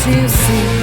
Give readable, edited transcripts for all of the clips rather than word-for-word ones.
to see.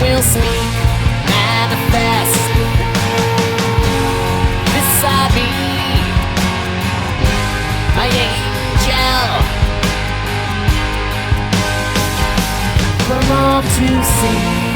Will speak, manifest beside me, my angel, for all to see.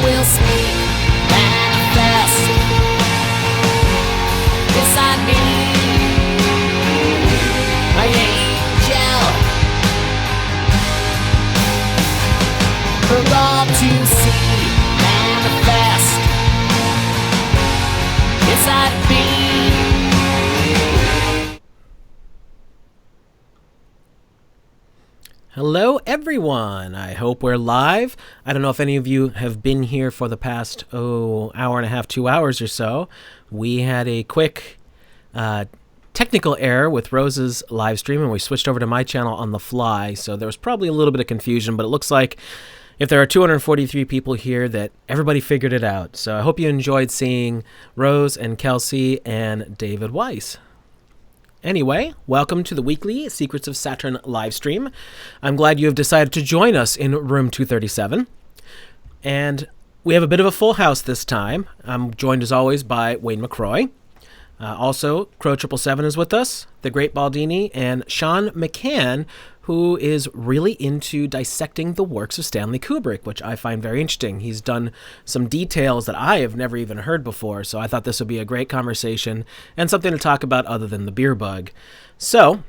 Will speak, for all to see manifest inside of me. Hello, everyone. I hope we're live. I don't know if any of you have been here for the past, hour and a half, 2 hours or so. We had a quick technical error with Rose's live stream, and we switched over to my channel on the fly, so there was probably a little bit of confusion, but it looks like if there are 243 people here that everybody figured it out. So I hope you enjoyed seeing Rose and Kelsey and David Weiss. Anyway, welcome to the weekly Secrets of Saturn live stream. I'm glad you have decided to join us in room 237. And we have a bit of a full house this time. I'm joined as always by Wayne McCroy. Also, Crow 777 is with us, the Great Baldini, and Sean McCann, who is really into dissecting the works of Stanley Kubrick, which I find very interesting. He's done some details that I have never even heard before, so I thought this would be a great conversation and something to talk about other than the beer bug. So,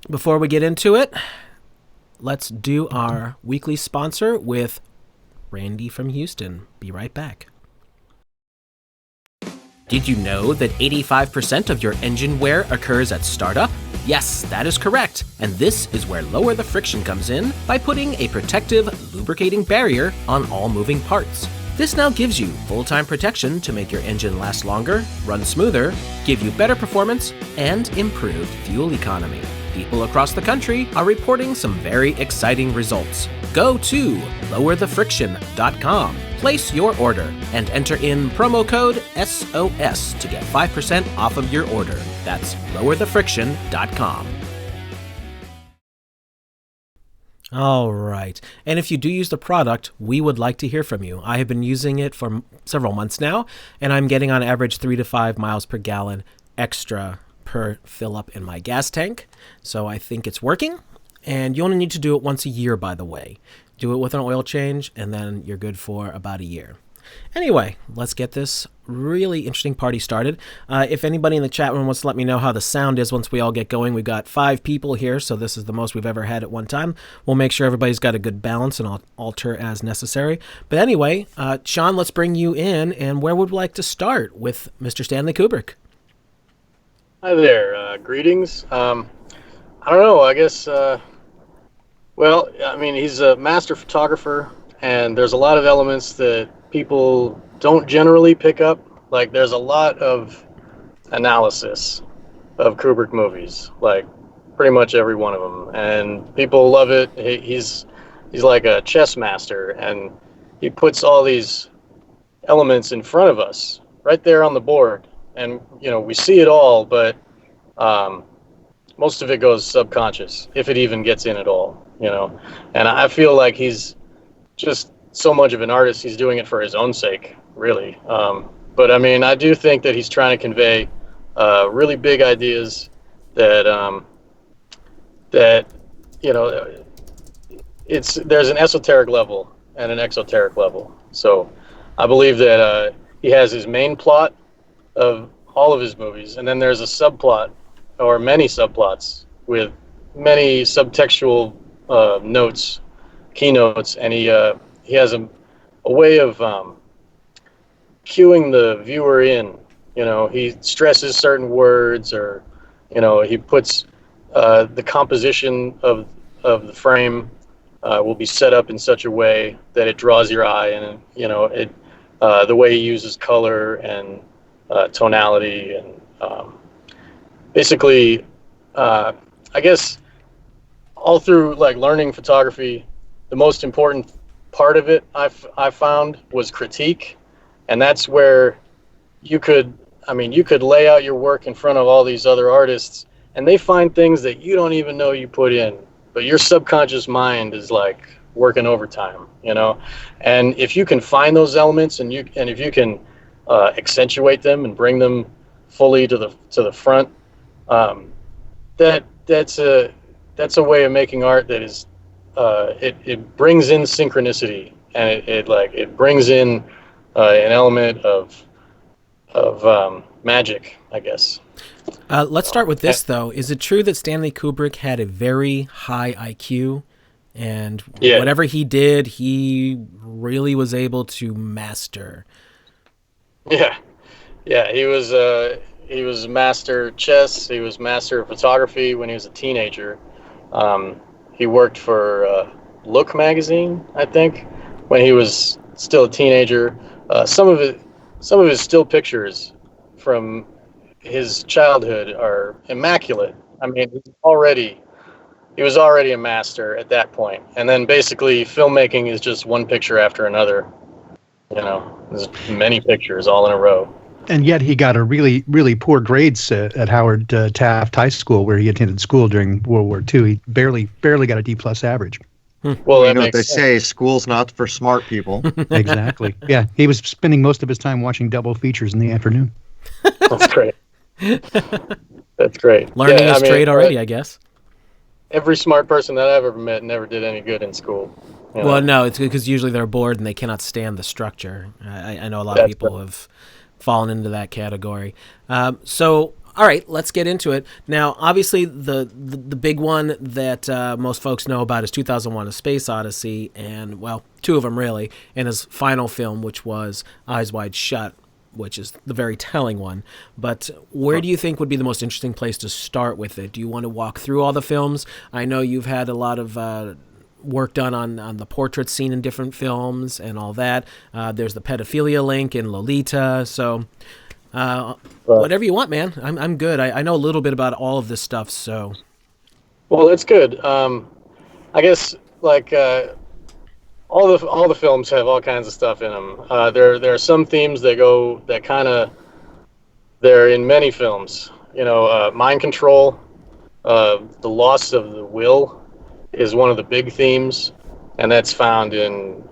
before we get into it, let's do our weekly sponsor with Randy from Houston. Be right back. Did you know that 85% of your engine wear occurs at startup? Yes, that is correct. And this is where Lower the Friction comes in by putting a protective, lubricating barrier on all moving parts. This now gives you full-time protection to make your engine last longer, run smoother, give you better performance, and improved fuel economy. People across the country are reporting some very exciting results. Go to lowerthefriction.com, place your order, and enter in promo code SOS to get 5% off of your order. That's lowerthefriction.com. All right. And if you do use the product, we would like to hear from you. I have been using it for several months now, and I'm getting on average 3 to 5 miles per gallon extra per fill up in my gas tank. So I think it's working. And you only need to do it once a year, by the way. Do it with an oil change, and then you're good for about a year. Anyway, let's get this really interesting party started. If anybody in the chat room wants to let me know how the sound is once we all get going, we've got 5 people here, so this is the most we've ever had at one time. We'll make sure everybody's got a good balance, and I'll alter as necessary. But anyway, Sean, let's bring you in, and where would we like to start with Mr. Stanley Kubrick? Hi there. Greetings. I don't know. I guess, well, I mean, he's a master photographer, and there's a lot of elements that people don't generally pick up. Like, there's a lot of analysis of Kubrick movies, like pretty much every one of them, and people love it. He's like a chess master, and he puts all these elements in front of us right there on the board, and we see it all, but most of it goes subconscious, if it even gets in at all, and I feel like he's just so much of an artist. He's doing it for his own sake, really. But I mean, I do think that he's trying to convey really big ideas that there's an esoteric level and an exoteric level. So I believe that he has his main plot of all of his movies, and then there's a subplot or many subplots with many subtextual notes, keynotes, and he has a way of cueing the viewer in. He stresses certain words, or he puts the composition of the frame will be set up in such a way that it draws your eye, and the way he uses color and tonality, and basically, I guess all through learning photography, the most important part of it I found was critique, and that's where you could lay out your work in front of all these other artists, and they find things that you don't even know you put in, but your subconscious mind is working overtime, and if you can find those elements, and if you can accentuate them and bring them fully to the front, that's a way of making art that is it brings in synchronicity, and it brings in an element of magic, I guess. Let's start with this, though. Is it true that Stanley Kubrick had a very high IQ, and whatever he did, he really was able to master. Yeah, yeah. He was master chess. He was master of photography when he was a teenager. He worked for Look magazine, I think, when he was still a teenager. Some of his still pictures from his childhood are immaculate. I mean, he was already a master at that point. And then basically filmmaking is just one picture after another. There's many pictures all in a row. And yet he got a really, really poor grades at Howard Taft High School, where he attended school during World War II. He barely got a D+ average. Well, you know what they say, school's not for smart people. Exactly. Yeah, he was spending most of his time watching double features in the afternoon. That's great. That's great. Learning his trade already, I guess. Every smart person that I've ever met never did any good in school. Well, no, it's because usually they're bored and they cannot stand the structure. I know a lot of people have fallen into that category. So, all right, let's get into it. Now, obviously, the big one that most folks know about is 2001: A Space Odyssey, and, well, two of them really, and his final film, which was Eyes Wide Shut, which is the very telling one. But where do you think would be the most interesting place to start with it? Do you want to walk through all the films? I know you've had a lot of work done on the portrait scene in different films and all that. There's the pedophilia link in Lolita. So whatever you want, man. I'm good. I know a little bit about all of this stuff. So, well, that's good. I guess like all the films have all kinds of stuff in them. There are some themes that they're in many films. Mind control, the loss of the will is one of the big themes, and that's found in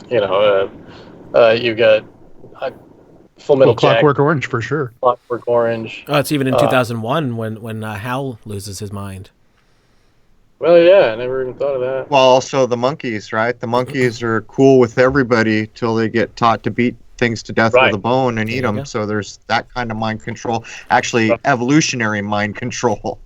you've got Full Metal Jacket. Clockwork Orange for sure. Clockwork Orange. Oh, it's even in 2001 when Hal loses his mind. Well, yeah, I never even thought of that. Well, also the monkeys, right? The monkeys are cool with everybody till they get taught to beat things to death with a bone and eat them. So there's that kind of mind control. Actually, evolutionary mind control.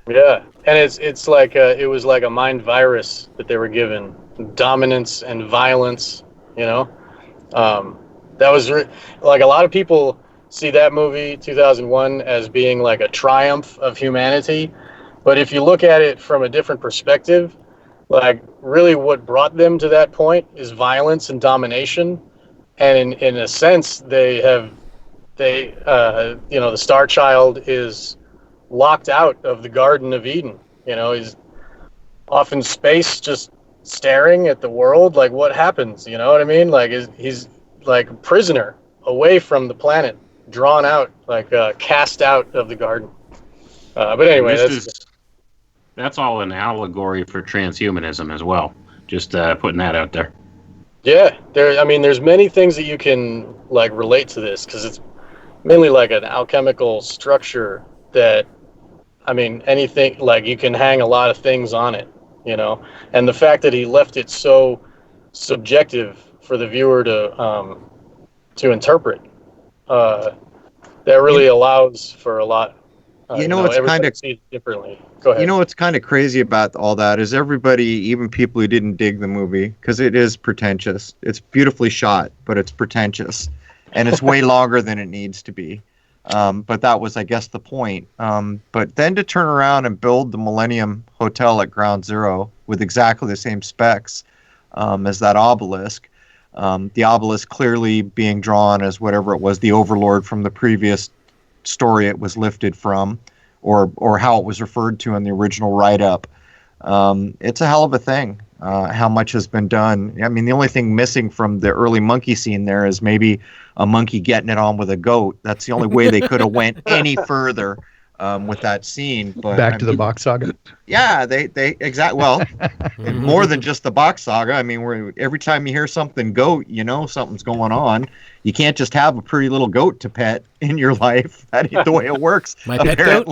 Yeah, and it's like it was like a mind virus that they were given, dominance and violence. That was like a lot of people see that movie 2001 as being like a triumph of humanity, but if you look at it from a different perspective, like really what brought them to that point is violence and domination, and in a sense the Star Child is locked out of the Garden of Eden. He's off in space just staring at the world, like what happens, you know what I mean? Like he's like a prisoner away from the planet, drawn out, like cast out of the garden. But anyway, that's all an allegory for transhumanism as well. Just putting that out there. Yeah, there's many things that you can like relate to this, because it's mainly like an alchemical structure that, anything, like you can hang a lot of things on it, and the fact that he left it so subjective for the viewer to interpret, that really allows for a lot. It's kind of differently. Go ahead. What's kind of crazy about all that is everybody, even people who didn't dig the movie, because it is pretentious. It's beautifully shot, but it's pretentious, and it's way longer than it needs to be. But that was, I guess, the point. But then to turn around and build the Millennium Hotel at Ground Zero with exactly the same specs as that obelisk, the obelisk clearly being drawn as whatever it was, the Overlord from the previous story it was lifted from, or how it was referred to in the original write-up. It's a hell of a thing, how much has been done. The only thing missing from the early monkey scene there is maybe a monkey getting it on with a goat. That's the only way they could have went any further with that scene. But back to the box saga. Yeah, they exactly. Well, more than just the box saga. Every time you hear something goat, something's going on. You can't just have a pretty little goat to pet in your life. That ain't the way it works. My pet goat?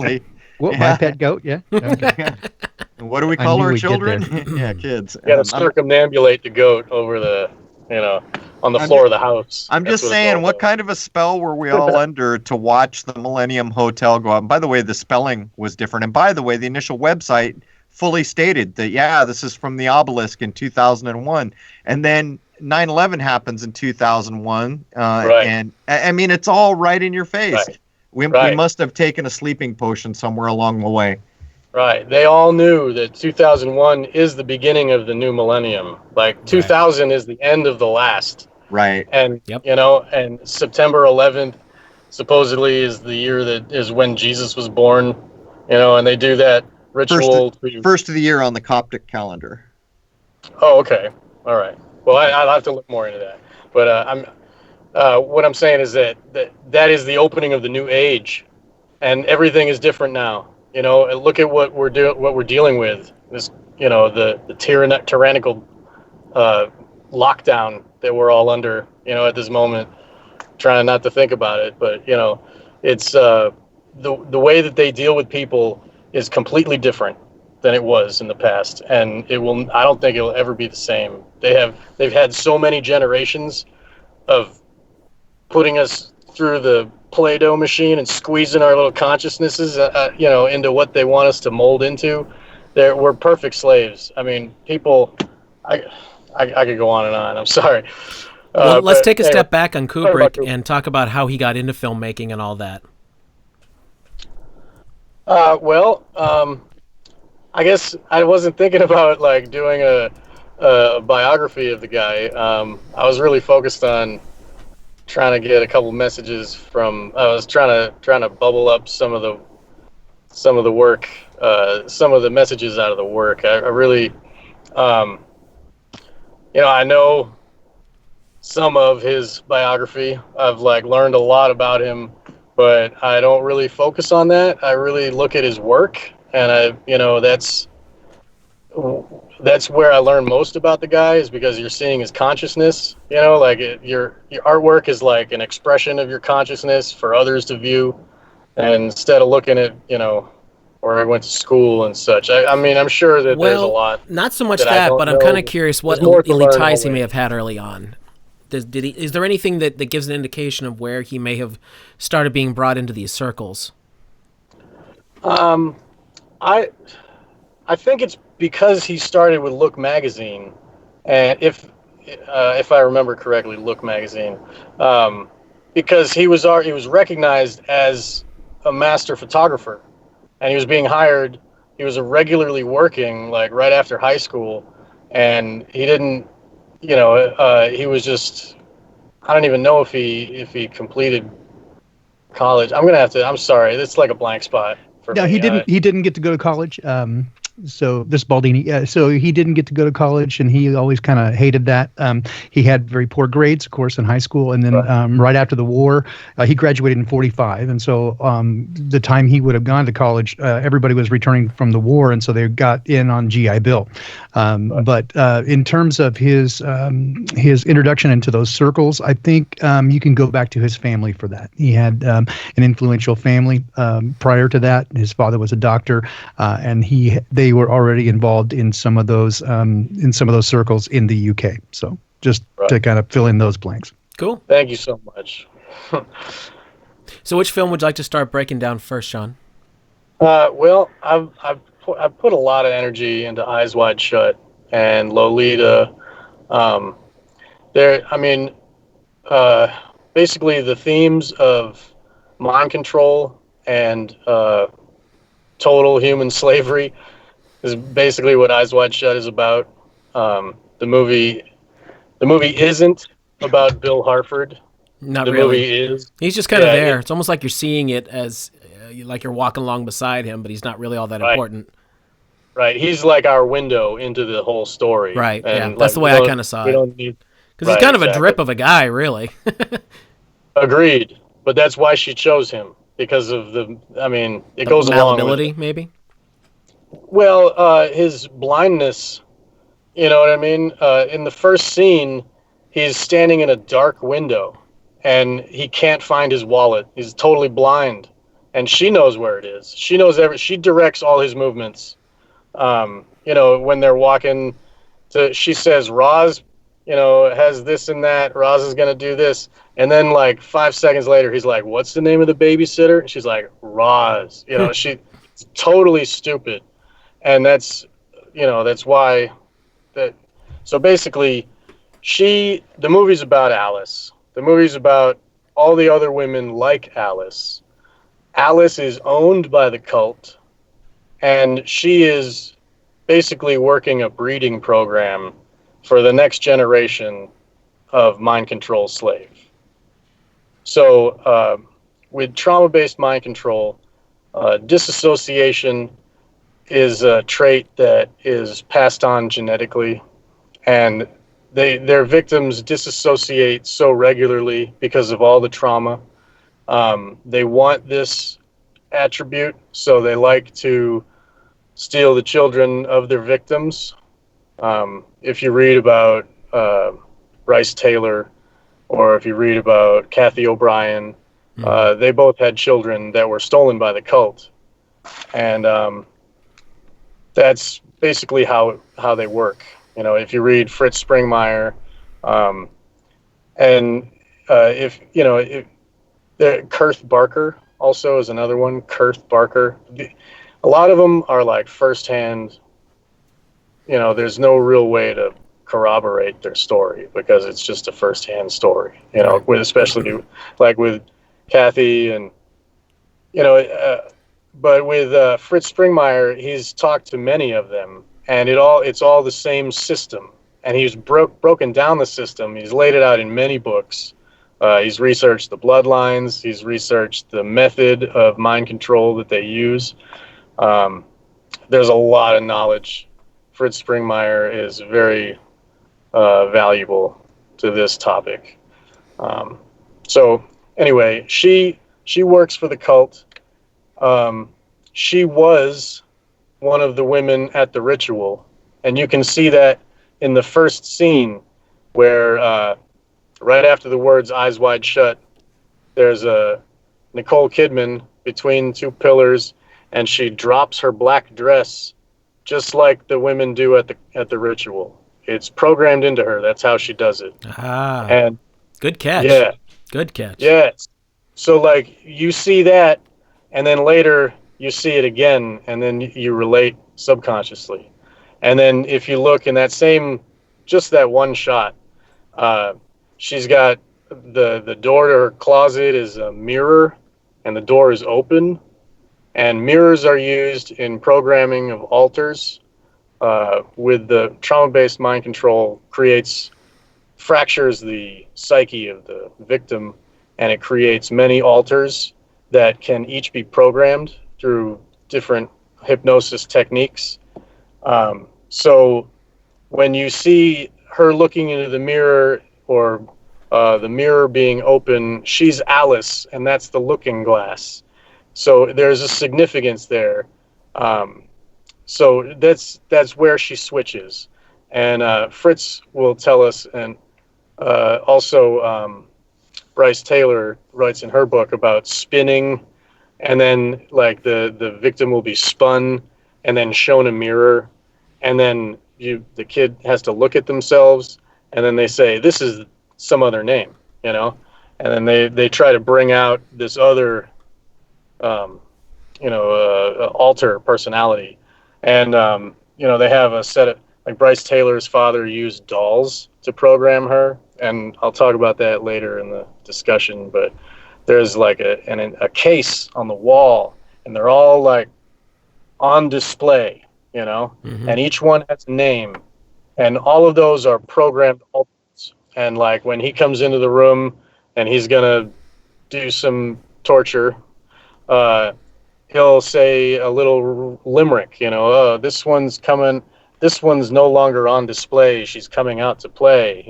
Well, my pet goat, yeah. Okay. What do we call our children? Yeah, kids. You got to circumambulate the goat over the, on the floor of the house. I'm just saying, what kind of a spell were we all under to watch the Millennium Hotel go up? And by the way, the spelling was different. And by the way, the initial website fully stated that, yeah, this is from the obelisk in 2001. And then 9/11 happens in 2001. Right. And I mean, it's all right in your face. Right. We Right. must have taken a sleeping potion somewhere along the way. Right. They all knew that 2001 is the beginning of the new millennium. Like 2000 is the end of the last. Right. And, and September 11th supposedly is the year that is when Jesus was born, and they do that ritual. First of the year on the Coptic calendar. Oh, okay. All right. Well, I'll have to look more into that. But what I'm saying is that is the opening of the new age, and everything is different now. Look at what we're dealing with. This, the tyrannical lockdown that we're all under, at this moment. Trying not to think about it, but it's the way that they deal with people is completely different than it was in the past, and I don't think it'll ever be the same. They've had so many generations of putting us through the Play-Doh machine and squeezing our little consciousnesses, into what they want us to mold into. We're perfect slaves. I mean, people. I could go on and on. I'm sorry. Well, let's take a step back on Kubrick and talk about how he got into filmmaking and all that. I guess I wasn't thinking about like doing a biography of the guy. I was really focused on trying to get a couple messages from. I was trying to bubble up some of the work, some of the messages out of the work. I really, I know some of his biography. I've learned a lot about him, but I don't really focus on that. I really look at his work, and that's where I learn most about the guy, is because you're seeing his consciousness. Your artwork is like an expression of your consciousness for others to view, and instead of looking at where I went to school and such. I mean, I'm sure that there's a lot. Not so much that, but I'm kind of curious what elite ties he may have had early on. Is there anything that gives an indication of where he may have started being brought into these circles? I think it's because he started with Look magazine, and if I remember correctly, Look magazine, because he was recognized as a master photographer, and he was being hired. He was regularly working right after high school, and he didn't. He was just. I don't even know if he completed college. I'm sorry. It's like a blank spot for me. No, he didn't. He didn't get to go to college. So this Baldini, so he didn't get to go to college, and he always kind of hated that. He had very poor grades, of course, in high school, and then right after the war, he graduated in '45, and so the time he would have gone to college, everybody was returning from the war, and so they got in on GI Bill. But in terms of his introduction into those circles, I think you can go back to his family for that. He had an influential family prior to that. His father was a doctor, and they were already involved in some of those circles in the UK. So just to kind of fill in those blanks. Cool. Thank you so much. So which film would you like to start breaking down first, Sean? Well, I've put a lot of energy into Eyes Wide Shut and Lolita. Basically the themes of mind control and total human slavery is basically what Eyes Wide Shut is about. The movie isn't about Bill Harford. Not the really. Movie is. He's just kind of there. It's almost like you're seeing it as like you're walking along beside him, but he's not really all that important. Right. He's like our window into the whole story. Right. And that's the way I kind of saw it. Because he's kind of a drip of a guy, really. Agreed. But that's why she chose him. Because of it goes along with malleability, maybe? Well, his blindness, you know what I mean? In the first scene, he's standing in a dark window, and he can't find his wallet. He's totally blind, and she knows where it is. She knows she directs all his movements. When they're walking, she says, Roz, has this and that. Roz is going to do this. And then 5 seconds later, he's like, what's the name of the babysitter? And she's like, Roz. She's totally stupid. and that's why that. So basically, the movie's about Alice. The movie's about all the other women like Alice. Alice is owned by the cult, and she is basically working a breeding program for the next generation of mind control slave. So with trauma-based mind control, disassociation is a trait that is passed on genetically, and their victims disassociate so regularly because of all the trauma. They want this attribute, so they like to steal the children of their victims. If you read about Bryce Taylor, or if you read about Kathy O'Brien, they both had children that were stolen by the cult, and that's basically how they work. If you read Fritz Springmeier, and if Kurth Barker also is another one. Kurth Barker. A lot of them are like firsthand. There's no real way to corroborate their story because it's just a firsthand story. With especially like with Kathy and but with Fritz Springmeier, he's talked to many of them, and it's all the same system. And he's broken down the system. He's laid it out in many books. He's researched the bloodlines. He's researched the method of mind control that they use. There's a lot of knowledge. Fritz Springmeier is very valuable to this topic. So anyway, she works for the cult. She was one of the women at the ritual, and you can see that in the first scene where right after the words "Eyes Wide Shut," there's a Nicole Kidman between two pillars, and she drops her black dress just like the women do at the ritual. It's programmed into her. That's how she does it. Ah, and good catch. Yeah, good catch. yes. So like you see that, and then later you see it again, and then you relate subconsciously. And then if you look in just that one shot, she's got the door to her closet is a mirror, and the door is open. And mirrors are used in programming of altars. With the trauma-based mind control, fractures the psyche of the victim, and it creates many altars that can each be programmed through different hypnosis techniques. So when you see her looking into the mirror, or the mirror being open, she's Alice, and that's the looking glass. So there's a significance there. So that's where she switches. And Fritz will tell us, and also Bryce Taylor writes in her book about spinning, and then like the victim will be spun and then shown a mirror, and then the kid has to look at themselves, and then they say, this is some other name, and then they try to bring out this other alter personality. And they have a set of, like, Bryce Taylor's father used dolls to program her, and I'll talk about that later in the discussion. But there's like a case on the wall, and they're all like on display, and each one has a name, and all of those are programmed alters. And like when he comes into the room and he's gonna do some torture, he'll say a little limerick, this one's coming, this one's no longer on display, she's coming out to play,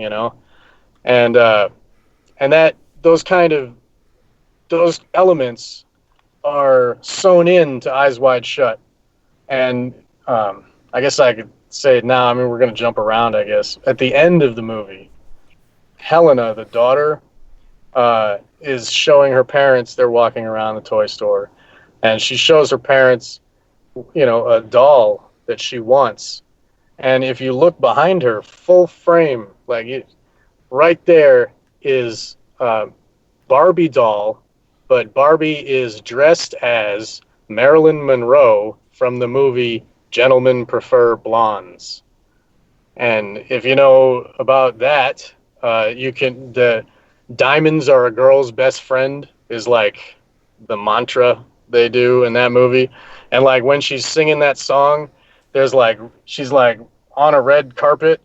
and that those elements are sewn into Eyes Wide Shut. And I guess I could say it now. I mean, we're going to jump around, I guess. At the end of the movie, Helena, the daughter, is showing her parents, they're walking around the toy store, and she shows her parents, a doll that she wants. And if you look behind her, full frame, right there is Barbie doll, but Barbie is dressed as Marilyn Monroe from the movie gentlemen prefer blondes. And if you know about that, the diamonds are a girl's best friend is like the mantra they do in that movie. And like when she's singing that song, she's like on a red carpet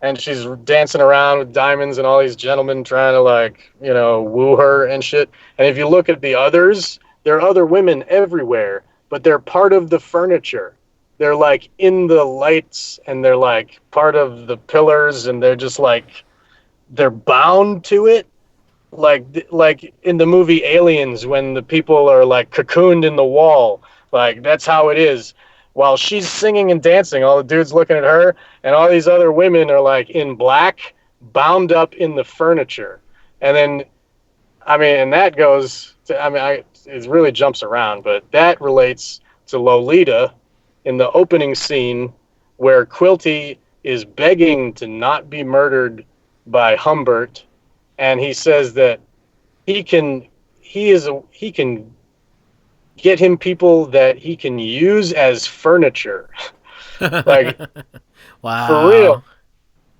and she's dancing around with diamonds and all these gentlemen trying to like, woo her and shit. And if you look at the others, there are other women everywhere, but they're part of the furniture. They're like in the lights and they're like part of the pillars and they're just like, they're bound to it. Like in the movie Aliens, when the people are like cocooned in the wall, like that's how it is. While she's singing and dancing, all the dudes looking at her, and all these other women are like in black, bound up in the furniture. And then, and that goes to, it really jumps around, but that relates to Lolita in the opening scene where Quilty is begging to not be murdered by Humbert, and he says that he can get him people that he can use as furniture. Like, wow. For real.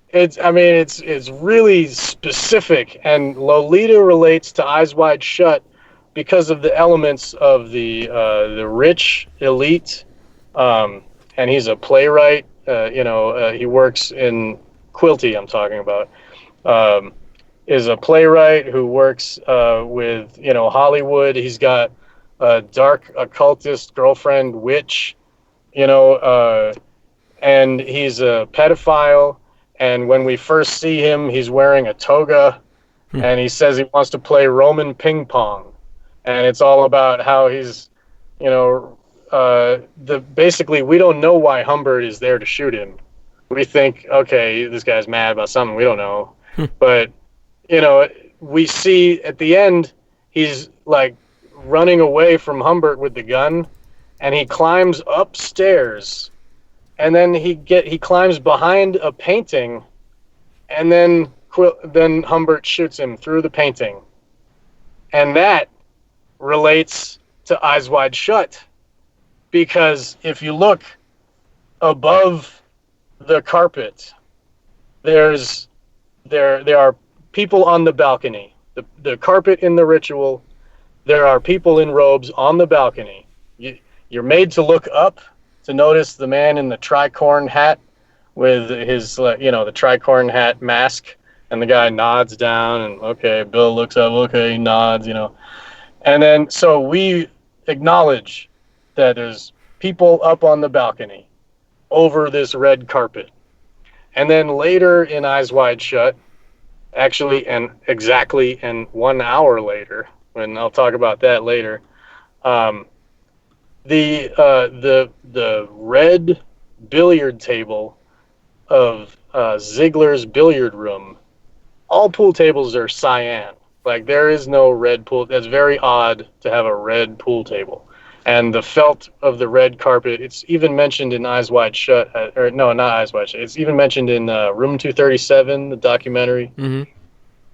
It's really specific, and Lolita relates to Eyes Wide Shut because of the elements of the rich elite, and he's a playwright. He works in Quilty. I'm talking about is a playwright who works with Hollywood. He's got a dark occultist girlfriend, witch, and he's a pedophile. And when we first see him, he's wearing a toga, and he says he wants to play Roman ping pong. And it's all about how he's, basically we don't know why Humbert is there to shoot him. We think, okay, this guy's mad about something, we don't know. But, we see at the end, he's like running away from Humbert with the gun, and he climbs upstairs. And then he climbs behind a painting, and then Humbert shoots him through the painting. And that relates to Eyes Wide Shut, because if you look above the carpet, there are people on the balcony. The carpet in the ritual, there are people in robes on the balcony. You're made to look up to notice the man in the tricorn hat with his, the tricorn hat mask, and the guy nods down, and okay, Bill looks up, okay, he nods, And then, so we acknowledge that there's people up on the balcony over this red carpet. And then later in Eyes Wide Shut, actually, and 1 hour later, and I'll talk about that later, the red billiard table of Ziegler's billiard room, all pool tables are cyan. Like, there is no red pool. That's very odd to have a red pool table. And the felt of the red carpet, it's even mentioned in Eyes Wide Shut, or no, not Eyes Wide Shut. It's even mentioned in Room 237, the documentary. Mm-hmm.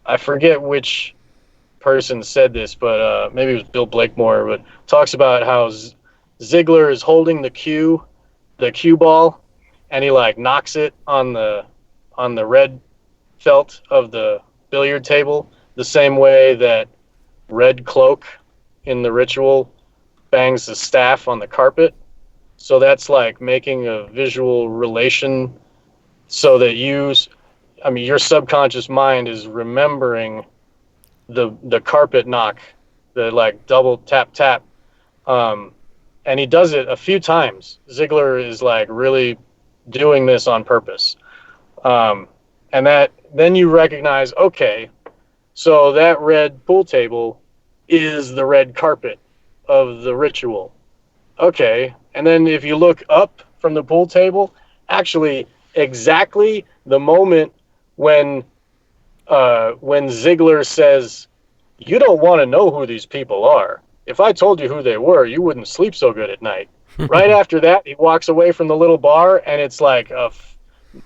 I forget which person said this, but maybe it was Bill Blakemore, but talks about how Ziegler is holding the cue ball, and he like knocks it on the red felt of the billiard table, the same way that Red Cloak in the ritual bangs the staff on the carpet. So that's like making a visual relation so that your subconscious mind is remembering the carpet knock, the like double tap tap. And he does it a few times. Ziegler is like really doing this on purpose. And then you recognize, okay, so that red pool table is the red carpet of the ritual. Okay. And then if you look up from the pool table, actually exactly the moment when Ziegler says, you don't want to know who these people are. If I told you who they were, you wouldn't sleep so good at night. Right after that, he walks away from the little bar, and it's like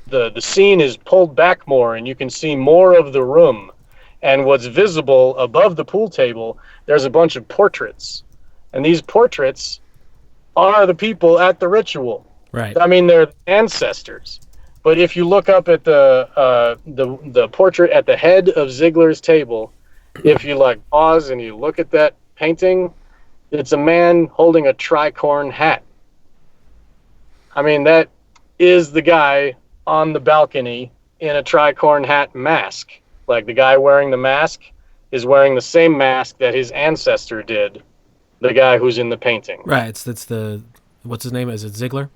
the scene is pulled back more, and you can see more of the room. And what's visible above the pool table, there's a bunch of portraits. And these portraits are the people at the ritual. Right. I mean, they're ancestors. But if you look up at the portrait at the head of Ziegler's table, if you like pause and you look at that painting, it's a man holding a tricorn hat. I mean, that is the guy on the balcony in a tricorn hat mask. Like the guy wearing the mask is wearing the same mask that his ancestor did, the guy who's in the painting. Right. It's the what's his name? Is it Ziegler?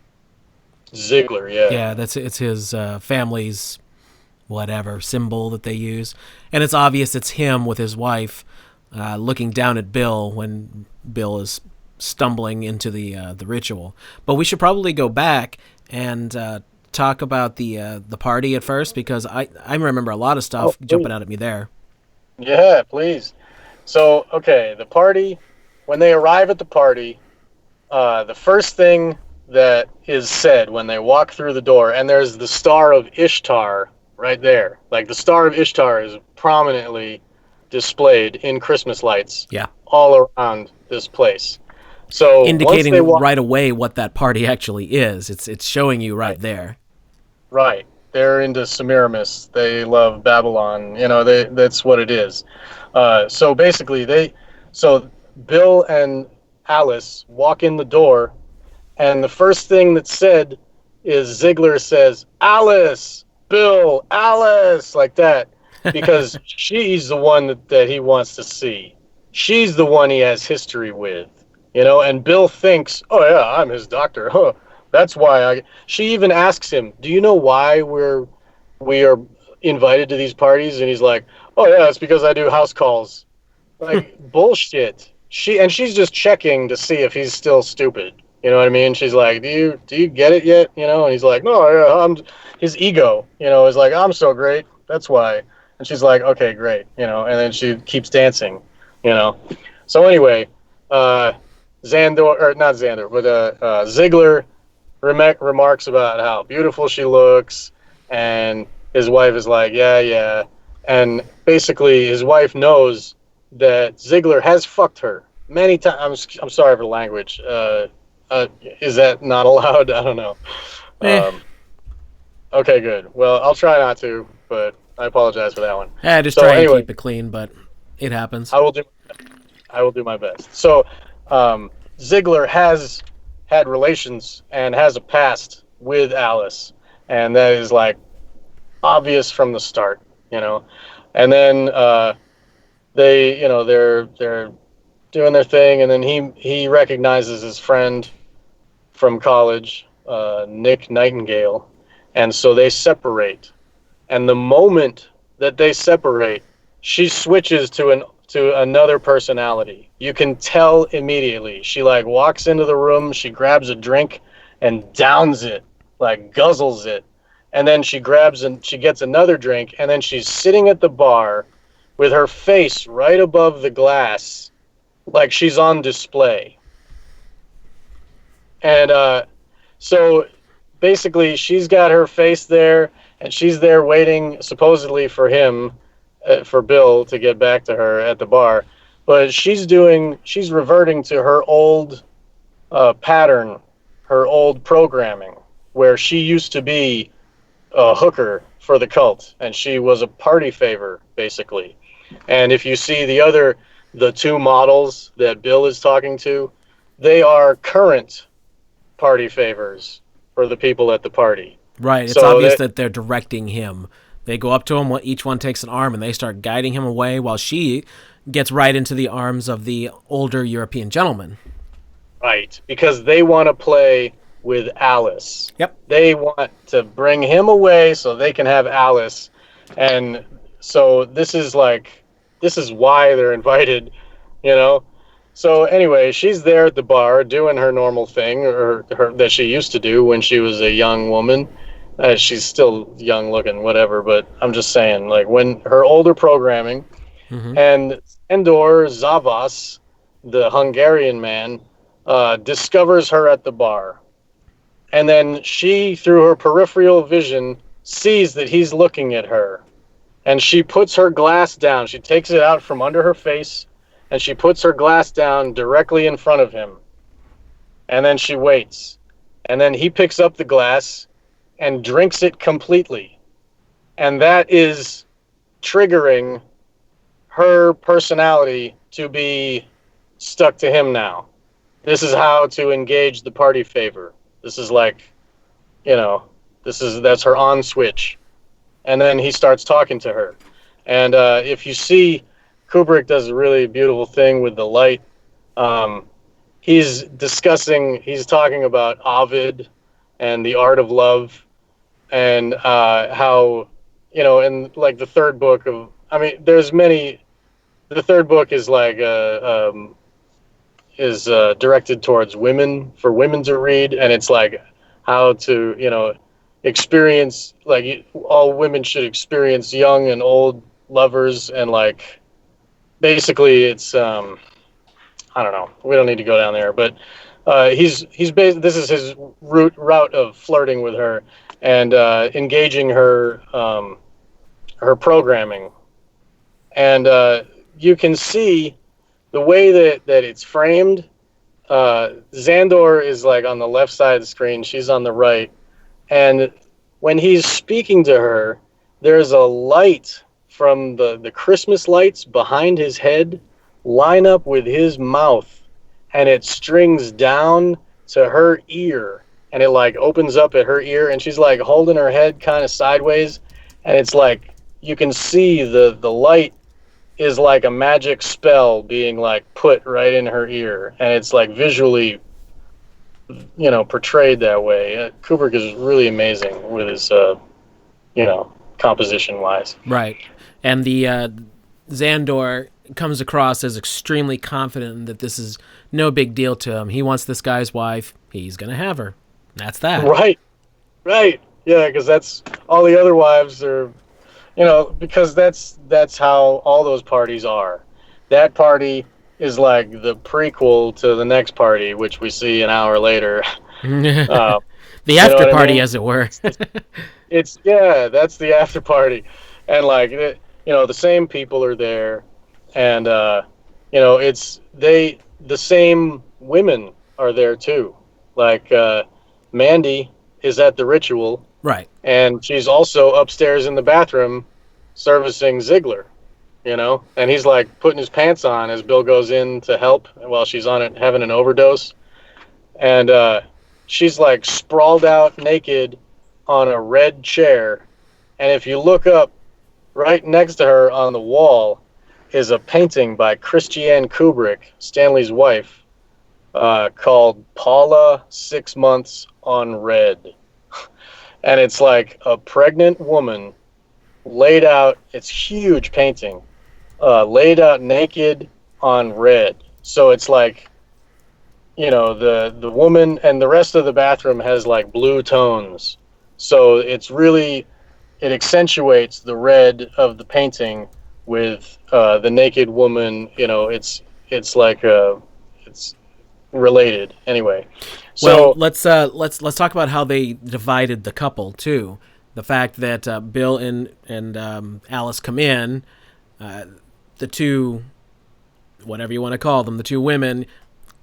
Ziegler, yeah. Yeah, it's his family's whatever symbol that they use, and it's obvious it's him with his wife looking down at Bill when Bill is stumbling into the ritual. But we should probably go back and talk about the party at first, because I remember a lot of stuff jumping out at me there. Yeah, please. So, okay, the party, when they arrive at the party, the first thing that is said when they walk through the door, and there's the Star of Ishtar right there. Like, the Star of Ishtar is prominently displayed in Christmas lights all around this place. So indicating right away what that party actually is. It's showing you right there. Right. They're into Semiramis. They love Babylon. You know, that's what it is. So basically, so Bill and Alice walk in the door, and the first thing that's said is Ziegler says, "Alice, Bill, Alice," like that, because she's the one that he wants to see. She's the one he has history with, you know, and Bill thinks, "Oh yeah, I'm his doctor. Huh. That's why she even asks him, "Do you know why we are invited to these parties?" And he's like, "Oh yeah, it's because I do house calls." Like, bullshit. She's just checking to see if he's still stupid. You know what I mean? She's like, do you get it yet? You know, and he's like, "No, yeah, his ego, you know, is like, I'm so great. That's why." And she's like, "Okay, great." You know, and then she keeps dancing, you know. So anyway, Ziegler remarks about how beautiful she looks, and his wife is like, yeah. And basically his wife knows that Ziegler has fucked her many times. I'm sorry for the language. Is that not allowed? I don't know. Okay, good. Well, I'll try not to, but I apologize for that one. I just try to keep it clean, but it happens. I will do my best. So Ziegler has had relations and has a past with Alice, and that is like obvious from the start, you know. And then they, you know, they're doing their thing, and then he recognizes his friend from college, Nick Nightingale, and so they separate. And the moment that they separate, she switches to another personality. You can tell immediately. She like walks into the room, she grabs a drink and downs it, like guzzles it. And then she gets another drink, and then she's sitting at the bar with her face right above the glass, like she's on display. And so basically she's got her face there, and she's there waiting supposedly for him, for Bill to get back to her at the bar. But she's reverting to her old pattern, her old programming, where she used to be a hooker for the cult, and she was a party favor, basically. And if you see the two models that Bill is talking to, they are current party favors for the people at the party. Right. It's obvious that they're directing him. They go up to him, each one takes an arm, and they start guiding him away while she gets right into the arms of the older European gentleman. Right, because they want to play with Alice. Yep. They want to bring him away so they can have Alice. And so this is why they're invited, you know. So anyway, she's there at the bar doing her normal thing, or that she used to do when she was a young woman. She's still young looking, whatever, but I'm just saying, like, when her older programming, and Endor Zavas, the Hungarian man, discovers her at the bar. And then she, through her peripheral vision, sees that he's looking at her. And she puts her glass down. She takes it out from under her face, and she puts her glass down directly in front of him. And then she waits. and then he picks up the glass and drinks it completely. And that is triggering her personality to be stuck to him now. This is how to engage the party favor. This is like, that's her on switch. And then he starts talking to her. And if you see, Kubrick does a really beautiful thing with the light. He's talking about Ovid and the art of love, and how, in like the third book of, there's many, the third book is like, directed towards women, for women to read, and it's like how to, experience, like all women should experience young and old lovers, and like, basically it's, I don't know. We don't need to go down there, but this is his route of flirting with her and engaging her her programming, and you can see the way that it's framed. Xandor is like on the left side of the screen. She's on the right, and when he's speaking to her, there's a light from the Christmas lights behind his head line up with his mouth, and it strings down to her ear, and it like opens up at her ear, and she's like holding her head kind of sideways, and it's like you can see the light is like a magic spell being like put right in her ear, and it's like visually portrayed that way. Kubrick is really amazing with his composition wise. Right. And the Xandor comes across as extremely confident that this is no big deal to him. He wants this guy's wife. He's going to have her. That's that. Right. Yeah, because that's all the other wives are, because that's how all those parties are. That party is like the prequel to the next party, which we see an hour later. The after party, as it were. That's the after party. And like, the same people are there. And the same women are there too. Like Mandy is at the ritual, right? And she's also upstairs in the bathroom servicing Ziegler, and he's like putting his pants on as Bill goes in to help while she's on it having an overdose, and she's like sprawled out naked on a red chair, and if you look up, right next to her on the wall is a painting by Christiane Kubrick, Stanley's wife, called Paula 6 Months on Red. And it's like a pregnant woman laid out, it's huge painting, laid out naked on red. So it's like, the woman, and the rest of the bathroom has like blue tones. So it's really, it accentuates the red of the painting with the naked woman. It's like it's related anyway. So let's talk about how they divided the couple too. The fact that Bill and Alice come in, the two, whatever you want to call them, the two women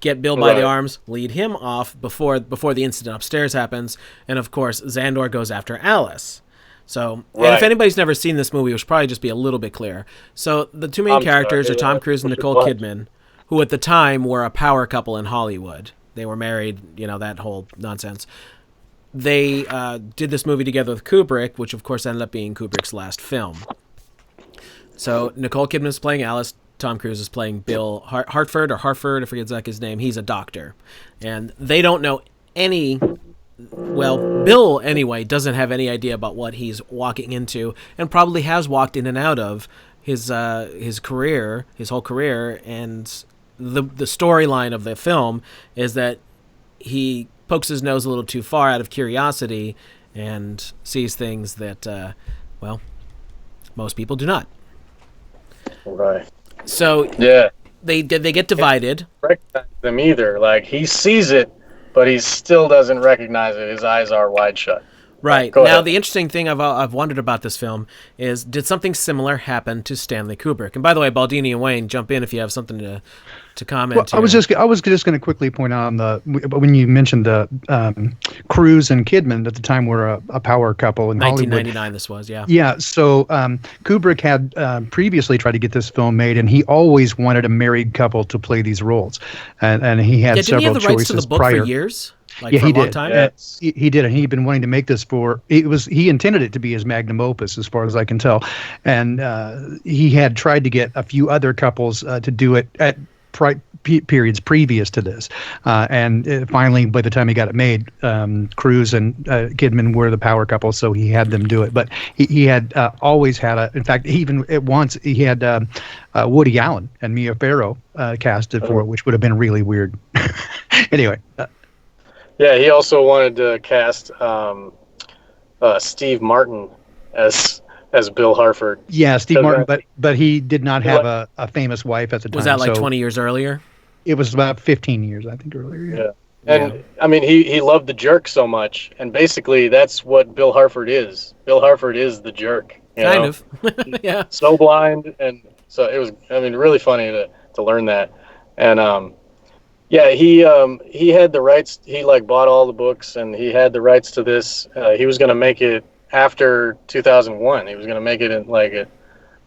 get Bill by the arms, lead him off before the incident upstairs happens, and of course Xandor goes after Alice. So, and if anybody's never seen this movie, it should probably just be a little bit clear. So the two main characters are Tom Cruise and Nicole Kidman, who at the time were a power couple in Hollywood. They were married, that whole nonsense. They did this movie together with Kubrick, which of course ended up being Kubrick's last film. So Nicole Kidman is playing Alice. Tom Cruise is playing Bill Hartford, I forget exactly his name. He's a doctor. And they don't know any... Well, Bill, anyway, doesn't have any idea about what he's walking into, and probably has walked in and out of his career, his whole career. And the storyline of the film is that he pokes his nose a little too far out of curiosity and sees things that, most people do not. Right. So yeah, they get divided. Recognize them either. Like he sees it, but he still doesn't recognize it. His eyes are wide shut. Right. Go Now, ahead. the interesting thing I've wondered about this film is, did something similar happen to Stanley Kubrick? And by the way, Baldini and Wayne, jump in if you have something to comment. Well, I was just going to quickly point out when you mentioned the Cruise and Kidman at the time were a power couple in Hollywood. 1999. This was, yeah. Yeah, so Kubrick had previously tried to get this film made, and he always wanted a married couple to play these roles, and he had Didn't he several have the rights choices to the book prior. for years? Like Yeah, for he a long did. time? Yes. He did, and he'd been wanting to make this he intended it to be his magnum opus, as far as I can tell, and he had tried to get a few other couples to do it at periods previous to this, and finally, by the time he got it made, Cruise and Kidman were the power couple, so he had them do it. But he had always had in fact, even at once he had Woody Allen and Mia Farrow casted for it, which would have been really weird. Anyway. Yeah, he also wanted to cast Steve Martin as Bill Harford. Yeah, Steve 'Cause Martin, but he did not have a famous wife at the time. Was that like so 20 years earlier? It was about 15 years, I think, earlier. Yeah. And I mean, he loved the jerk so much, and basically that's what Bill Harford is. Bill Harford is the jerk. Kind of. Yeah. So blind, and so it was. I mean, really funny to learn that. And yeah, he had the rights. He bought all the books, and he had the rights to this. He was going to make it after 2001. He was going to make it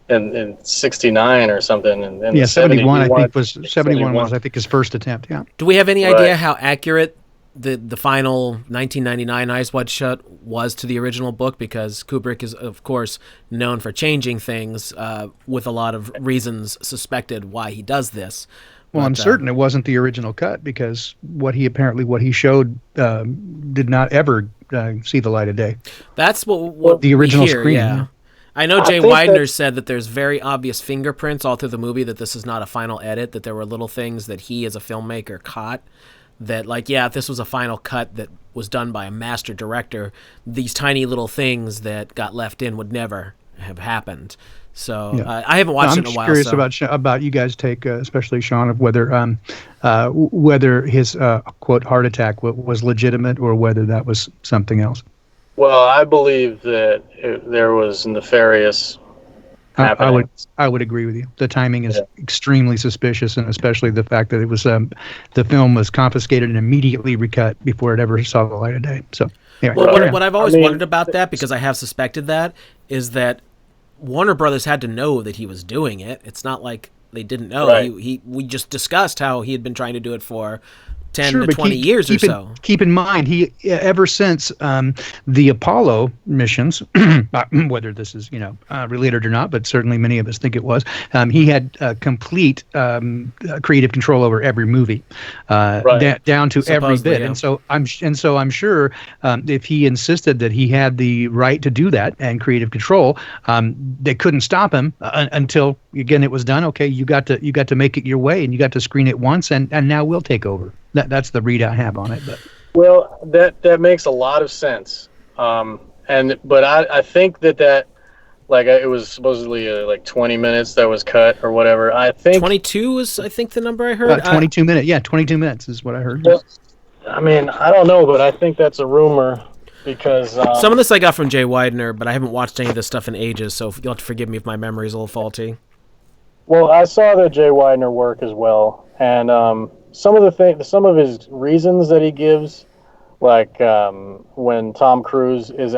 in 69 or something. And Yeah, 71. I think was 71 was his first attempt. Yeah. Do we have any Right. idea how accurate the final 1999 Eyes Wide Shut was to the original book? Because Kubrick is, of course, known for changing things with a lot of reasons suspected why he does this. Well, I'm certain it wasn't the original cut, because what he showed did not ever see the light of day. That's what the original we hear, screen. yeah. Yeah. I know I Jay think Weidner that- said that there's very obvious fingerprints all through the movie, that this is not a final edit, that there were little things that he as a filmmaker caught that, if this was a final cut that was done by a master director, these tiny little things that got left in would never have happened. So Yeah. I haven't watched it in a I'm while. curious so. about you guys' take, especially Sean, of whether his quote heart attack was legitimate or whether that was something else. Well, I believe that there was nefarious happening. I would agree with you. The timing is extremely suspicious, and especially the fact that it was the film was confiscated and immediately recut before it ever saw the light of day. So anyway, Well, what I've always wondered about that, because I have suspected that, is that Warner Brothers had to know that he was doing it. It's not like they didn't know. Right. We just discussed how he had been trying to do it for 10 Sure, to but 20 years or so. Keep in mind, he ever since the Apollo missions, whether this is related or not, but certainly many of us think it was. He had complete creative control over every movie, down to every Supposedly, bit. yeah. And so I'm sure if he insisted that he had the right to do that and creative control, they couldn't stop him until again it was done. Okay, you got to make it your way, and you got to screen it once, and now we'll take over. That's the read I have on it. But Well, that makes a lot of sense. But I think that it was supposedly 20 minutes that was cut or whatever. I think 22 is, I think, the number I heard. 22 minutes. Yeah, 22 minutes is what I heard. Well, I mean, I don't know, but I think that's a rumor because Some of this I got from Jay Weidner, but I haven't watched any of this stuff in ages, so you'll have to forgive me if my memory's a little faulty. Well, I saw the Jay Weidner work as well, and some of his reasons that he gives, when Tom Cruise is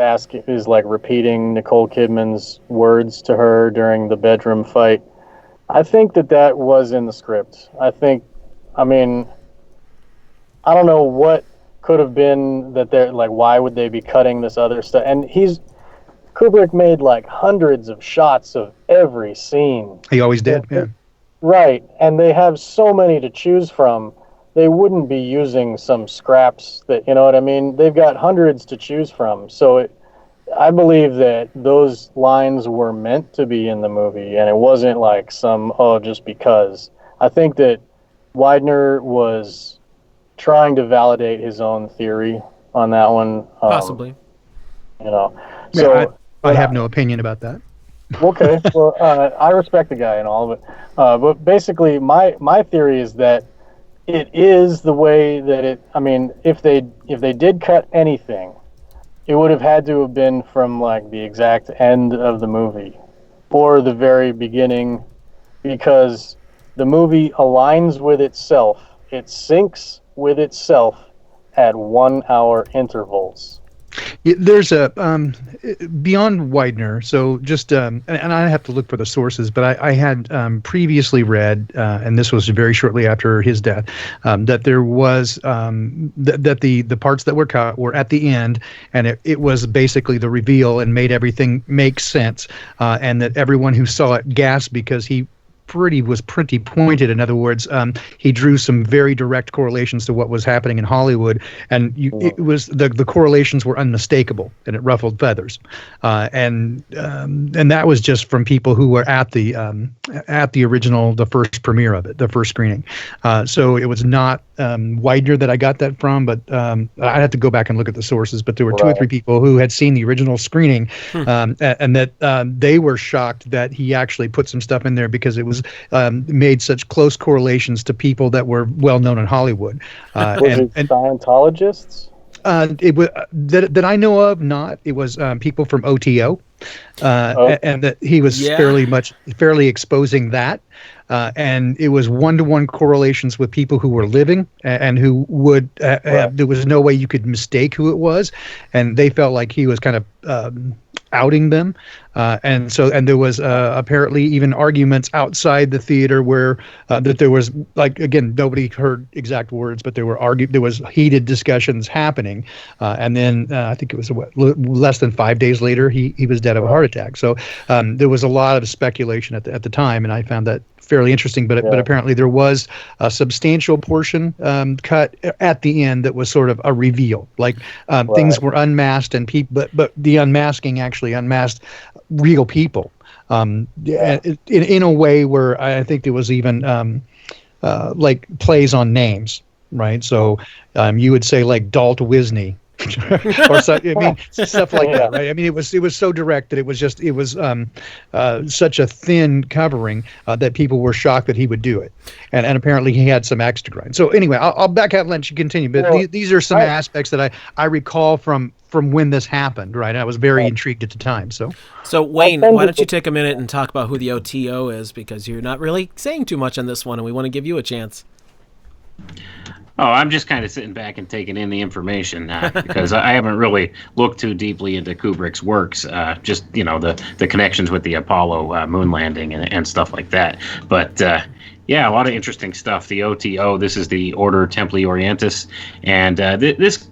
repeating Nicole Kidman's words to her during the bedroom fight, I think that was in the script. I don't know what could have been that they're why would they be cutting this other stuff? And Kubrick made hundreds of shots of every scene. He always did. Yeah. Right, and they have so many to choose from. They wouldn't be using some scraps that, you know what I mean? They've got hundreds to choose from. So I believe that those lines were meant to be in the movie, and it wasn't just because. I think that Weidner was trying to validate his own theory on that one. Possibly. So Yeah, I have no opinion about that. Okay, well, I respect the guy and all of it, but basically, my theory is that it is the way that it. I mean, if they did cut anything, it would have had to have been from like the exact end of the movie or the very beginning, because the movie aligns with itself. It syncs with itself at 1 hour intervals. There's a beyond Widener. So just and I have to look for the sources, but I had previously read, and this was very shortly after his death, that there was that the parts that were cut were at the end, and it was basically the reveal and made everything make sense, and that everyone who saw it gasped because he was pretty pointed. In other words, he drew some very direct correlations to what was happening in Hollywood, and it was the correlations were unmistakable, and it ruffled feathers. And that was just from people who were at the original, the first premiere of it, the first screening. So it was not Widener that I got that from, but I'd have to go back and look at the sources. But there were two or three people who had seen the original screening, and that they were shocked that he actually put some stuff in there because it was made such close correlations to people that were well known in Hollywood. Was it Scientologists? It was that I know of. Not. It was people from OTO, and that he was fairly exposing that. And it was 1-to-1 correlations with people who were living and who would there was no way you could mistake who it was, and they felt like he was kind of outing them, and there was apparently even arguments outside the theater where that there was, like, again, nobody heard exact words, but there was heated discussions happening, and then I think it was less than 5 days later he was dead of a heart attack. So there was a lot of speculation at the time, and I found that fairly interesting, but apparently there was a substantial portion cut at the end that was sort of a reveal, like things were unmasked, and but the unmasking actually unmasked real people, in a way where I think there was even like plays on names, right? So you would say like Dalt Wisney. Or so, I mean, stuff like that, right? I mean, it was so direct that it was such a thin covering that people were shocked that he would do it, and apparently he had some axe to grind. So anyway, I'll back out and let you continue. But these are some aspects that I recall from when this happened, right? I was very intrigued at the time. So Wayne, why don't you take a minute and talk about who the OTO is, because you're not really saying too much on this one, and we want to give you a chance. Oh, I'm just kind of sitting back and taking in the information because I haven't really looked too deeply into Kubrick's works. Just, the connections with the Apollo moon landing and stuff like that. But a lot of interesting stuff. The OTO, this is the Order Templi Orientis, and this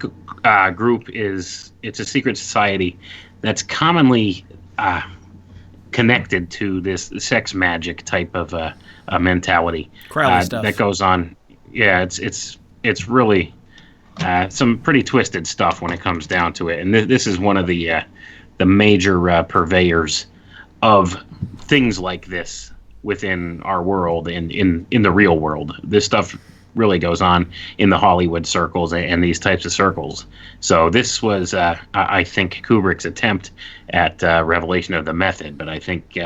group it's a secret society that's commonly connected to this sex magic type of mentality Crowley stuff that goes on. Yeah, it's really some pretty twisted stuff when it comes down to it. And this is one of the major purveyors of things like this within our world and in the real world. This stuff really goes on in the Hollywood circles and these types of circles. So this was, I think, Kubrick's attempt at revelation of the method. But I think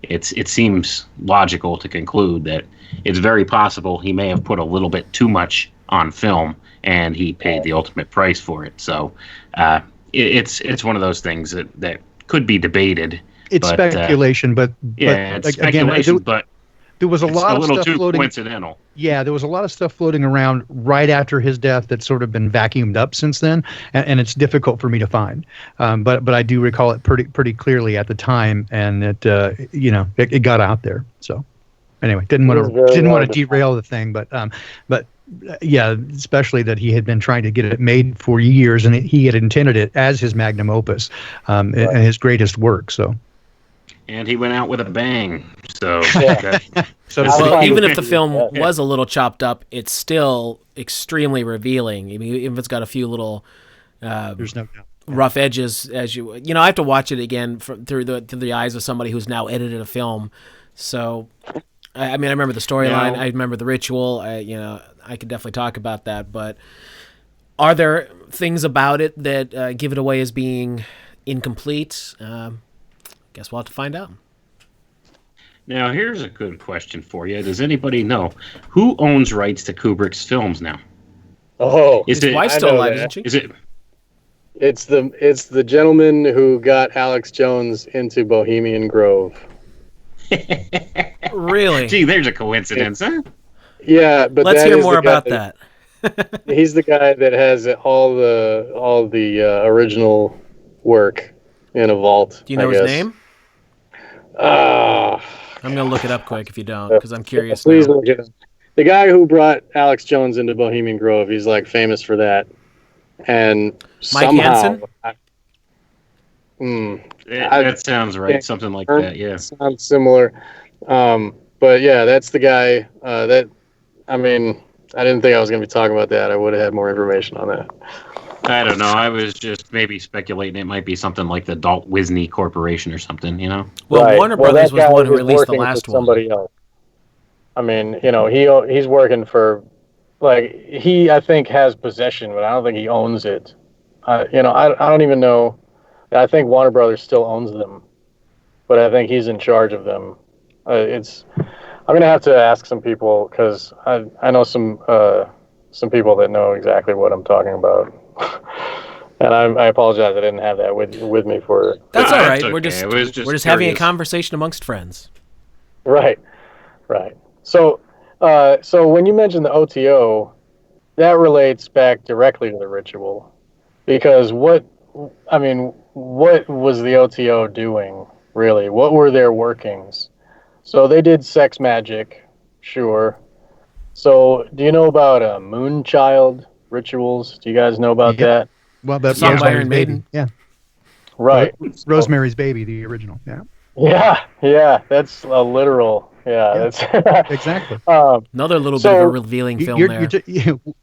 it seems logical to conclude that it's very possible he may have put a little bit too much on film, and he paid the ultimate price for it. So it's one of those things that could be debated. It's speculation, but it's speculation, again, but there was a lot of stuff too floating. Coincidental. Yeah, there was a lot of stuff floating around right after his death that's sort of been vacuumed up since then, and it's difficult for me to find. But I do recall it pretty clearly at the time, and it got out there. So anyway, didn't want to derail the thing, but yeah, especially that he had been trying to get it made for years, and he had intended it as his magnum opus, and his greatest work. So. And he went out with a bang. So, even if the film was a little chopped up, it's still extremely revealing. I mean, even if it's got a few little there's no doubt. Rough edges, as I have to watch it again through the eyes of somebody who's now edited a film. So, I mean, I remember the storyline. I remember the ritual. I could definitely talk about that. But are there things about it that give it away as being incomplete? Guess we'll have to find out. Now, here's a good question for you. Does anybody know who owns rights to Kubrick's films now? Oh, his wife's still alive, isn't she? Is it? It's the gentleman who got Alex Jones into Bohemian Grove. Really? Gee, there's a coincidence, huh? Yeah, but Let's that hear is more the guy about that. He's the guy that has all the original work in a vault. Do you know I his guess. name? Ah, I'm going to look it up quick if you don't, because I'm curious please now. look it up. The guy who brought Alex Jones into Bohemian Grove, he's like famous for that. And Mike somehow, Hansen? That sounds right. Something like that, yeah. Sounds similar. But yeah, that's the guy I didn't think I was going to be talking about that. I would have had more information on that. I don't know. I was just maybe speculating it might be something like the Dalt Wisney Corporation or something, you know? Well, Right. Warner Brothers that was the guy one who is released the working last for one. somebody else. I mean, he's working for, I think has possession, but I don't think he owns it. I don't even know. I think Warner Brothers still owns them, but I think he's in charge of them. I'm gonna have to ask some people because I know some people that know exactly what I'm talking about. And I apologize, I didn't have that with me for. That's all right. okay. We're just Curious. having a conversation amongst friends. Right. So when you mentioned the OTO, that relates back directly to the ritual, because what was the OTO doing really? What were their workings? So they did sex magic, sure. So do you know about Moonchild rituals? Do you guys know about that? Well, that's Song by Rosemary's Iron Baby. Maiden. Yeah. Right. Rosemary's Baby, the original. Yeah. Yeah, that's a literal. Yeah, that's exactly. Another little bit of a revealing film there.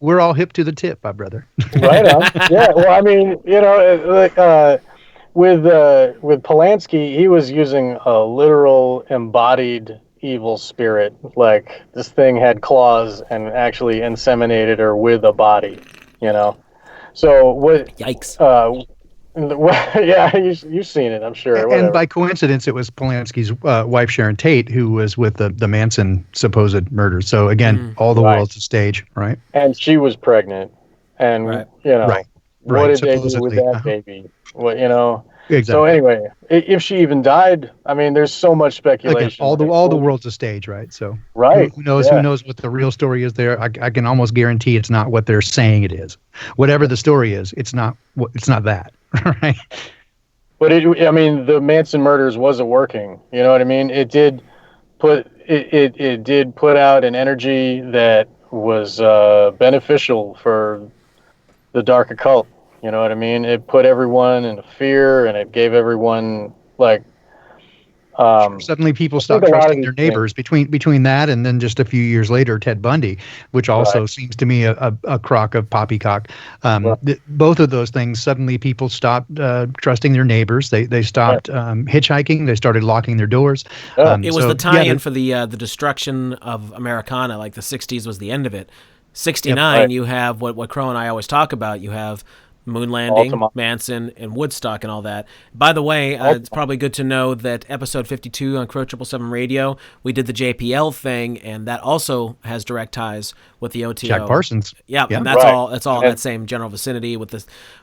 We're all hip to the tip, my brother. Right on. Yeah. Well, I mean, with Polanski, he was using a literal embodied evil spirit. Like this thing had claws and actually inseminated her with a body. So what? Yikes. Yeah, you've seen it, I'm sure. And by coincidence, it was Polanski's wife, Sharon Tate, who was with the Manson supposed murder. So again, all the world's a stage, right? And she was pregnant. And, right. What did they do with that baby? Exactly. So anyway, if she even died, I mean, there's so much speculation. Again, all the world's a stage, right? So who knows what the real story is there? I can almost guarantee it's not what they're saying it is. Whatever the story is, it's not that. Right. But the Manson murders wasn't working. You know what I mean? It did put out an energy that was beneficial for the dark occult. You know what I mean? It put everyone in fear, and it gave everyone suddenly people stopped trusting their neighbors. Between that and then just a few years later, Ted Bundy, which also seems to me a crock of poppycock. Both of those things, suddenly people stopped trusting their neighbors. They stopped hitchhiking. They started locking their doors. It was the tie-in for the destruction of Americana. Like the 60s was the end of it. 69, you have what Crow and I always talk about. You have Moon Landing, Manson, and Woodstock and all that. By the way, it's probably good to know that episode 52 on Crow 777 Radio, we did the JPL thing, and that also has direct ties with the OTO. Jack Parsons. Yeah, and that's all in that same general vicinity with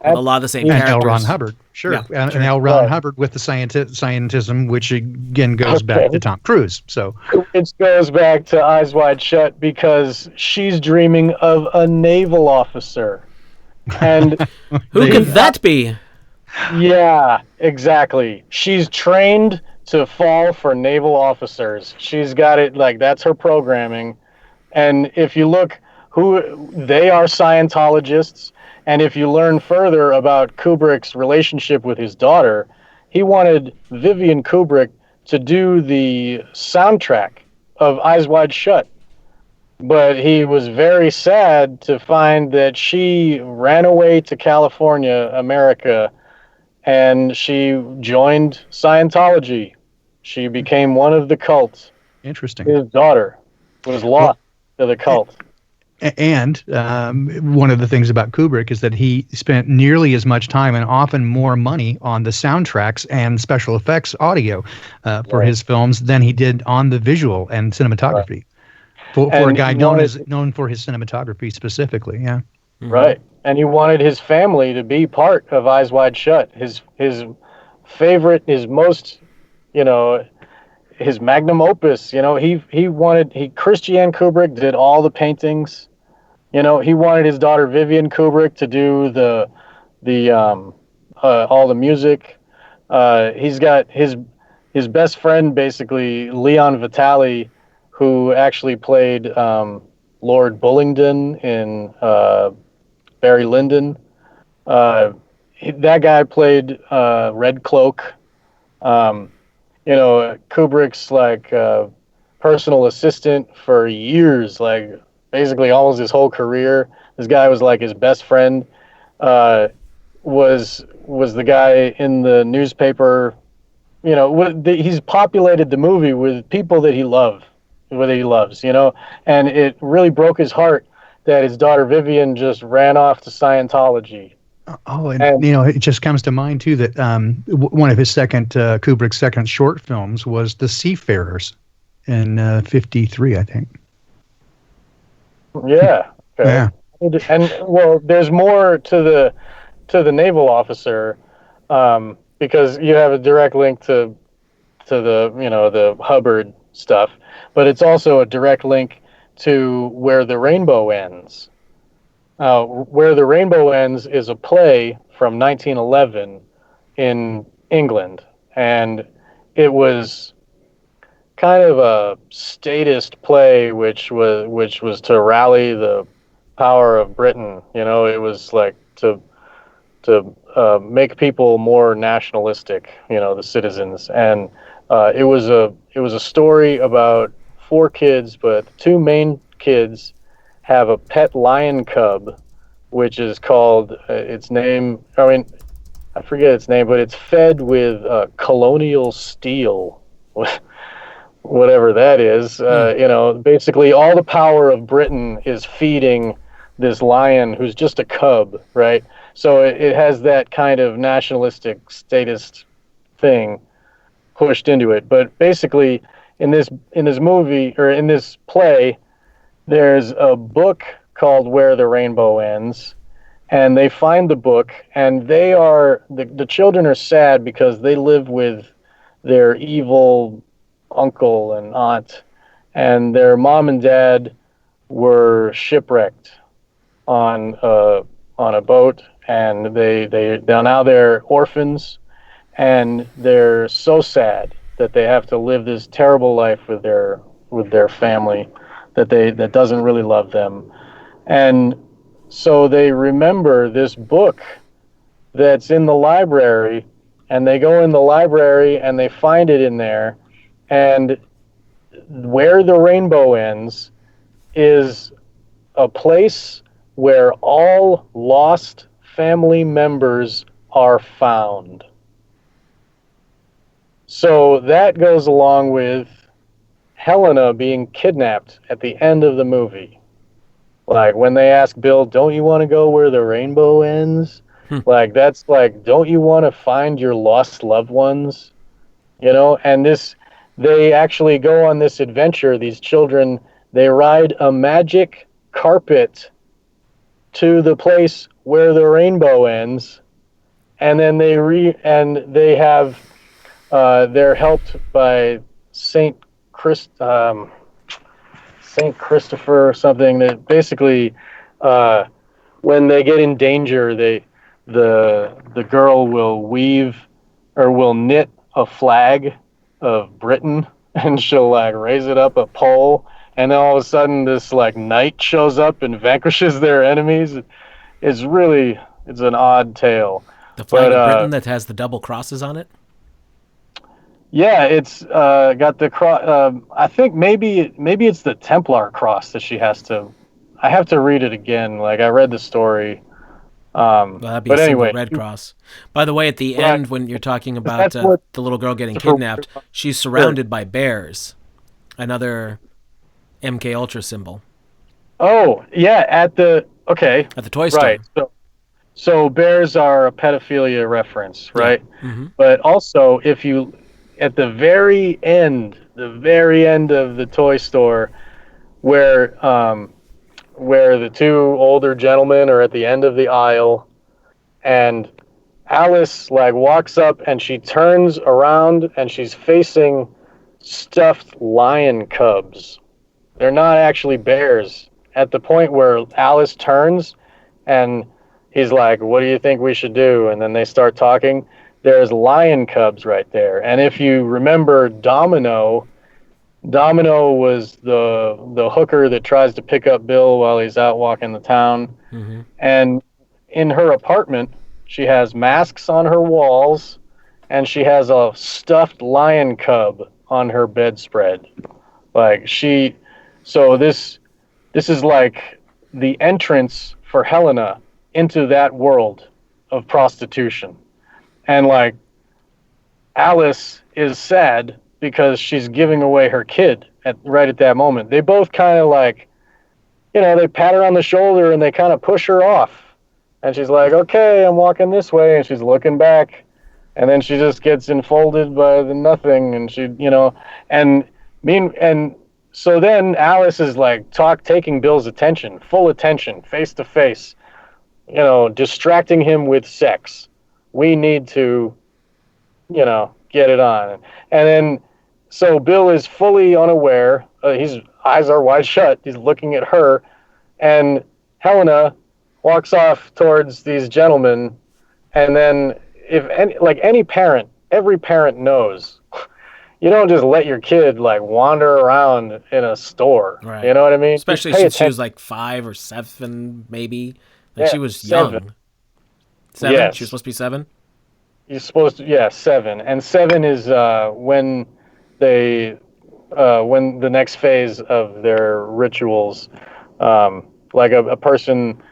a lot of the same characters. And L. Ron Hubbard. Sure. Yeah, and L. Ron Hubbard with the scientism, which again goes back to Tom Cruise. So it goes back to Eyes Wide Shut because she's dreaming of a naval officer. And who could that be? Yeah, exactly. She's trained to fall for naval officers. She's got it that's her programming. And if you look they are Scientologists, and if you learn further about Kubrick's relationship with his daughter, he wanted Vivian Kubrick to do the soundtrack of Eyes Wide Shut. But he was very sad to find that she ran away to California, America, and she joined Scientology. She became one of the cult. Interesting. His daughter was lost to the cult. And one of the things about Kubrick is that he spent nearly as much time and often more money on the soundtracks and special effects audio for his films than he did on the visual and cinematography. For a guy known for his cinematography specifically, yeah. right? And he wanted his family to be part of Eyes Wide Shut. His favorite, his most, you know, his magnum opus. You know, Christian Kubrick did all the paintings. You know, he wanted his daughter Vivian Kubrick to do all the music. He's got his best friend, basically Leon Vitali, who actually played Lord Bullingdon in Barry Lyndon. That guy played Red Cloak. You know, Kubrick's like personal assistant for years, like basically almost his whole career. This guy was like his best friend. Was the guy in the newspaper? You know, he's populated the movie with people that he loves. You know, and it really broke his heart that his daughter Vivian just ran off to Scientology. Oh, and you know, it just comes to mind too that one of his Kubrick's second short films was The Seafarers in '53, I think. Yeah. Okay. Yeah. And well, there's more to the naval officer, because you have a direct link to the, you know, the Hubbard stuff, but it's also a direct link to Where the Rainbow Ends. Where the Rainbow Ends is a play from 1911 in England, and it was kind of a statist play, which was to rally the power of Britain. You know, it was like to make people more nationalistic. You know, the citizens, and it was a story about 4 kids, but the 2 main kids have a pet lion cub, which is called its name. I mean, I forget its name, but it's fed with colonial steel, whatever that is. You know, basically all the power of Britain is feeding this lion who's just a cub, right? So it has that kind of nationalistic statist thing pushed into it. But basically, in this movie, or in this play, there's a book called Where the Rainbow Ends, and they find the book, and the children are sad because they live with their evil uncle and aunt, and their mom and dad were shipwrecked on a boat, and now they're orphans, and they're so sad that they have to live this terrible life with their family that doesn't really love them. And so they remember this book that's in the library, and they go in the library and they find it in there, and Where the Rainbow Ends is a place where all lost family members are found. So that goes along with Helena being kidnapped at the end of the movie. Like when they ask Bill, don't you want to go where the rainbow ends? Like, that's like, don't you want to find your lost loved ones? You know, and they actually go on this adventure. These children, they ride a magic carpet to the place where the rainbow ends, and then they're helped by Saint Christopher or something, that basically when they get in danger, the girl will knit a flag of Britain, and she'll like raise it up a pole, and then all of a sudden this like knight shows up and vanquishes their enemies. It's an odd tale. The flag of Britain that has the double crosses on it? Yeah, it's got the cross. I think maybe it's the Templar cross that she has to. I have to read it again. Like, I read the story. Well, that'd be but a anyway, single red cross. By the way, at the end, when you're talking about the little girl getting kidnapped, she's surrounded by bears. Another MK Ultra symbol. Oh, yeah, at the toy store. Right. So bears are a pedophilia reference, right? Yeah. Mm-hmm. But also, if you at the very end of the toy store, where where the two older gentlemen are at the end of the aisle, and Alice like walks up and she turns around and she's facing stuffed lion cubs. They're not actually bears. At the point where Alice turns and he's like, "What do you think we should do?" And then they start talking. There's lion cubs right there. And if you remember Domino was the hooker that tries to pick up Bill while he's out walking the town. Mm-hmm. And in her apartment, she has masks on her walls, and she has a stuffed lion cub on her bedspread. Like so this is like the entrance for Helena into that world of prostitution. And like Alice is sad because she's giving away her kid right at that moment. They both kind of like, they pat her on the shoulder and they kind of push her off. And she's like, "Okay, I'm walking this way." And she's looking back. And then she just gets enfolded by the nothing. And and so then Alice is like taking Bill's attention, full attention, face to face, distracting him with sex. We need to, get it on. And then, so Bill is fully unaware. His eyes are wide shut. He's looking at her. And Helena walks off towards these gentlemen. And then, every parent knows, you don't just let your kid like wander around in a store. Right. You know what I mean? Especially since she was like 5 or 7, maybe. Like she was 7. young. 7? Yes. She was supposed to be 7? You're supposed to, 7. And 7 is when the next phase of their rituals, like a person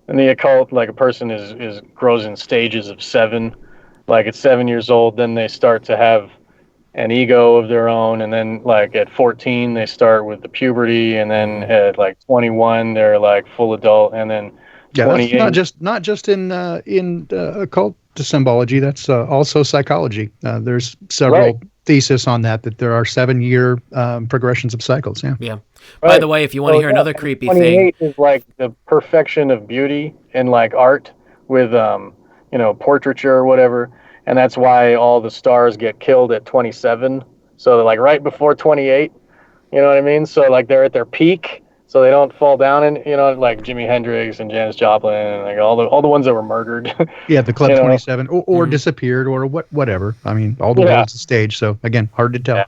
in the occult, like a person grows in stages of 7. Like at 7 years old, then they start to have an ego of their own, and then like at 14 they start with the puberty, and then at like 21 they're like full adult, and then 28. That's not just in occult symbology. That's also psychology. There's several theses on that there are 7-year progressions of cycles. Yeah. Yeah. By the way, if you want to hear another creepy 28 thing, is like the perfection of beauty in like art with portraiture or whatever, and that's why all the stars get killed at 27. So they're like right before 28. You know what I mean? So like they're at their peak, so they don't fall down, and like Jimi Hendrix and Janis Joplin and like all the ones that were murdered. Yeah, the Club 27 or disappeared or whatever. I mean, all the world's a stage. So again, hard to tell.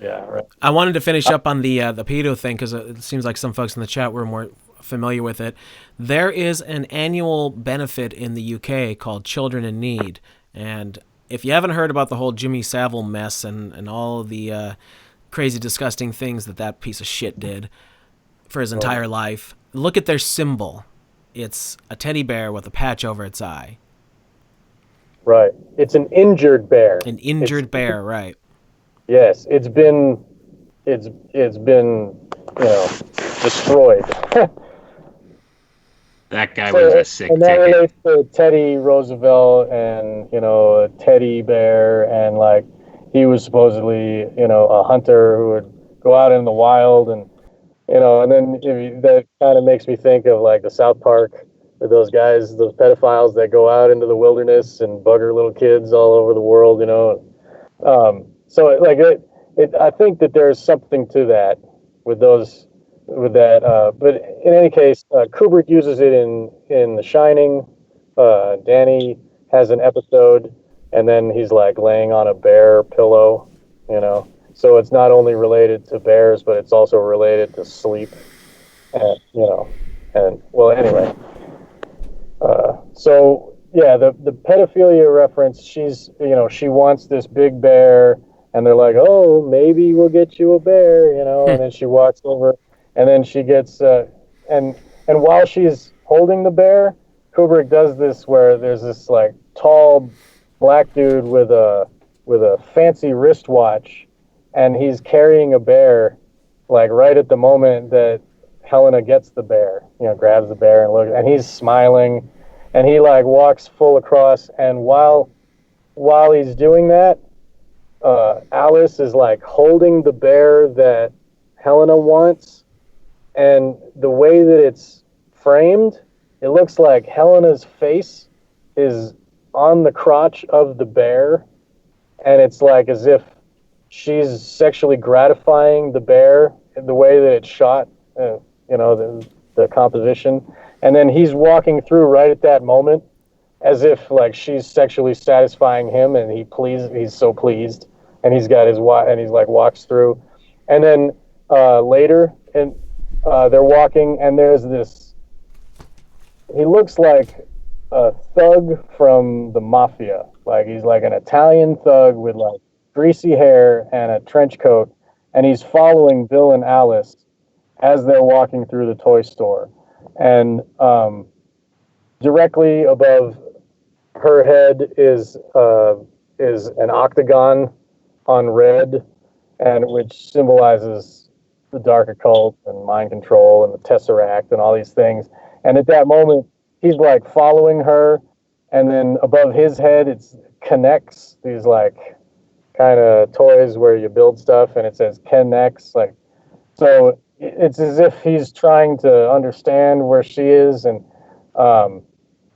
Yeah, right. I wanted to finish up on the pedo thing because it seems like some folks in the chat were more familiar with it. There is an annual benefit in the UK called Children in Need, and if you haven't heard about the whole Jimmy Savile mess and all of the crazy, disgusting things that piece of shit did for his entire life, look at their symbol. It's a teddy bear with a patch over its eye. Right. It's an injured bear. An injured bear, right. Yes, it's been destroyed. That guy was a sick and that ticket. relates to Teddy Roosevelt and a teddy bear, and like he was supposedly a hunter who would go out in the wild, and and then that kind of makes me think of like the South Park with those guys, those pedophiles that go out into the wilderness and bugger little kids all over the world. So like I think that there's something to that with that. But in any case, Kubrick uses it in The Shining. Danny has an episode, and then he's like laying on a bear pillow, So it's not only related to bears, but it's also related to sleep, and anyway. So yeah, the pedophilia reference. She's she wants this big bear, and they're like, "Oh, maybe we'll get you a bear," And then she walks over, and then she gets and while she's holding the bear, Kubrick does this where there's this like tall black dude with a fancy wristwatch, and he's carrying a bear, like right at the moment that Helena gets the bear, grabs the bear and looks, and he's smiling, and he like walks full across, and while he's doing that, Alice is like holding the bear that Helena wants, and the way that it's framed, it looks like Helena's face is on the crotch of the bear, and it's like as if she's sexually gratifying the bear in the way that it's shot, the composition. And then he's walking through right at that moment as if like she's sexually satisfying him, and he's so pleased, and he's got his and he's like walks through. And then later, and they're walking, and there's this, he looks like a thug from the mafia. Like he's like an Italian thug with like greasy hair and a trench coat, and he's following Bill and Alice as they're walking through the toy store. And directly above her head is an octagon on red, and which symbolizes the dark occult and mind control and the Tesseract and all these things. And at that moment, he's like following her, and then above his head, it's connects, these like kind of toys where you build stuff, and it says connects. Like, so it's as if he's trying to understand where she is, and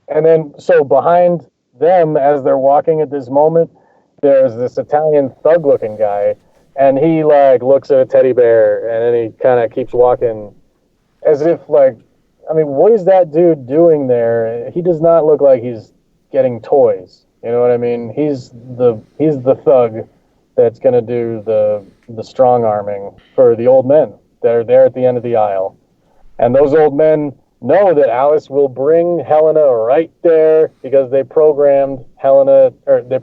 then so behind them, as they're walking at this moment, there's this Italian thug-looking guy, and he like looks at a teddy bear, and then he kind of keeps walking, as if like, I mean, what is that dude doing there? He does not look like he's getting toys. You know what I mean? He's the thug that's gonna do the strong arming for the old men that are there at the end of the aisle, and those old men know that Alice will bring Helena right there because they programmed Helena, or they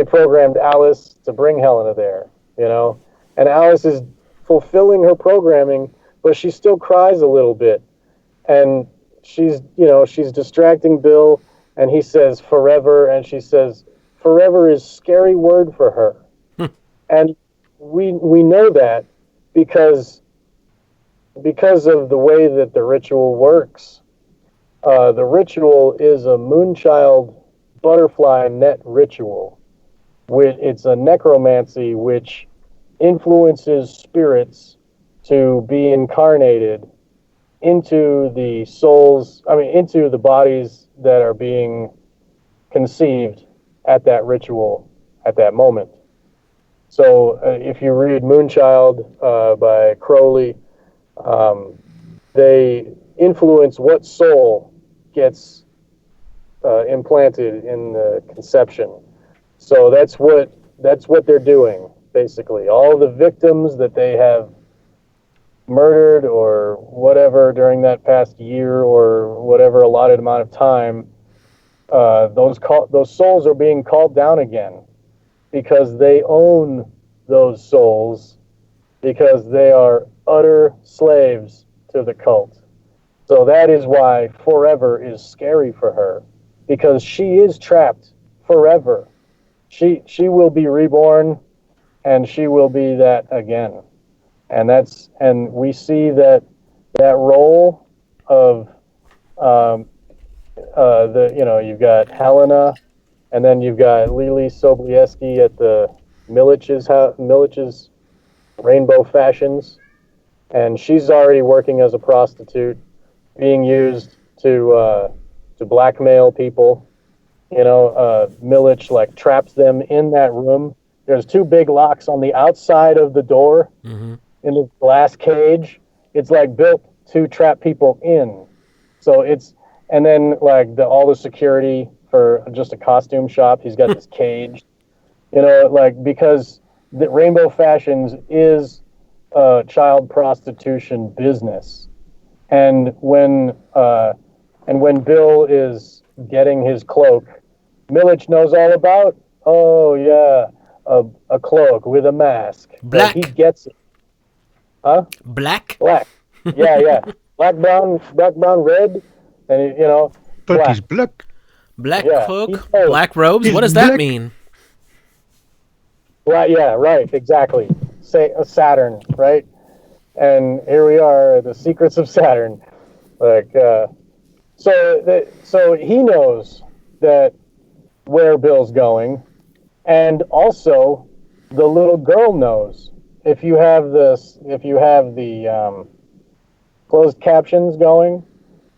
programmed Alice to bring Helena there, and Alice is fulfilling her programming, but she still cries a little bit, and she's distracting Bill, and he says forever, and she says forever is a scary word for her. And we know that because of the way that the ritual works. The ritual is a Moonchild butterfly net ritual. It's a necromancy which influences spirits to be incarnated into the into the bodies that are being conceived at that ritual at that moment. So if you read Moonchild by Crowley, they influence what soul gets implanted in the conception. So that's what they're doing, basically. All the victims that they have murdered or whatever during that past year or whatever allotted amount of time, those souls are being called down again because they own those souls, because they are utter slaves to the cult. So that is why forever is scary for her, because she is trapped forever. She will be reborn, and she will be that again. And we see that role of you've got Helena, and then you've got Lily Sobieski at the Milich's Rainbow Fashions, and she's already working as a prostitute, being used to blackmail people. Milich like traps them in that room. There's two big locks on the outside of the door in the glass cage. It's like built to trap people in. So and then like all the security for just a costume shop, he's got this cage, because the Rainbow Fashions is a child prostitution business. And when Bill is getting his cloak, Milich knows all about, a cloak with a mask. Black. He gets it. Huh? Black? Black. Yeah. Black, brown, red, and But black. he's black. Black Yeah, cloak, he knows. black robes. He's What does that black. mean? Right, yeah, right, exactly. Saturn, right? And here we are, the secrets of Saturn. So he knows that where Bill's going, and also the little girl knows. If you have the closed captions going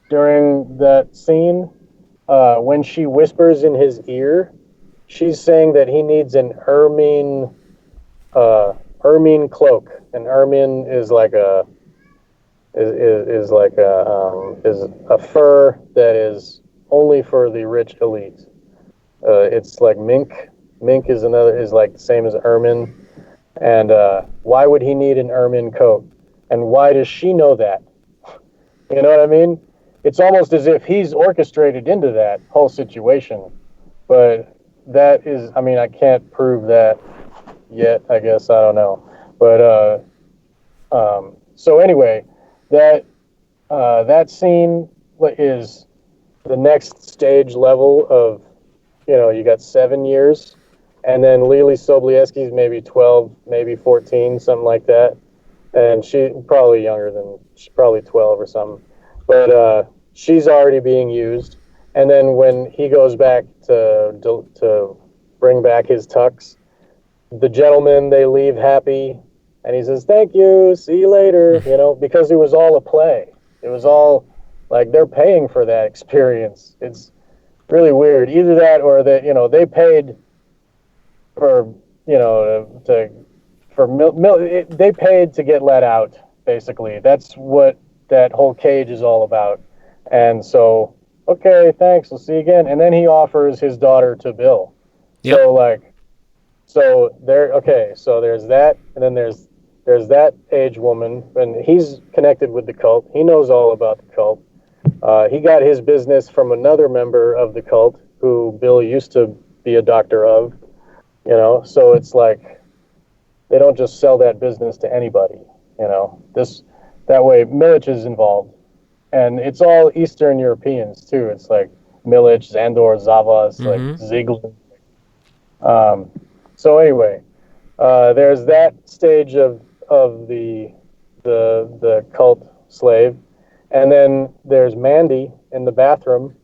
during that scene. When she whispers in his ear, she's saying that he needs an ermine cloak. An ermine is like a is like a is a fur that is only for the rich elite. It's like mink. Mink is like the same as ermine. And why would he need an ermine coat? And why does she know that? You know what I mean? It's almost as if he's orchestrated into that whole situation. But that is, I mean, I can't prove that yet, I guess. I don't know. But so anyway, that scene is the next stage level of, you got 7 years, and then Lily Sobolewski's maybe 12, maybe 14, something like that. And she's probably 12 or something. But she's already being used. And then when he goes back to bring back his tux, the gentlemen, they leave happy. And he says, "Thank you, see you later," because it was all a play. It was all like they're paying for that experience. It's really weird. Either that or that, they paid for, they paid to get let out, basically. That's what that whole cage is all about. And so, okay, thanks, we'll see you again. And then he offers his daughter to Bill. Yep. So there's that, and then there's that age woman, and he's connected with the cult. He knows all about the cult. He got his business from another member of the cult who Bill used to be a doctor of, so it's like they don't just sell that business to anybody, that way Milich is involved. And it's all Eastern Europeans too. It's like Milich, Zandor, Zavas, like Ziegler. So anyway, there's that stage of the cult slave, and then there's Mandy in the bathroom,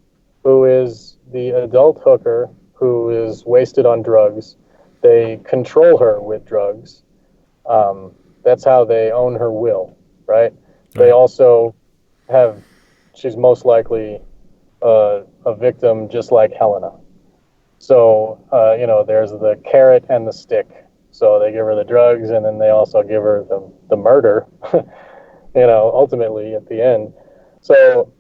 who is the adult hooker who is wasted on drugs. They control her with drugs. That's how they own her will, right? They also she's most likely a victim just like Helena. So, there's the carrot and the stick. So they give her the drugs, and then they also give her the murder, ultimately at the end. So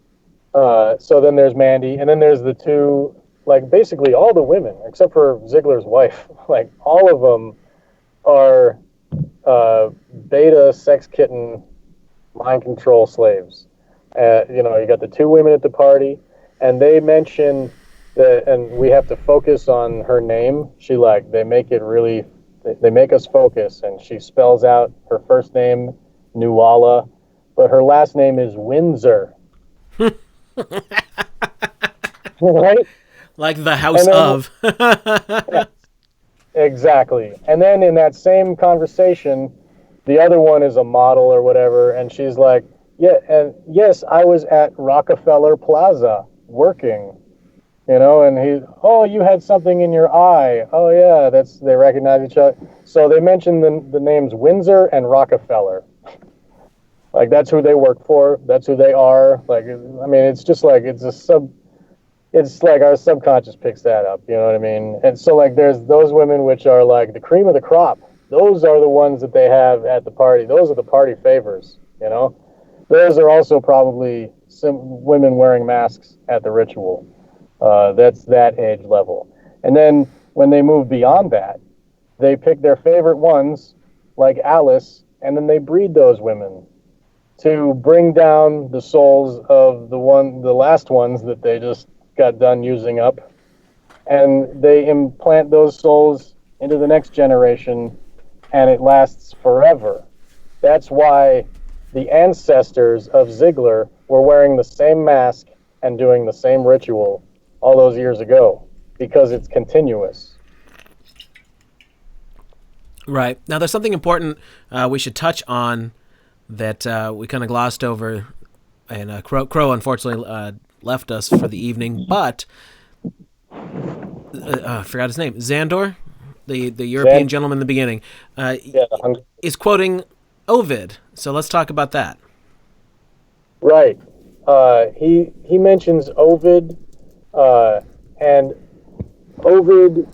then there's Mandy, and then there's the two, like basically all the women, except for Ziegler's wife, like all of them are beta sex kitten mind control slaves. You got the two women at the party, and they mention that, and we have to focus on her name. They make us focus, and she spells out her first name, Nuala, but her last name is Windsor. Right? Like the house of. Yeah, exactly. And then in that same conversation, the other one is a model or whatever, and she's like, "Yeah, and yes, I was at Rockefeller Plaza working." And you had something in your eye. Oh yeah, they recognize each other. So they mention the names Windsor and Rockefeller. Like that's who they work for. That's who they are. Like, I mean, it's just like it's like our subconscious picks that up. You know what I mean? And so like there's those women which are like the cream of the crop. Those are the ones that they have at the party. Those are the party favors. Those are also probably some women wearing masks at the ritual. That's that age level. And then when they move beyond that, they pick their favorite ones, like Alice, and then they breed those women to bring down the souls of the last ones that they just got done using up. And they implant those souls into the next generation, and it lasts forever. That's why the ancestors of Ziegler were wearing the same mask and doing the same ritual all those years ago, because it's continuous. Right. Now, there's something important we should touch on that we kind of glossed over, and Crow unfortunately left us for the evening, but I forgot his name. Zandor, the European gentleman in the beginning, is quoting Ovid. So let's talk about that. Right. He mentions Ovid, and Ovid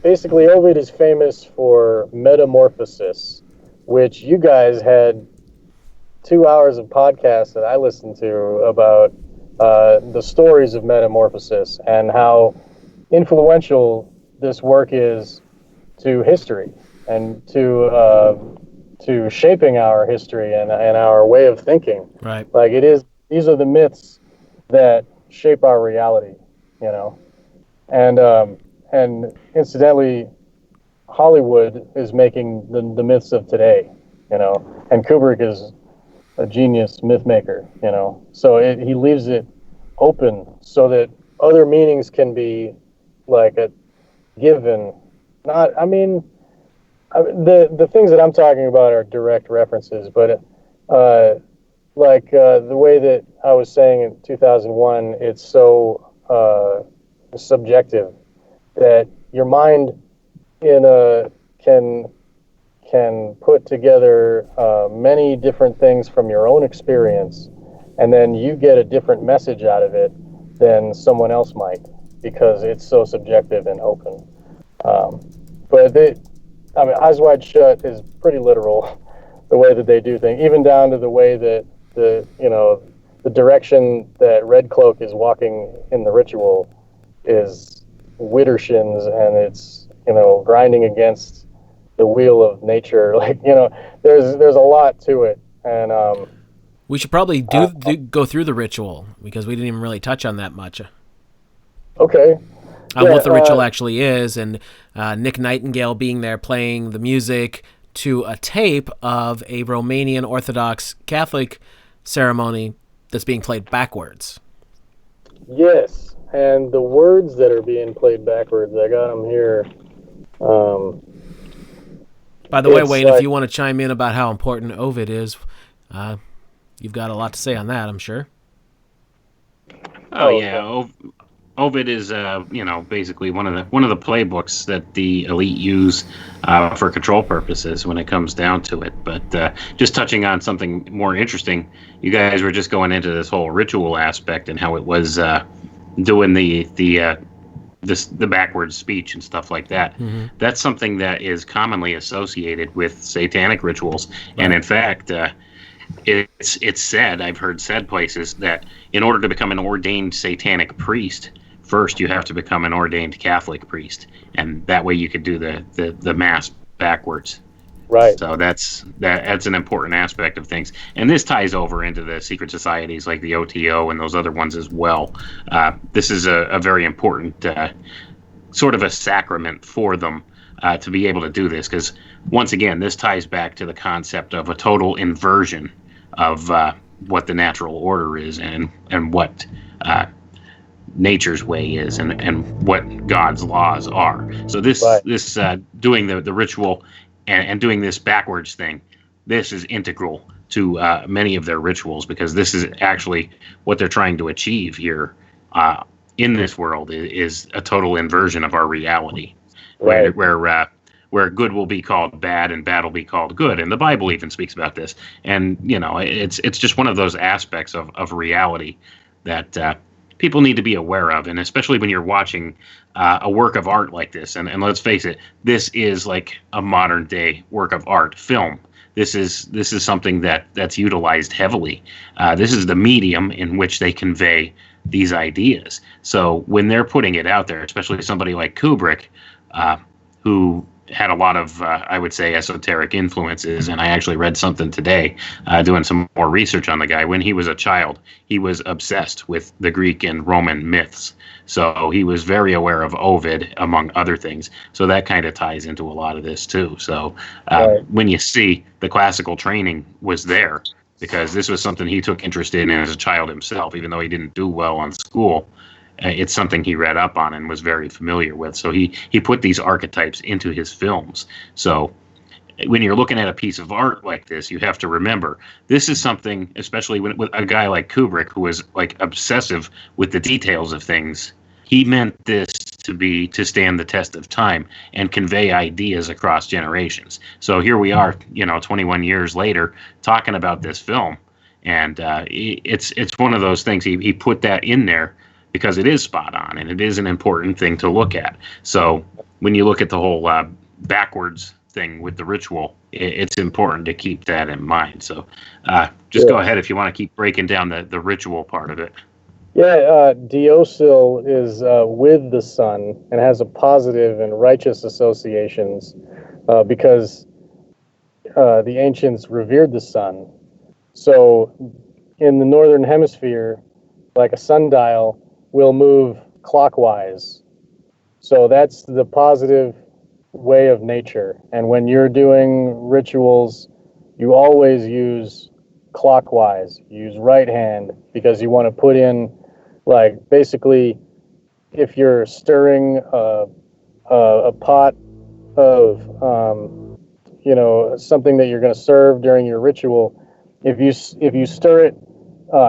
basically Ovid is famous for metamorphosis, which you guys had 2 hours of podcasts that I listened to about the stories of metamorphosis and how influential this work is to history and to shaping our history and our way of thinking. Right. Like it is, these are the myths that shape our reality, you know. And incidentally, Hollywood is making the myths of today, you know. And Kubrick is a genius myth maker, you know. So he leaves it open so that other meanings can be like a given. Not, I mean, the things that I'm talking about are direct references, but the way that I was saying in 2001, it's so subjective that your mind can put together many different things from your own experience, and then you get a different message out of it than someone else might because it's so subjective and open. Eyes Wide Shut is pretty literal, the way that they do things, even down to the way that the direction that Red Cloak is walking in the ritual is Widdershins, and it's grinding against the wheel of nature. Like there's a lot to it, and we should probably go through the ritual because we didn't even really touch on that much. Okay. On what the ritual actually is, and Nick Nightingale being there playing the music to a tape of a Romanian Orthodox Catholic ceremony that's being played backwards. Yes, and the words that are being played backwards, I got them here. By the way, Wayne, if you want to chime in about how important Ovid is, you've got a lot to say on that, I'm sure. Oh yeah, Ovid is basically one of the playbooks that the elite use for control purposes when it comes down to it. But just touching on something more interesting, you guys were just going into this whole ritual aspect and how it was doing the backwards speech and stuff like that. Mm-hmm. That's something that is commonly associated with satanic rituals, right. And in fact, it's said, I've heard said places, that in order to become an ordained satanic priest, first you have to become an ordained Catholic priest, and that way you could do the mass backwards. Right. So that's an important aspect of things, and this ties over into the secret societies like the OTO and those other ones as well. This is a very important sort of a sacrament for them to be able to do this, because once again, this ties back to the concept of a total inversion of what the natural order is and what nature's way is and what God's laws are. So this doing the ritual and doing this backwards thing, this is integral to many of their rituals, because this is actually what they're trying to achieve here in this world is a total inversion of our reality, right. where good will be called bad and bad will be called good, and the Bible even speaks about this. And it's just one of those aspects of reality that people need to be aware of, and especially when you're watching a work of art like this. And let's face it, this is like a modern day work of art, film. This is something that's utilized heavily. This is the medium in which they convey these ideas. So when they're putting it out there, especially somebody like Kubrick, who had a lot of, I would say, esoteric influences. And I actually read something today, doing some more research on the guy. When he was a child, he was obsessed with the Greek and Roman myths. So he was very aware of Ovid, among other things. So that kind of ties into a lot of this, too. So when you see the classical training was there, because this was something he took interest in as a child himself, even though he didn't do well on school. It's something he read up on and was very familiar with. So he put these archetypes into his films. So when you're looking at a piece of art like this, you have to remember this is something, especially with a guy like Kubrick, who was like obsessive with the details of things. He meant this to stand the test of time and convey ideas across generations. So here we are, 21 years later, talking about this film. And it's one of those things. He put that in there because it is spot on, and it is an important thing to look at. So when you look at the whole backwards thing with the ritual, it's important to keep that in mind. So just go ahead if you want to keep breaking down the ritual part of it. Yeah, Diosil is with the sun and has a positive and righteous associations because the ancients revered the sun. So in the northern hemisphere, like a sundial will move clockwise. So that's the positive way of nature. And when you're doing rituals, you always use clockwise. Use right hand because you want to put in, like, basically, if you're stirring a pot of, something that you're going to serve during your ritual, if you stir it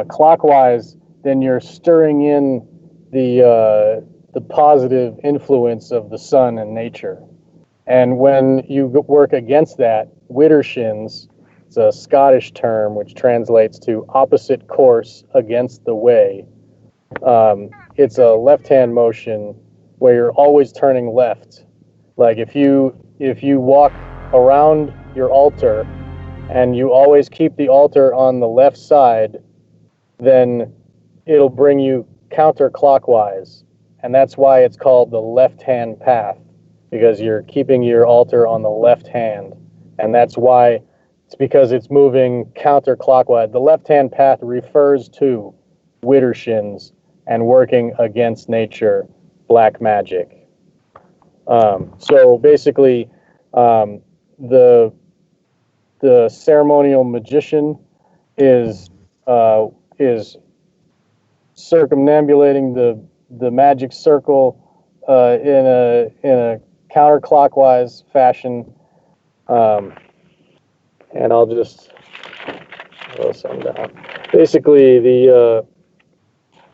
clockwise, then you're stirring in the positive influence of the sun and nature. And when you work against that, Widdershins, it's a Scottish term which translates to opposite course against the way. It's a left-hand motion where you're always turning left. Like if you walk around your altar and you always keep the altar on the left side, then it'll bring you counterclockwise. And that's why it's called the left-hand path, because you're keeping your altar on the left hand. And that's why it's because it's moving counterclockwise. The left-hand path refers to Widdershins and working against nature, black magic. So basically, the ceremonial magician is circumambulating the magic circle in a counterclockwise fashion. And I'll just throw some down. Basically, the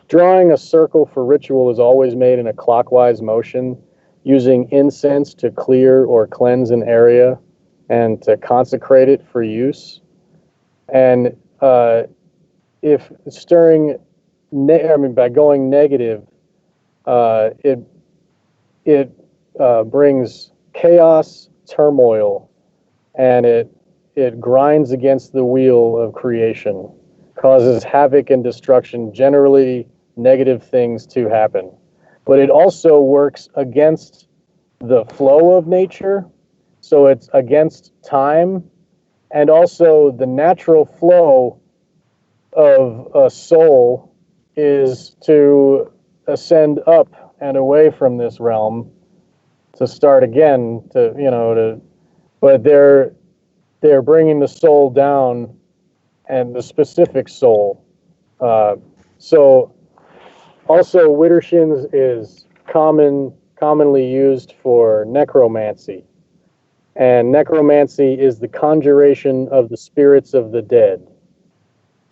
drawing a circle for ritual is always made in a clockwise motion, using incense to clear or cleanse an area and to consecrate it for use. And if stirring, by going negative, it brings chaos, turmoil, and it grinds against the wheel of creation, causes havoc and destruction, generally negative things to happen. But it also works against the flow of nature, so it's against time, and also the natural flow of a soul is to ascend up and away from this realm to start again, but they're bringing the soul down, and the specific soul. So also Widdershins is commonly used for necromancy. And necromancy is the conjuration of the spirits of the dead.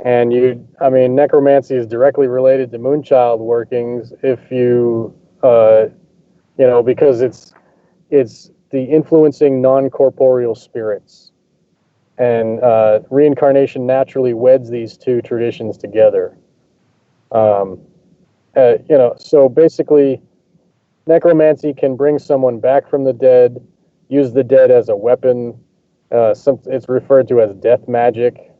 And necromancy is directly related to Moonchild workings if because it's the influencing non-corporeal spirits. And reincarnation naturally weds these two traditions together. So basically, necromancy can bring someone back from the dead, use the dead as a weapon. It's referred to as death magic,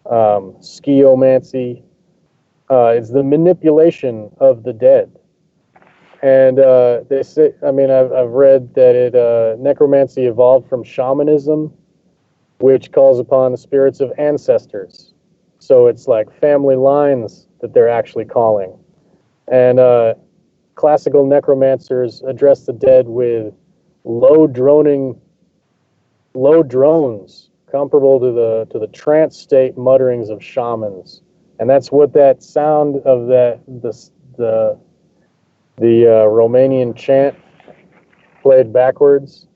skeomancy. It's the manipulation of the dead. And they say, I've read that necromancy evolved from shamanism, which calls upon the spirits of ancestors. So it's like family lines that they're actually calling. And classical necromancers address the dead with low drones, comparable to the trance state mutterings of shamans. And that's what that sound of the Romanian chant played backwards.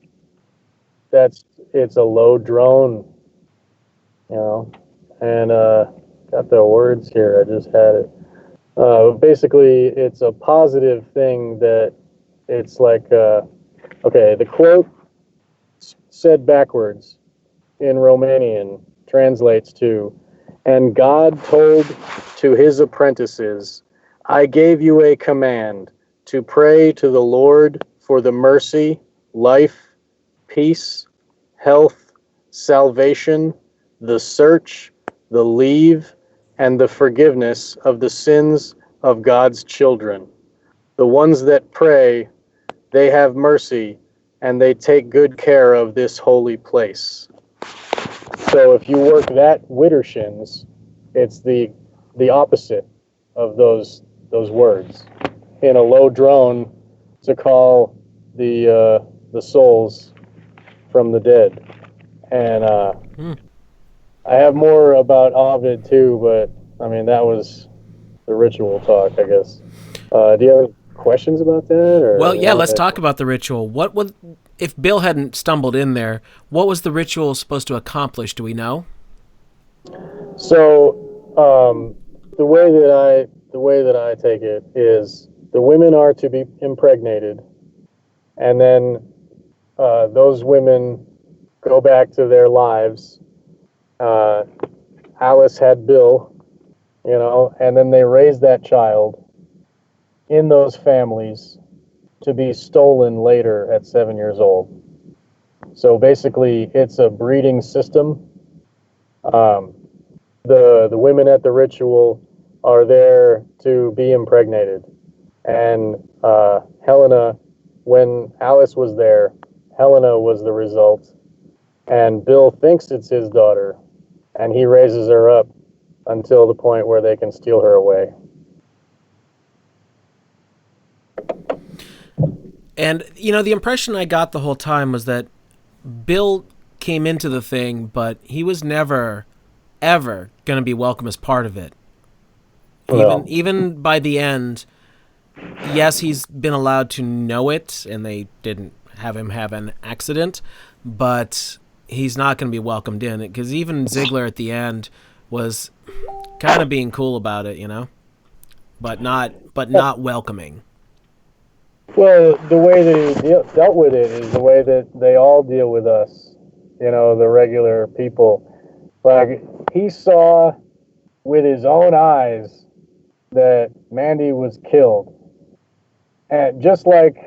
It's a low drone, and got the words here. I just had it. Basically, it's a positive thing that it's like, the quote said backwards in Romanian translates to, And God told to his apprentices, I gave you a command to pray to the Lord for the mercy, life, peace, health, salvation, the search, the leave, and the forgiveness of the sins of God's children. The ones that pray, they have mercy, and they take good care of this holy place. So if you work that Widdershins, it's the opposite of those words. In a low drone to call the souls from the dead. And I have more about Ovid too, but I mean that was the ritual talk, I guess. Do you have any questions about that? Or Well, yeah, let's talk about the ritual. What would, if Bill hadn't stumbled in there, what was the ritual supposed to accomplish? Do we know? So the way that I take it is the women are to be impregnated, and then those women go back to their lives. Alice had Bill, and then they raise that child in those families to be stolen later at 7 years old. So basically, it's a breeding system. The women at the ritual are there to be impregnated, and Helena, when Alice was there, Helena was the result, and Bill thinks it's his daughter, and he raises her up until the point where they can steal her away. And, the impression I got the whole time was that Bill came into the thing, but he was never, ever going to be welcome as part of it. No. Even by the end, yes, he's been allowed to know it, and they didn't have him have an accident, but he's not going to be welcomed in, because even Ziegler at the end was kind of being cool about it, but not welcoming. Well, the way that he dealt with it is the way that they all deal with us, the regular people. Like, he saw with his own eyes that Mandy was killed. And just like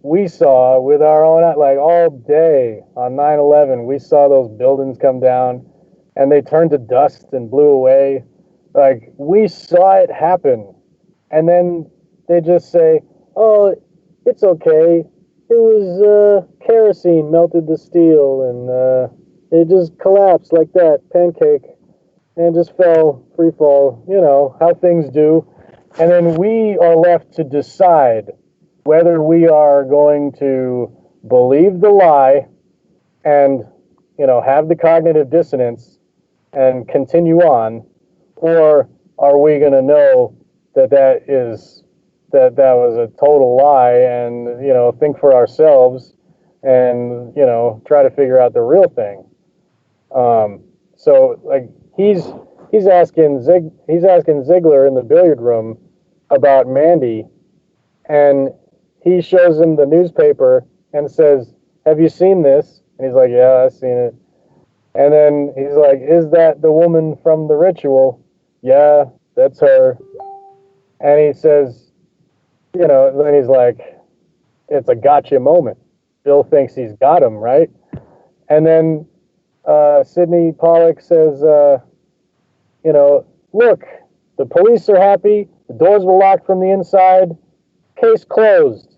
we saw with our own eyes, like all day on 9/11, we saw those buildings come down and they turned to dust and blew away. Like, we saw it happen. And then they just say, oh, it's okay. It was kerosene melted the steel, and it just collapsed like that, pancake, and just fell, free fall, how things do. And then we are left to decide whether we are going to believe the lie and, have the cognitive dissonance and continue on, or are we going to know that that was a total lie, and think for ourselves, and try to figure out the real thing. So like he's asking Ziegler in the billiard room about Mandy, and he shows him the newspaper and says, "Have you seen this?" And he's like, "Yeah, I've seen it." And then he's like, "Is that the woman from the ritual?" "Yeah, that's her." And he says, then he's like, it's a gotcha moment. Bill thinks he's got him, right? And then Sidney Pollack says, look, the police are happy. The doors were locked from the inside. Case closed.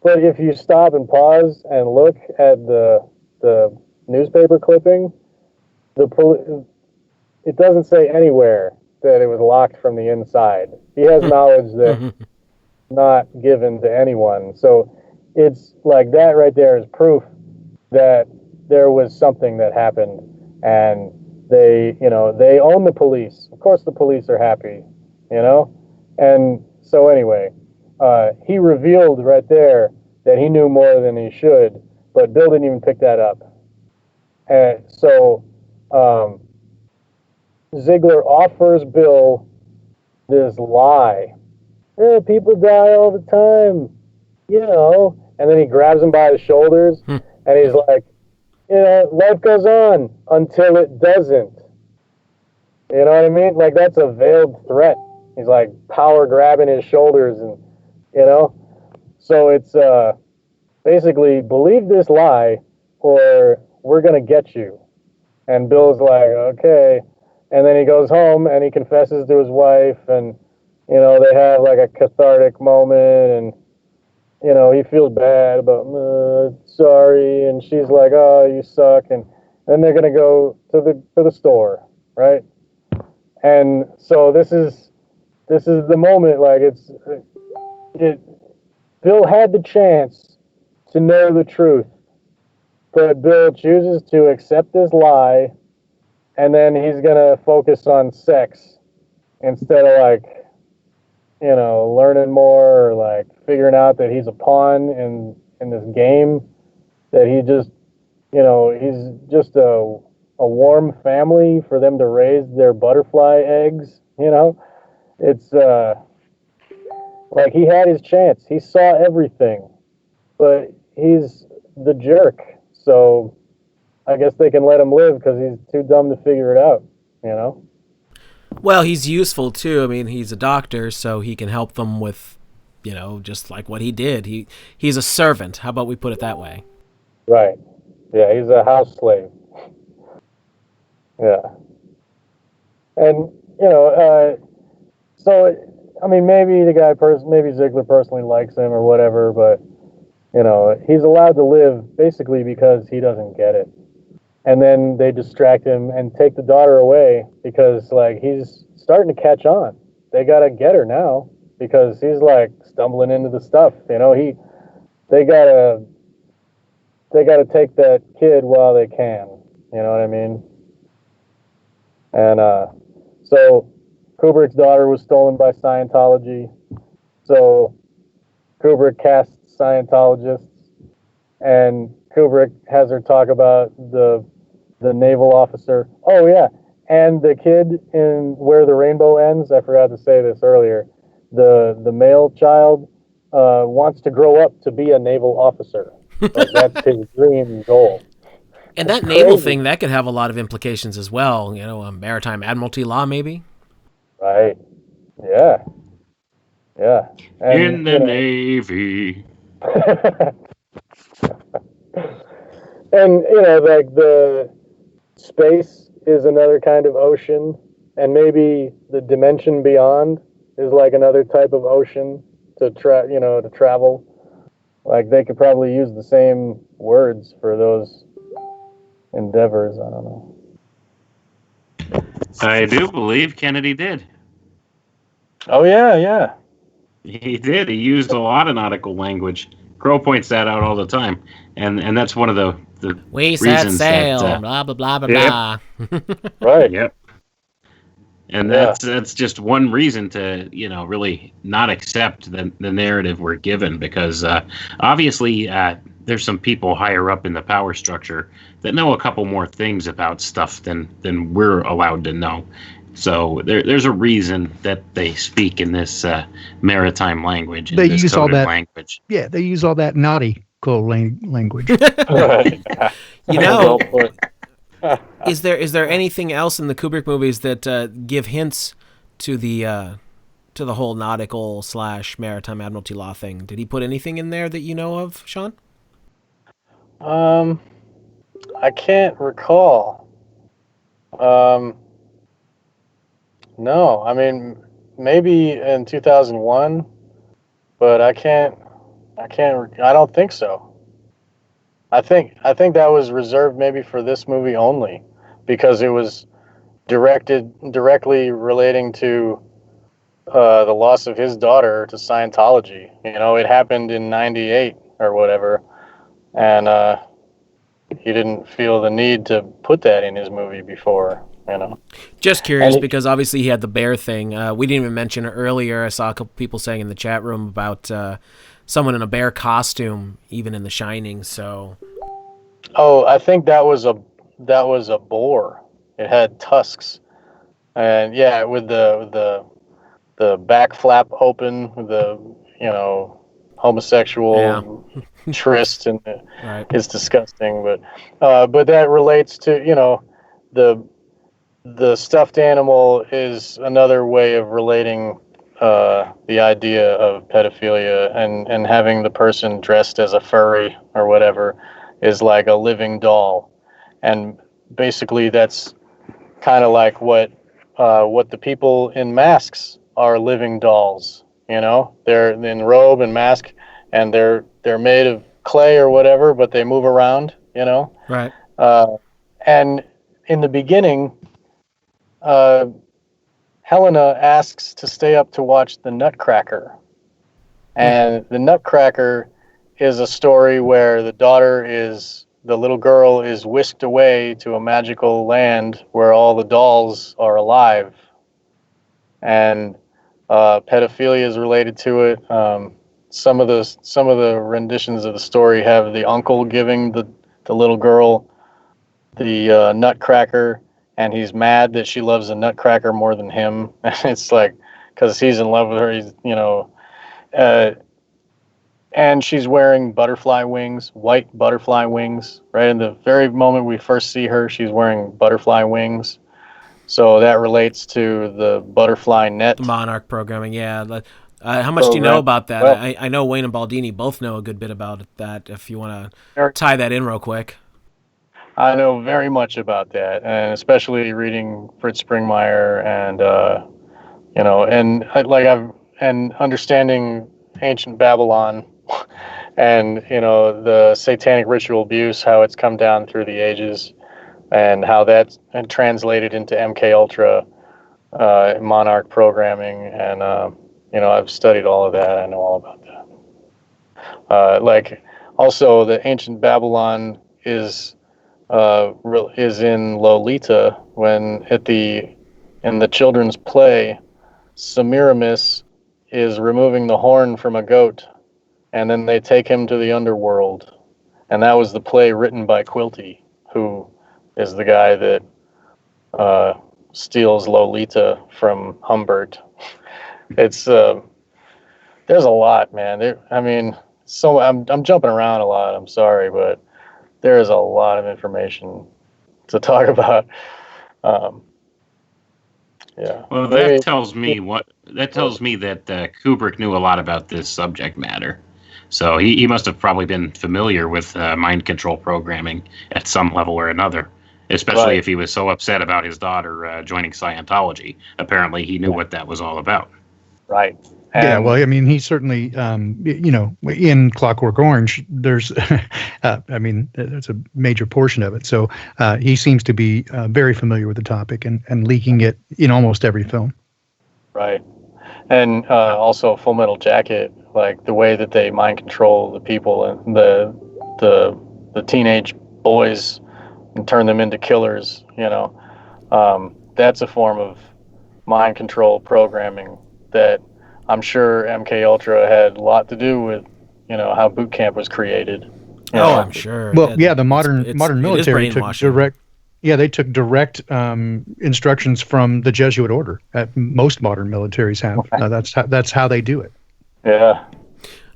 But if you stop and pause and look at the newspaper clipping, it doesn't say anywhere that it was locked from the inside. He has knowledge that not given to anyone. So it's like that right there is proof that there was something that happened, and they own the police. Of course the police are happy, And so anyway, he revealed right there that he knew more than he should, but Bill didn't even pick that up. And so Ziegler offers Bill this lie. People die all the time, And then he grabs him by the shoulders, and he's like, life goes on until it doesn't. You know what I mean? Like, that's a veiled threat. He's like power grabbing his shoulders, and you know. So it's basically, believe this lie, or we're gonna get you. And Bill's like, okay. And then he goes home and he confesses to his wife, and you know, they have like a cathartic moment, and you know, he feels bad about sorry, and she's like, oh, you suck, and then they're gonna go to the store, right? And so this is the moment. Like, Bill had the chance to know the truth, but Bill chooses to accept this lie, and then he's gonna focus on sex instead of, like, you know, learning more, or like figuring out that he's a pawn in this game, that he just, you know, he's just a warm family for them to raise their butterfly eggs, you know. It's like, he had his chance. He saw everything, but he's the jerk. So I guess they can let him live because he's too dumb to figure it out, you know? Well, he's useful too. I mean, he's a doctor, so he can help them with, you know, just like what he did. He's a servant. How about we put it that way? Right. Yeah, he's a house slave. Yeah. And, you know, so, I mean, maybe maybe Ziegler personally likes him or whatever, but, you know, he's allowed to live basically because he doesn't get it. And then they distract him and take the daughter away because, like, he's starting to catch on. They got to get her now because he's, like, stumbling into the stuff. You know, they gotta take that kid while they can. You know what I mean? And so Kubrick's daughter was stolen by Scientology. So Kubrick casts Scientologists, and Kubrick has her talk about the naval officer. Oh yeah, and the kid in Where the Rainbow Ends. I forgot to say this earlier. The male child wants to grow up to be a naval officer. Like, that's his dream goal. And that naval thing, that could have a lot of implications as well. You know, maritime admiralty law, maybe. Right. Yeah. Yeah. And, in the Navy. And, you know, like, the space is another kind of ocean, and maybe the dimension beyond is like another type of ocean to travel. Like, they could probably use the same words for those endeavors. I don't know. I do believe Kennedy did. Oh yeah, yeah. He did. He used a lot of nautical language. Crow points that out all the time, and that's one of the we set reasons sail, that, blah blah blah blah blah. Right. Yep. And that's just one reason to, you know, really not accept the narrative we're given, because obviously there's some people higher up in the power structure that know a couple more things about stuff than we're allowed to know. So there's a reason that they speak in this maritime language. They use all that language. Yeah, they use all that nautical language. You know, is there anything else in the Kubrick movies that give hints to the whole nautical / maritime admiralty law thing? Did he put anything in there that you know of, Sean? I can't recall. No, I mean, maybe in 2001, but I don't think so. I think that was reserved maybe for this movie only, because it was directly relating to the loss of his daughter to Scientology. You know, it happened in '98 or whatever, and he didn't feel the need to put that in his movie before. You know, just curious, because obviously he had the bear thing. We didn't even mention it earlier. I saw a couple people saying in the chat room about someone in a bear costume, even in The Shining. So, oh, I think that was a boar. It had tusks, and yeah, with the back flap open, with the, you know, homosexual tryst, and right. It's disgusting. But that relates to, you know, the the stuffed animal is another way of relating the idea of pedophilia, and having the person dressed as a furry or whatever is like a living doll. And basically that's kind of like what the people in masks are, living dolls. You know, they're in robe and mask, and they're made of clay or whatever, but they move around. You know, Right. and in the beginning, uh, Helena asks to stay up to watch the Nutcracker, and the Nutcracker is a story where the little girl is whisked away to a magical land where all the dolls are alive, and pedophilia is related to it. Some of the renditions of the story have the uncle giving the little girl the Nutcracker, and he's mad that she loves the Nutcracker more than him. It's like, because he's in love with her. He's, and she's wearing butterfly wings, white butterfly wings. Right in the very moment we first see her, she's wearing butterfly wings. So that relates to the butterfly net. The Monarch programming, yeah. How much do you know about that? Well, I know Wayne and Baldini both know a good bit about that. If you want to tie that in real quick. I know very much about that, and especially reading Fritz Springmeier, and understanding ancient Babylon, and the satanic ritual abuse, how it's come down through the ages, and how that's translated into MK Ultra, Monarch programming, and I've studied all of that. I know all about that. Also, the ancient Babylon is in Lolita, when in the children's play, Semiramis is removing the horn from a goat, and then they take him to the underworld, and that was the play written by Quilty, who is the guy that steals Lolita from Humbert. It's there's a lot, man. I'm jumping around a lot. I'm sorry, but there is a lot of information to talk about. Yeah. Well, that tells me that Kubrick knew a lot about this subject matter. So he must have probably been familiar with mind control programming at some level or another, especially if he was so upset about his daughter joining Scientology. Apparently, he knew what that was all about. Right. Yeah, well, I mean, he certainly, in Clockwork Orange, there's, that's a major portion of it. So he seems to be very familiar with the topic and leaking it in almost every film. Right. And also Full Metal Jacket, like the way that they mind control the people and the teenage boys and turn them into killers, that's a form of mind control programming that I'm sure MK Ultra had a lot to do with, how boot camp was created. I'm sure. Well, yeah, the modern military took direct. Yeah, they took direct instructions from the Jesuit order. Most modern militaries have. That's how they do it. Yeah.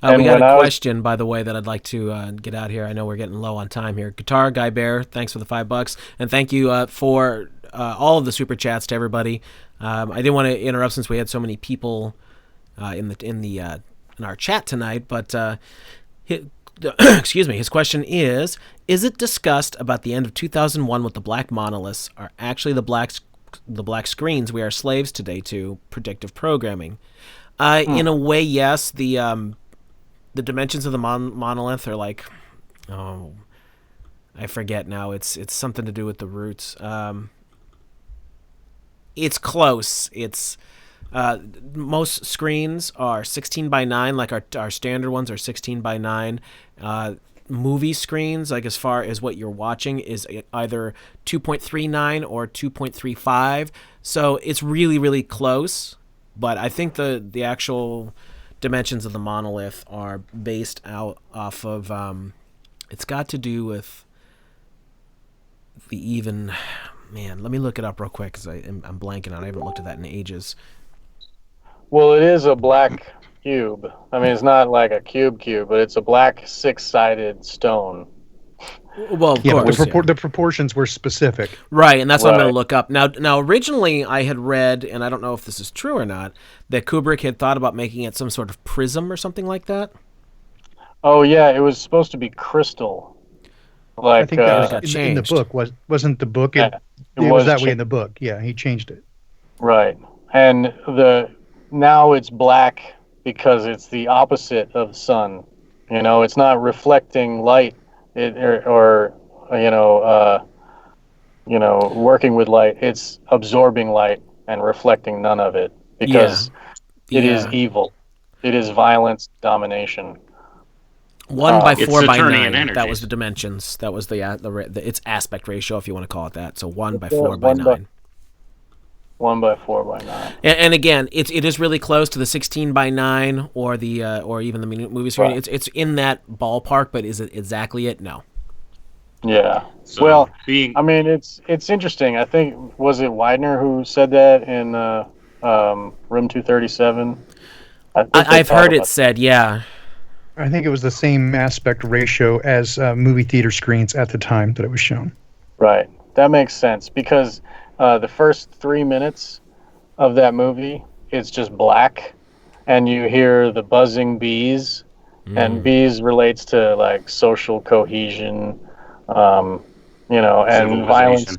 We got a question, by the way, that I'd like to get out here. I know we're getting low on time here. Guitar Guy Bear, thanks for the $5, and thank you for all of the super chats to everybody. I didn't want to interrupt since we had so many people in our chat tonight, but excuse me. His question is it discussed about the end of 2001 with the black monoliths are actually the black screens we are slaves today to predictive programming? In a way, yes. The dimensions of the monolith are like, I forget now. It's something to do with the roots. It's close. It's most screens are 16 by 9, like our standard ones are 16 by 9. Movie screens, like as far as what you're watching, is either 2.39 or 2.35. So it's really, really close. But I think the actual dimensions of the monolith are based out off of it's got to do with the even. Man, let me look it up real quick because I'm blanking on it. I haven't looked at that in ages. Well, it is a black cube. I mean, it's not like a cube, but it's a black 6-sided stone. Well, of Yeah, but course, yeah. the proportions were specific. Right, and that's what I'm going Right. to look up. Now, originally I had read, and I don't know if this is true or not, that Kubrick had thought about making it some sort of prism or something like that. Oh yeah, it was supposed to be crystal. I Like think that And it was got in the changed. book. Wasn't the book? yeah, it It was was that way in changed. the book. Yeah, he changed it. Right. And now it's black because it's the opposite of the sun. You know, it's not reflecting light, or working with light. It's absorbing light and reflecting none of it Yeah, because it is yeah. evil. It is violence, domination. 1 by It's 4 by 9. Saturnian That was energies. the dimensions. That was its aspect ratio, if you want to call it that. So 1 by Yeah, 4 by 9. 1 by 4 by 9. And again, it is really close to the 16 by 9 or the or even the movie screen. Right. It's in that ballpark, but is it exactly it? No. Yeah. So Well, being I mean, it's interesting. I think was it Widener who said that in Room 237. I think they I've talk heard it about said, yeah. I think it was the same aspect ratio as movie theater screens at the time that it was shown. right. That makes sense because the first 3 minutes of that movie, it's just black, and you hear the buzzing bees, and bees relates to like social cohesion, and violence. civilization.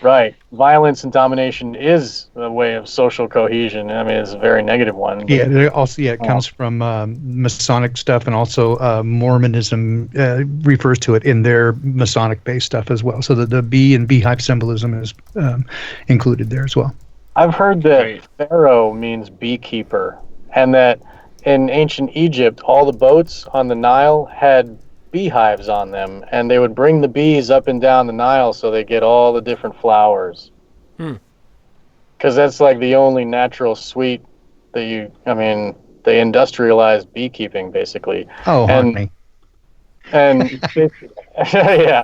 Right. Violence and domination is a way of social cohesion. I mean, it's a very negative one. But, Yeah, it comes from Masonic stuff, and also Mormonism refers to it in their Masonic-based stuff as well. So the bee and beehive symbolism is included there as well. I've heard that Right. pharaoh means beekeeper, and that in ancient Egypt, all the boats on the Nile had beehives on them, and they would bring the bees up and down the Nile so they get all the different flowers. Because that's like the only natural sweet that they industrialized beekeeping basically. Oh, And honey. and yeah,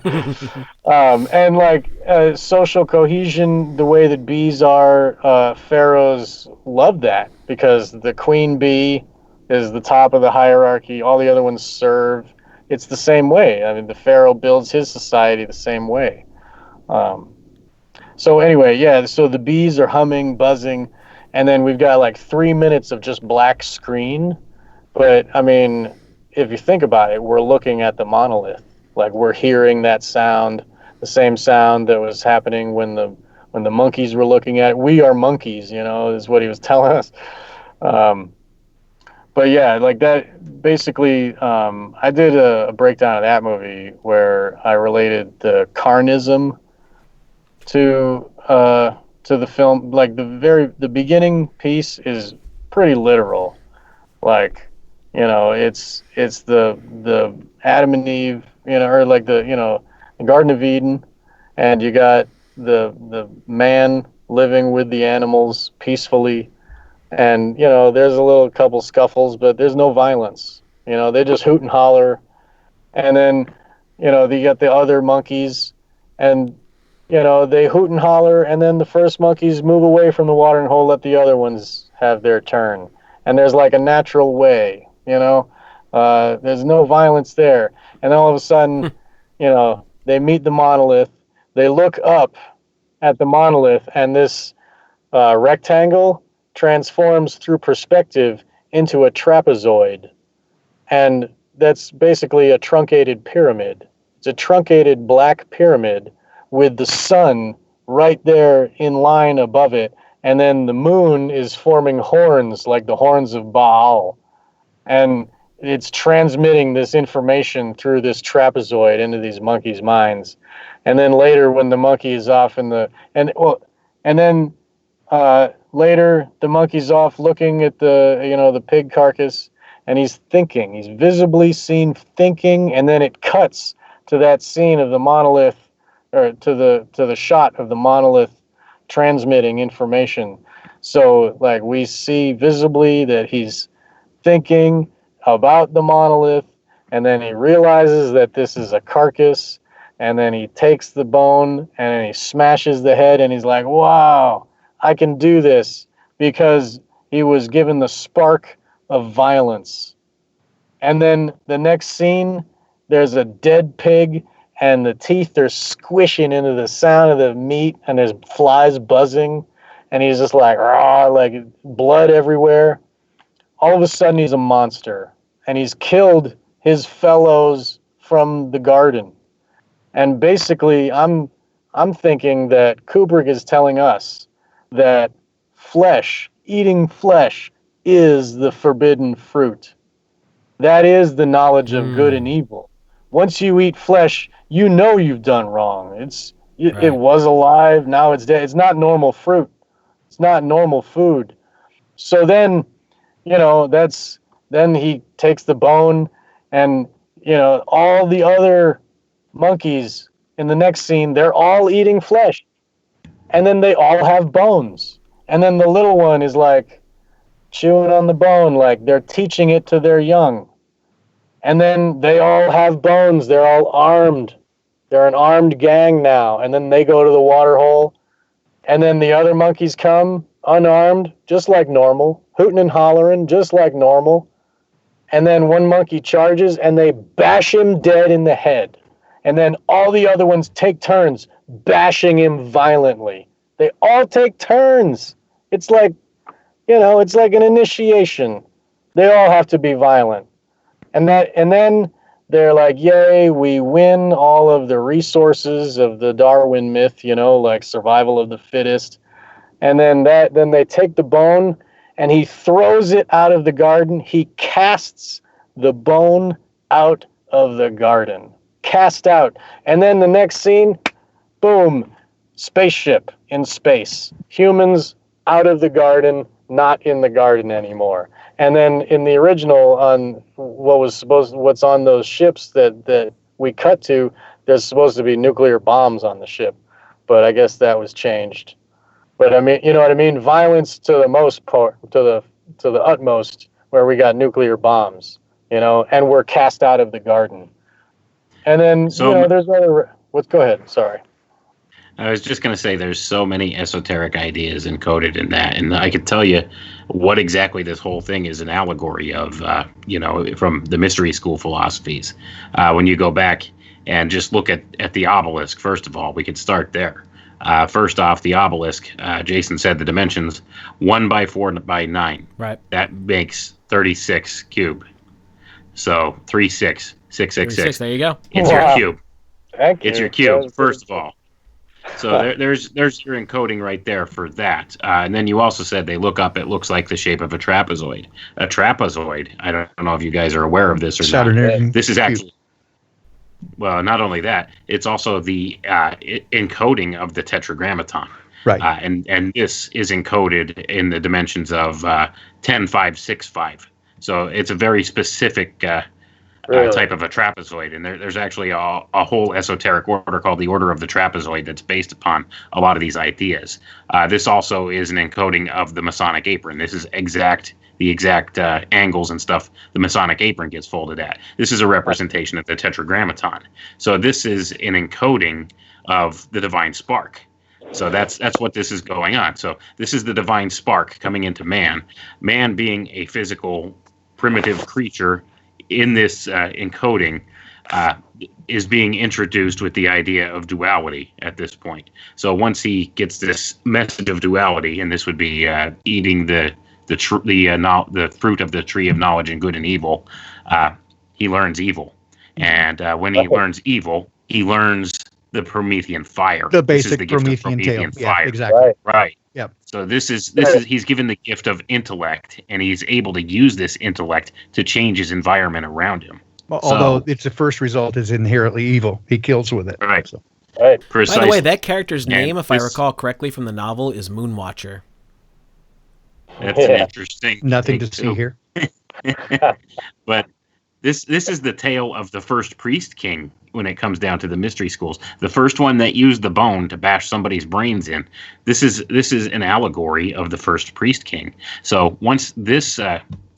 and like social cohesion, the way that bees are, pharaohs love that because the queen bee is the top of the hierarchy. All the other ones serve. It's the same way. I mean, the pharaoh builds his society the same way. So anyway, yeah. So the bees are humming, buzzing, and then we've got like 3 minutes of just black screen. But I mean, if you think about it, we're looking at the monolith. Like we're hearing that sound, the same sound that was happening when the monkeys were looking at it. We are monkeys, is what he was telling us. But yeah, like that. Basically, I did a breakdown of that movie where I related the carnism to the film. Like the beginning piece is pretty literal. Like, it's the Adam and Eve, or like the Garden of Eden, and you got the man living with the animals peacefully, and there's a little couple scuffles, but there's no violence. They just hoot and holler, and then they got the other monkeys, and they hoot and holler, and then the first monkeys move away from the watering hole, let the other ones have their turn, and there's like a natural way. There's no violence there, and then all of a sudden, they meet the monolith. They look up at the monolith, and this rectangle transforms through perspective into a trapezoid, and that's basically a truncated pyramid. It's a truncated black pyramid with the sun right there in line above it, and then the moon is forming horns like the horns of Baal, and it's transmitting this information through this trapezoid into these monkeys' minds. And then later, when the monkey is off later the monkey's off looking at the pig carcass, and he's thinking. He's visibly seen thinking, and then it cuts to that scene of the monolith, or to the shot of the monolith transmitting information. So like we see visibly that he's thinking about the monolith, and then he realizes that this is a carcass, and then he takes the bone and then he smashes the head, and he's like, wow, I can do this, because he was given the spark of violence. And then the next scene, there's a dead pig, and the teeth are squishing into the sound of the meat, and there's flies buzzing, and he's just like, raw, like blood everywhere. All of a sudden, he's a monster, and he's killed his fellows from the garden. And basically, I'm thinking that Kubrick is telling us that eating flesh, is the forbidden fruit. That is the knowledge of good and evil. Once you eat flesh, you know you've done wrong. It was alive, now it's dead. It's not normal fruit. It's not normal food. So then, then he takes the bone, and all the other monkeys in the next scene, they're all eating flesh, and then they all have bones, and then the little one is like chewing on the bone, like they're teaching it to their young. And then they all have bones. They're all armed. They're an armed gang now. And then they go to the water hole. And then the other monkeys come unarmed, just like normal, hooting and hollering, just like normal. And then one monkey charges, and they bash him dead in the head. And then all the other ones take turns bashing him violently. They all take turns. It's like, it's like an initiation. They all have to be violent. And then they're like, yay, we win all of the resources of the Darwin myth, like survival of the fittest. And then they take the bone, and he throws it out of the garden. He casts the bone out of the garden. Cast out. And then the next scene, boom, spaceship in space. Humans out of the garden, not in the garden anymore. And then in the original, on what's on those ships that we cut to, there's supposed to be nuclear bombs on the ship, but I guess that was changed. But I mean, you know what I mean? Violence to the most part, to the utmost, where we got nuclear bombs, and we're cast out of the garden. And then there's other. Go ahead. Sorry. I was just going to say there's so many esoteric ideas encoded in that. And I could tell you what exactly this whole thing is an allegory of, from the mystery school philosophies. When you go back and just look at the obelisk, first of all, we could start there. First off, the obelisk, Jason said the dimensions 1 by 4 by 9. Right. That makes 36 cube. So 3, 6, 6, 6, 6. There you go. It's your cube. Thank you. It's your cube, first of all. So there's your encoding right there for that. And then you also said they look up, it looks like the shape of a trapezoid. A trapezoid, I don't know if you guys are aware of this or Saturn. not. This is actually, well, not only that, it's also the encoding of the tetragrammaton. Right. And this is encoded in the dimensions of 10, 5, 6, 5. So it's a very specific type of a trapezoid, and there's actually a whole esoteric order called the Order of the Trapezoid that's based upon a lot of these ideas. This also is an encoding of the Masonic apron. This is the exact angles and stuff the Masonic apron gets folded at. This is a representation of the tetragrammaton. So this is an encoding of the divine spark. So that's what this is going on. So this is the divine spark coming into man. Man being a physical, primitive creature in this encoding is being introduced with the idea of duality at this point. So once he gets this message of duality, and this would be eating the fruit of the tree of knowledge and good and evil, he learns evil. And when he learns evil, he learns the Promethean fire. The basic Promethean tale. Fire. Yeah, exactly. Right. Yep. So this is he's given the gift of intellect, and he's able to use this intellect to change his environment around him. Well, although it's the first result is inherently evil, he kills with it. Right. So. Right. Precisely. By the way, that character's name, if I this- recall correctly from the novel, is Moonwatcher. That's an interesting. Nothing thing, to see too. here. But this is the tale of the first priest king when it comes down to the mystery schools. The first one that used the bone to bash somebody's brains in. This is an allegory of the first priest king. So once this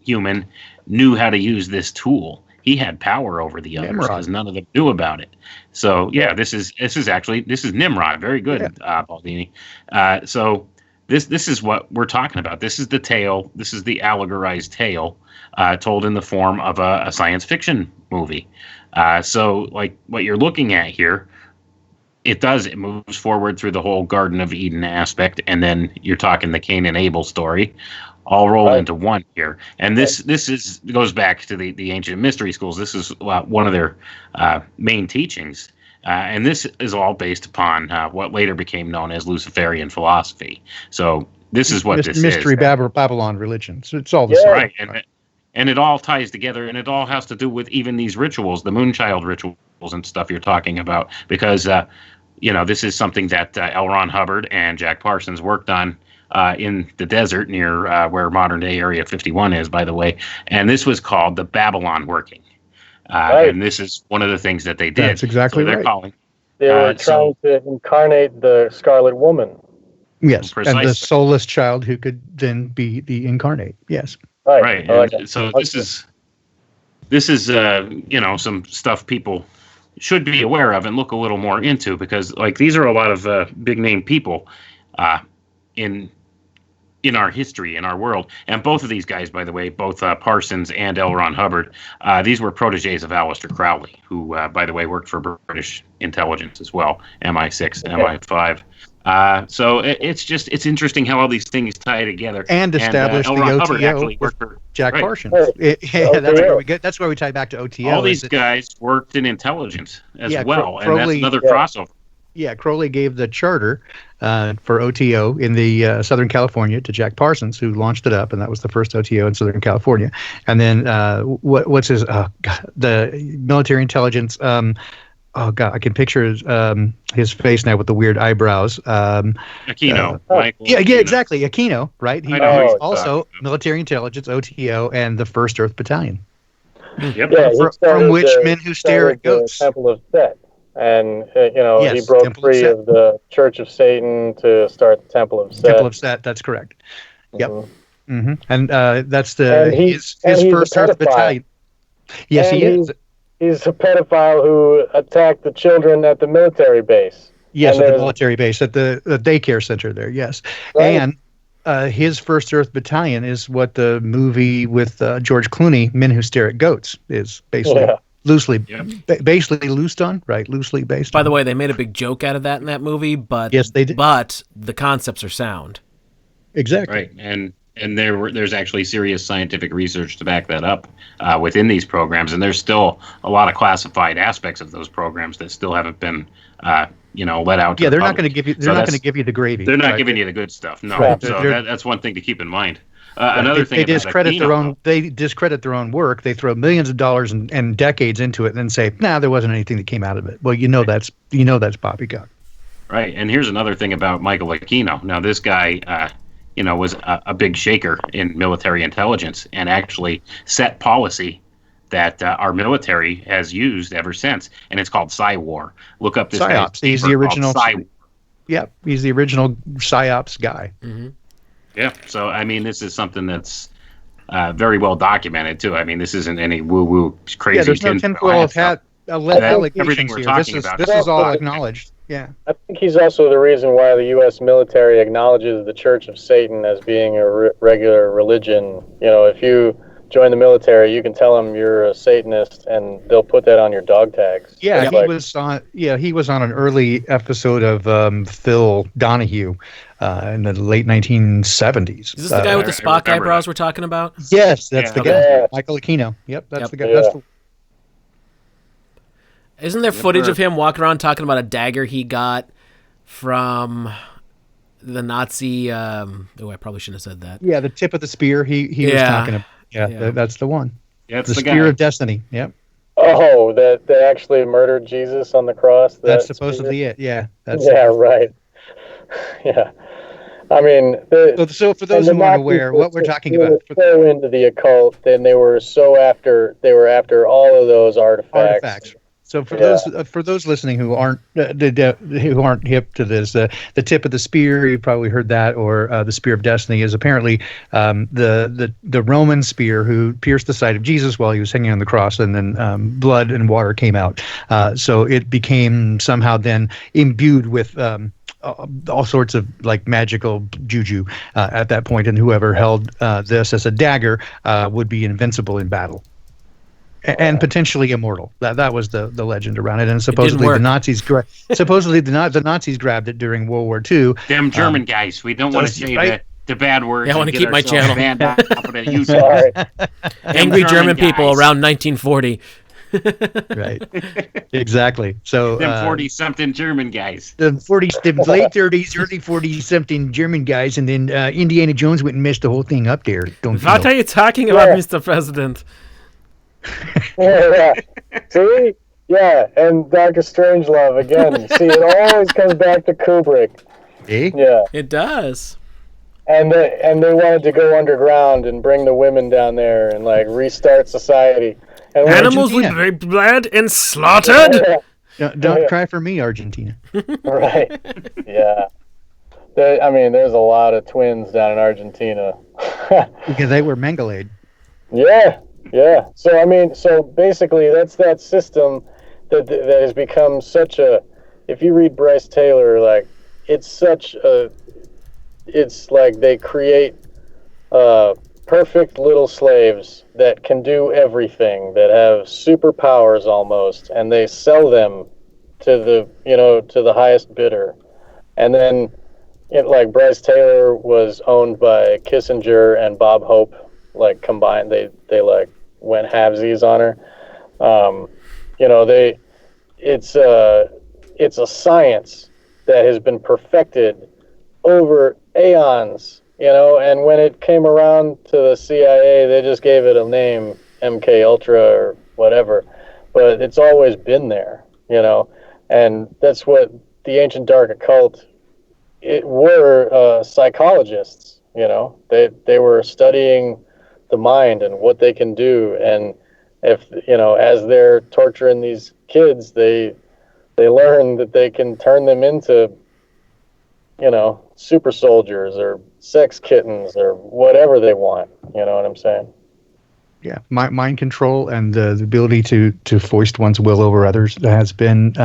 human knew how to use this tool, he had power over the others because none of them knew about it. So yeah, this is Nimrod. Very good, Baldini. So this is what we're talking about. This is the tale. This is the allegorized tale told in the form of a science fiction movie. So, like what you're looking at here, it moves forward through the whole Garden of Eden aspect, and then you're talking the Cain and Abel story, all rolled into one here. And this goes back to the ancient mystery schools. This is one of their main teachings, and this is all based upon what later became known as Luciferian philosophy. So this is what this mystery is. Babylon religion. So it's all the same. Right, and it all ties together, and it all has to do with even these rituals, the Moonchild rituals and stuff you're talking about, because this is something that L. Ron Hubbard and Jack Parsons worked on in the desert near where modern day Area 51 is, by the way, and this was called the Babylon working, and this is one of the things that they did. That's exactly they're right. Calling. They were trying to incarnate the Scarlet Woman. Yes, Precisely. and the soulless child who could then be the incarnate. Yes. Right. And so this is some stuff people should be aware of and look a little more into, because like these are a lot of big name people in our history, in our world. And both of these guys, by the way, both Parsons and L. Ron Hubbard, these were proteges of Aleister Crowley, who, by the way, worked for British intelligence as well, MI6, MI5. So it's interesting how all these things tie together. And established L. the Ron OTO Hubbard actually worked for Jack right. Parsons. Right. That's where we tie back to OTO. All these guys worked in intelligence as well, and that's another crossover. Yeah, Crowley gave the charter for OTO in the Southern California to Jack Parsons, who launched it up, and that was the first OTO in Southern California. And then what's his the military intelligence? Oh God, I can picture his face now with the weird eyebrows. Aquino. Yeah, exactly. Aquino, right? He I know was who also military intelligence, OTO, and the 1st Earth Battalion. Yep. Yeah, From which men who stare at goats. The Temple of Set. And, Yes, he broke Temple of free Set. of the Church of Satan to start the Temple of Set. Temple of Set, that's correct. Yep. Mm-hmm. Mm-hmm. And that's And his he's First a Earth pedophile. Battalion. Yes, he is. He's a pedophile who attacked the children at the military base. Yes, And at the there's- military base, at the daycare center there, yes. Right. And his First Earth Battalion is what the movie with George Clooney, Men Who Stare at Goats, is basically loosely based on. By the way, they made a big joke out of that in that movie, but Yes, they did. But the concepts are sound. Exactly. Right, and there's actually serious scientific research to back that up within these programs, and there's still a lot of classified aspects of those programs that still haven't been let out. Yeah, to they're the not going to public. give you. They're So not that's- going to give you the gravy. They're not right? giving you the good stuff. No, Right. so They're- that's one thing to keep in mind. Another thing They about discredit their Aquino, own. They discredit their own work. They throw millions of dollars and decades into it, and then say, "Nah, there wasn't anything that came out of it." Well, that's poppycock. Right, and here's another thing about Michael Aquino. Now, this guy, was a big shaker in military intelligence and actually set policy that our military has used ever since, and it's called Psy-War. Look up this guy's PsyOps. He's the paper called original. Psy-War. Yeah, he's the original PsyOps guy. Mm-hmm. Yeah, so I mean, this is something that's very well documented too. I mean, this isn't any woo-woo crazy. Yeah, there's no tinfoil hat everything allegations we're here. talking about. This is all acknowledged. Yeah. I think he's also the reason why the U.S. military acknowledges the Church of Satan as being a regular religion. If you join the military, you can tell them you're a Satanist, and they'll put that on your dog tags. Yeah, It's he was on. Yeah, he was on an early episode of Phil Donahue in the late 1970s. Is this the guy with the I Spock remember eyebrows that. we're talking about? Yes, that's Yeah. the guy, Yeah. Michael Aquino. Yep, that's Yep. the guy. Yeah. That's the, Isn't there footage of him walking around talking about a dagger he got from the Nazi? I probably shouldn't have said that. yeah, the tip of the spear. He was Yeah. talking about. Yeah, Yeah. that's the one. Yeah, it's The the spear guy. of destiny. Yep, Oh, that actually murdered Jesus on the cross? that's That supposedly it. Yeah, that's Yeah, right. Yeah. I mean, So for those and who the aren't aware, Nazis what we're were talking about so into the occult, then they were after all of those artifacts. So for those listening who aren't hip to this, the tip of the spear, you've probably heard that, or the spear of destiny, is apparently the Roman spear who pierced the side of Jesus while he was hanging on the cross, and then blood and water came out. So it became somehow then imbued with all sorts of like magical juju at that point, and whoever held this as a dagger would be invincible in battle. And potentially immortal. That was the legend around it. And supposedly work. the Nazis the Nazis grabbed it during World War II. Them German guys. We don't want to say right? the bad words. Yeah, I want to and keep get my ourselves channel. banned out of it. Use Sorry. Angry German people guys. around 1940. Right. Exactly. So Them 40-something German guys. the late 30s, early 40s something German guys, and then Indiana Jones went and messed the whole thing up there. Don't you What know? are you talking about, Yeah. Mr. President? Yeah. See? Yeah, and Dr. Strangelove again. See, it always comes back to Kubrick. Eh? Yeah. It does. And they wanted to go underground and bring the women down there and like restart society. And Animals will Argentina. be bled and slaughtered. Don't cry for me, Argentina. Right. Yeah. There's a lot of twins down in Argentina. Because they were Mengele. Yeah. So basically that's that system that has become such a, if you read Bryce Taylor, like it's like they create perfect little slaves that can do everything, that have superpowers almost, and they sell them to the highest bidder. And then like Bryce Taylor was owned by Kissinger and Bob Hope, like combined, they like went halvesies on her. It's a science that has been perfected over aeons, and when it came around to the CIA, they just gave it a name, MK Ultra or whatever, but it's always been there, and that's what the ancient dark occult were psychologists, they were studying the mind and what they can do, and if as they're torturing these kids, they learn that they can turn them into super soldiers or sex kittens or whatever they want. You know what I'm saying? Yeah, mind control and the ability to foist one's will over others has been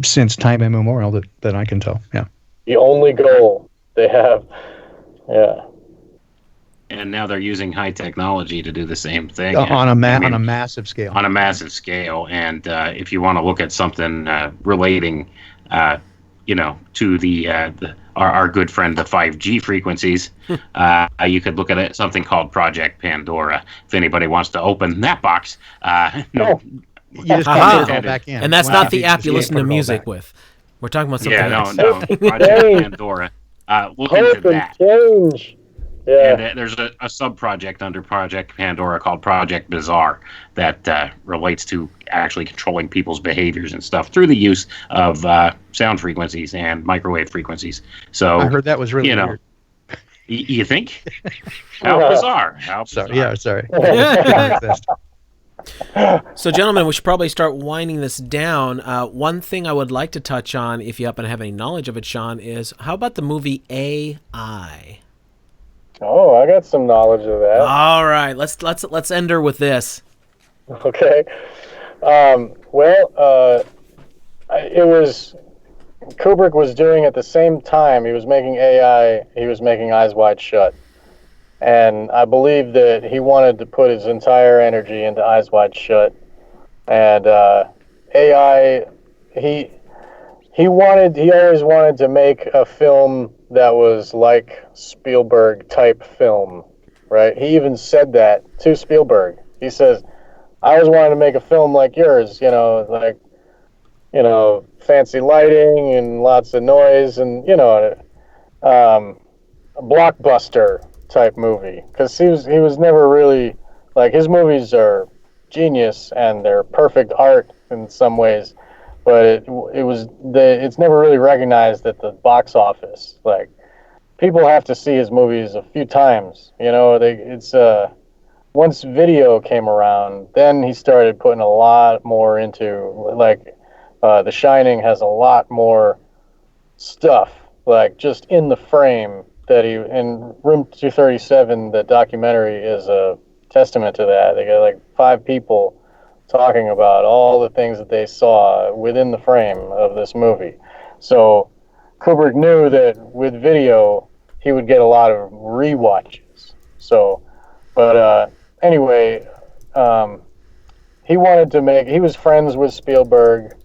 since time immemorial that I can tell. Yeah. The only goal they have. Yeah. And now they're using high technology to do the same thing. On a massive scale. On a massive scale. And if you want to look at something relating, to our good friend, the 5G frequencies, you could look at it, something called Project Pandora. If anybody wants to open that box, no. You just Aha. put it all back in. And that's Wow. not the app you Just listen put to it all music back. with. We're talking about something Yeah, else. no. Project Pandora. Look into Hope and that. change. Yeah. And there's a sub-project under Project Pandora called Project Bizarre that relates to actually controlling people's behaviors and stuff through the use of sound frequencies and microwave frequencies. So I heard that was really weird. You think? How bizarre? How bizarre? Sorry. Yeah, sorry. So, gentlemen, we should probably start winding this down. One thing I would like to touch on, if you happen to have any knowledge of it, Sean, is how about the movie AI? Oh, I got some knowledge of that. All right, let's end her with this. Okay. It was Kubrick was doing at the same time he was making AI, he was making Eyes Wide Shut. And I believe that he wanted to put his entire energy into Eyes Wide Shut. And AI, he always wanted to make a film that was like Spielberg type film, right? He even said that to Spielberg. He says, I always wanted to make a film like yours, fancy lighting and lots of noise and, a blockbuster type movie. Because he was never really, like, his movies are genius and they're perfect art in some ways, but it's never really recognized at the box office. Like, people have to see his movies a few times, once video came around, then he started putting a lot more into, like, The Shining has a lot more stuff, like, just in the frame that in Room 237, the documentary is a testament to that. They got like 5 people talking about all the things that they saw within the frame of this movie. So Kubrick knew that with video, he would get a lot of rewatches. So, but anyway, he wanted to make. He was friends with Spielberg.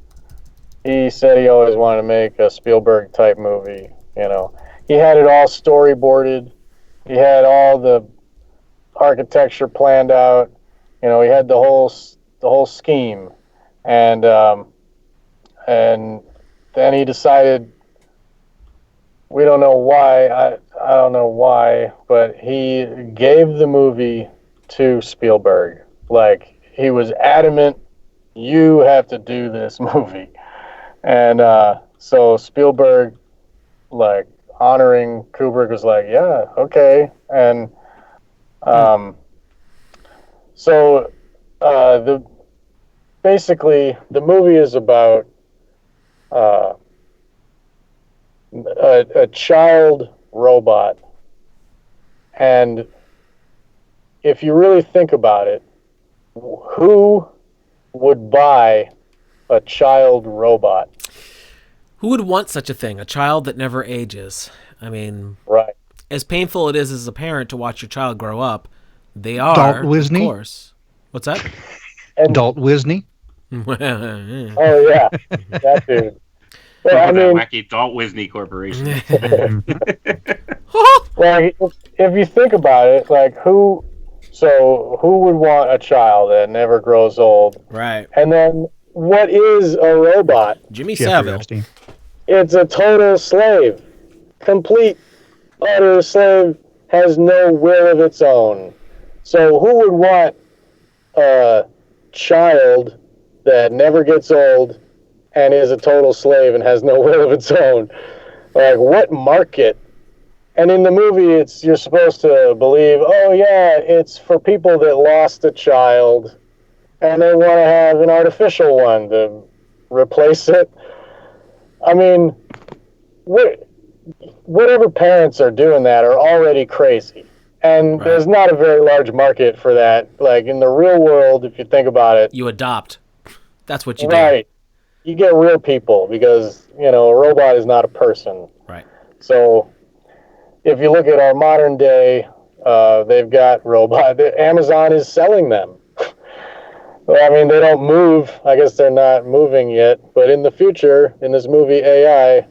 He said he always wanted to make a Spielberg type movie. You know, he had it all storyboarded. He had all the architecture planned out. You know, he had the whole scheme, and then he decided. We don't know why. I don't know why, but he gave the movie to Spielberg. Like, he was adamant, you have to do this movie. And so Spielberg, like, honoring Kubrick, was like, yeah, okay. And so basically the movie is about a child robot, and if you really think about it, who would buy a child robot? Who would want such a thing? A child that never ages. I mean, Right. as painful it is as a parent to watch your child grow up, they are, Dalt Wisney? of course. What's that? And Dalt Wisney. oh yeah, that dude. But, I that mean, wacky Dalt Wisney Corporation. like, if you think about it, like, who would want a child that never grows old? Right. And then, what is a robot? Jimmy Jeffrey Savile. Epstein. It's a total slave. Complete, utter slave, has no will of its own. So who would want a child that never gets old and is a total slave and has no will of its own? Like, what market? And in the movie, you're supposed to believe, oh yeah, it's for people that lost a child and they want to have an artificial one to replace it. I mean, whatever parents are doing that are already crazy. And there's not a very large market for that. Like, in the real world, if you think about it. You adopt. That's what you do. Right. You get real people because, you know, a robot is not a person. Right. So if you look at our modern day, they've got robots. Amazon is selling them. Well, I mean, they don't move. I guess they're not moving yet. But in the future, in this movie AI,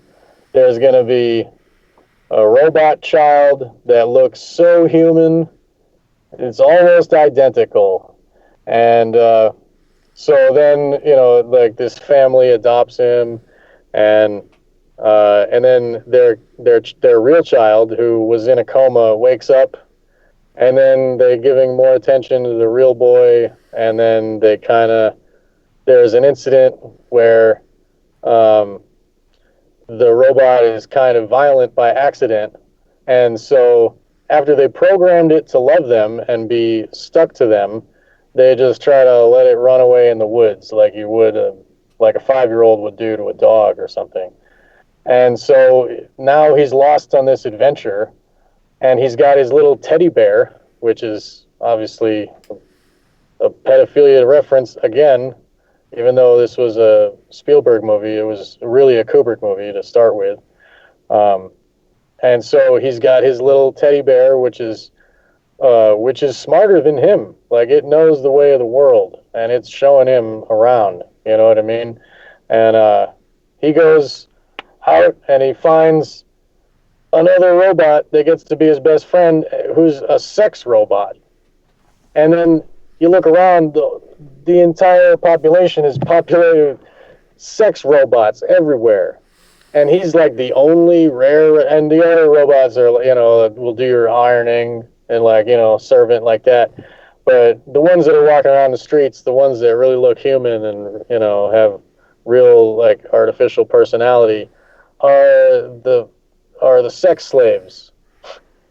there's going to be a robot child that looks so human. It's almost identical. And so then, you know, like, this family adopts him, and then their real child, who was in a coma, wakes up, and then they're giving more attention to the real boy, and then there's an incident where the robot is kind of violent by accident, and so after they programmed it to love them and be stuck to them, they just try to let it run away in the woods like you would, like a 5-year-old would do to a dog or something. And so now he's lost on this adventure, and he's got his little teddy bear, which is obviously a pedophilia reference again, even though this was a Spielberg movie. It was really a Kubrick movie to start with. And so he's got his little teddy bear, which is smarter than him. Like, it knows the way of the world, and it's showing him around. You know what I mean? And he goes out and he finds another robot that gets to be his best friend, who's a sex robot. And then you look around, the entire population is populated with sex robots everywhere. And he's like the only rare, and the other robots are, you know, will do your ironing and, like, you know, servant like that. But the ones that are walking around the streets, the ones that really look human and, you know, have real, like, artificial personality are the sex slaves.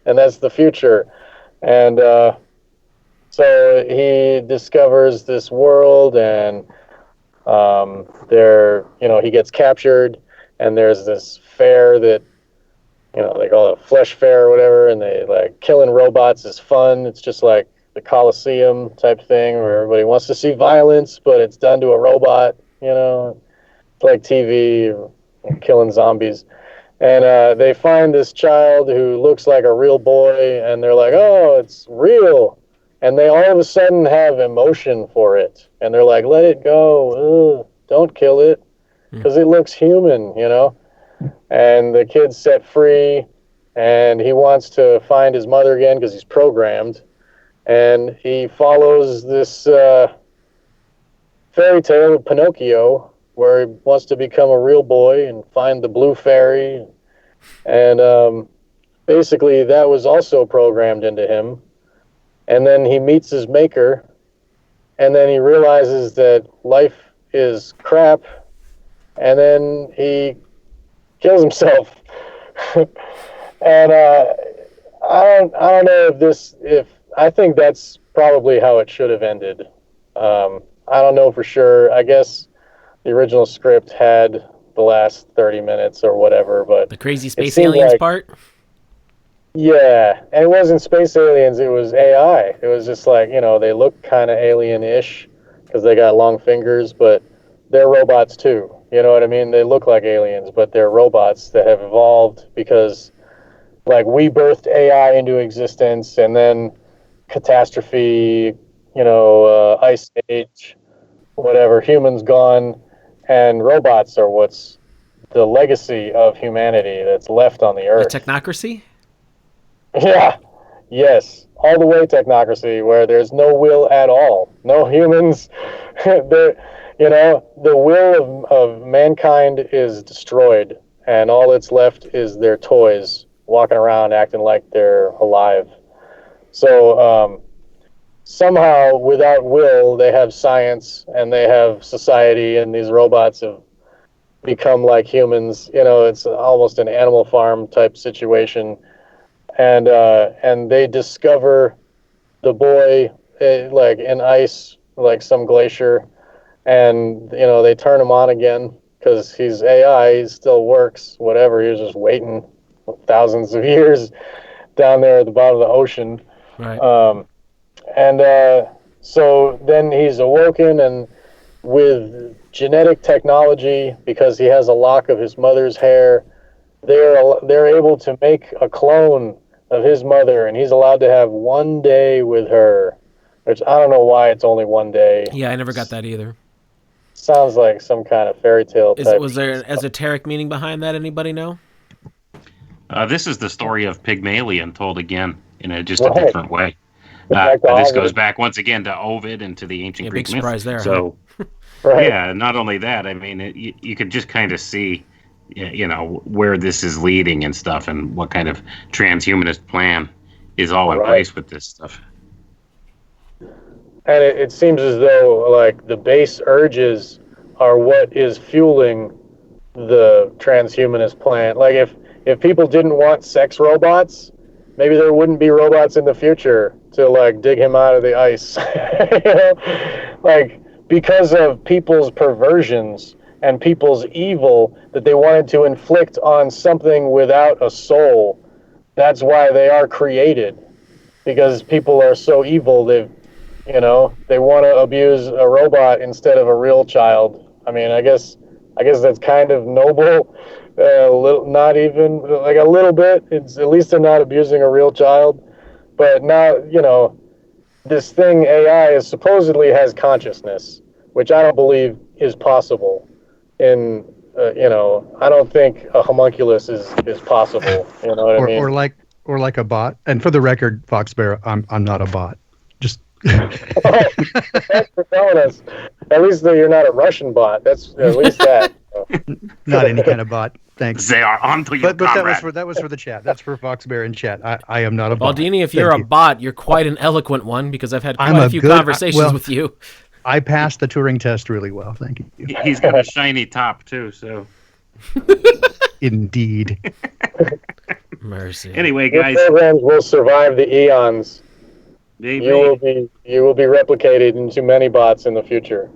And that's the future. And so he discovers this world, and he gets captured, and there's this fair that, you know, they call it a flesh fair or whatever, and they, like, killing robots is fun. It's just like the Coliseum type thing where everybody wants to see violence, but it's done to a robot, you know. It's like TV, killing zombies. And they find this child who looks like a real boy, and they're like, oh, it's real. and they all of a sudden have emotion for it, and they're like, let it go. Ugh, don't kill it, because it looks human, you know? And the kid's set free, and he wants to find his mother again because he's programmed, and he follows this fairy tale of Pinocchio, where he wants to become a real boy and find the blue fairy, and basically that was also programmed into him. And then he meets his maker, and then he realizes that life is crap, and then he kills himself. And I don't know if I think that's probably how it should have ended. I don't know for sure. I guess the original script had the last 30 minutes or whatever, but the crazy space aliens part. Yeah, and it wasn't space aliens, it was AI. It was just like, you know, they look kind of alien-ish because they got long fingers, but they're robots too. You know what I mean? They look like aliens, but they're robots that have evolved because, like, we birthed AI into existence, and then catastrophe, you know, ice age, whatever, humans gone, and robots are what's the legacy of humanity that's left on the earth. The technocracy? Yeah, yes, all the way technocracy, where there's no will at all, no humans. You know, the will of mankind is destroyed, and all that's left is their toys walking around acting like they're alive. So somehow, without will, they have science and they have society, and these robots have become like humans. You know, it's almost an Animal Farm type situation. And they discover the boy like in ice, like some glacier, and you know they turn him on again because he's AI, he still works, whatever. He was just waiting thousands of years down there at the bottom of the ocean, right? So then he's awoken, and with genetic technology, because he has a lock of his mother's hair, they're able to make a clone of his mother, and he's allowed to have 1 day with her, which I don't know why it's only 1 day. Yeah, I never got that either. Sounds like some kind of fairy tale type. Was there an esoteric meaning behind that? Anybody know? This is the story of Pygmalion told again in a Right. different way. This goes back once again to Ovid and to the ancient Greek big surprise myth. there. So, Right. yeah, not only that, I mean, you could just kind of see, you know, where this is leading and stuff, and what kind of transhumanist plan is all in place with this stuff. And it seems as though like the base urges are what is fueling the transhumanist plan. Like if people didn't want sex robots, maybe there wouldn't be robots in the future to like dig him out of the ice. You know? Like because of people's perversions and people's evil that they wanted to inflict on something without a soul. That's why they are created, because people are so evil. They want to abuse a robot instead of a real child. I mean, I guess that's kind of noble. Not even like a little bit. It's at least they're not abusing a real child. But now, you know, this thing AI is supposedly has consciousness, which I don't believe is possible. I don't think a homunculus is possible. You know what I mean? Or like a bot. And for the record, Fox Bear, I'm not a bot. Just Thanks for telling us. At least you're not a Russian bot. That's at least that. not any kind of bot. Thanks. They are onto you, But comrade. that was for the chat. That's for Fox Bear in chat. I am not a bot. Baldini, if you're a bot, you're quite an eloquent one, because I've had quite I'm a a few good- conversations well- with you. I passed the Turing test really well. Thank you. He's got a shiny top too, so Indeed. Mercy. anyway, Your guys, programs will survive the eons. maybe You will be replicated into many bots in the future.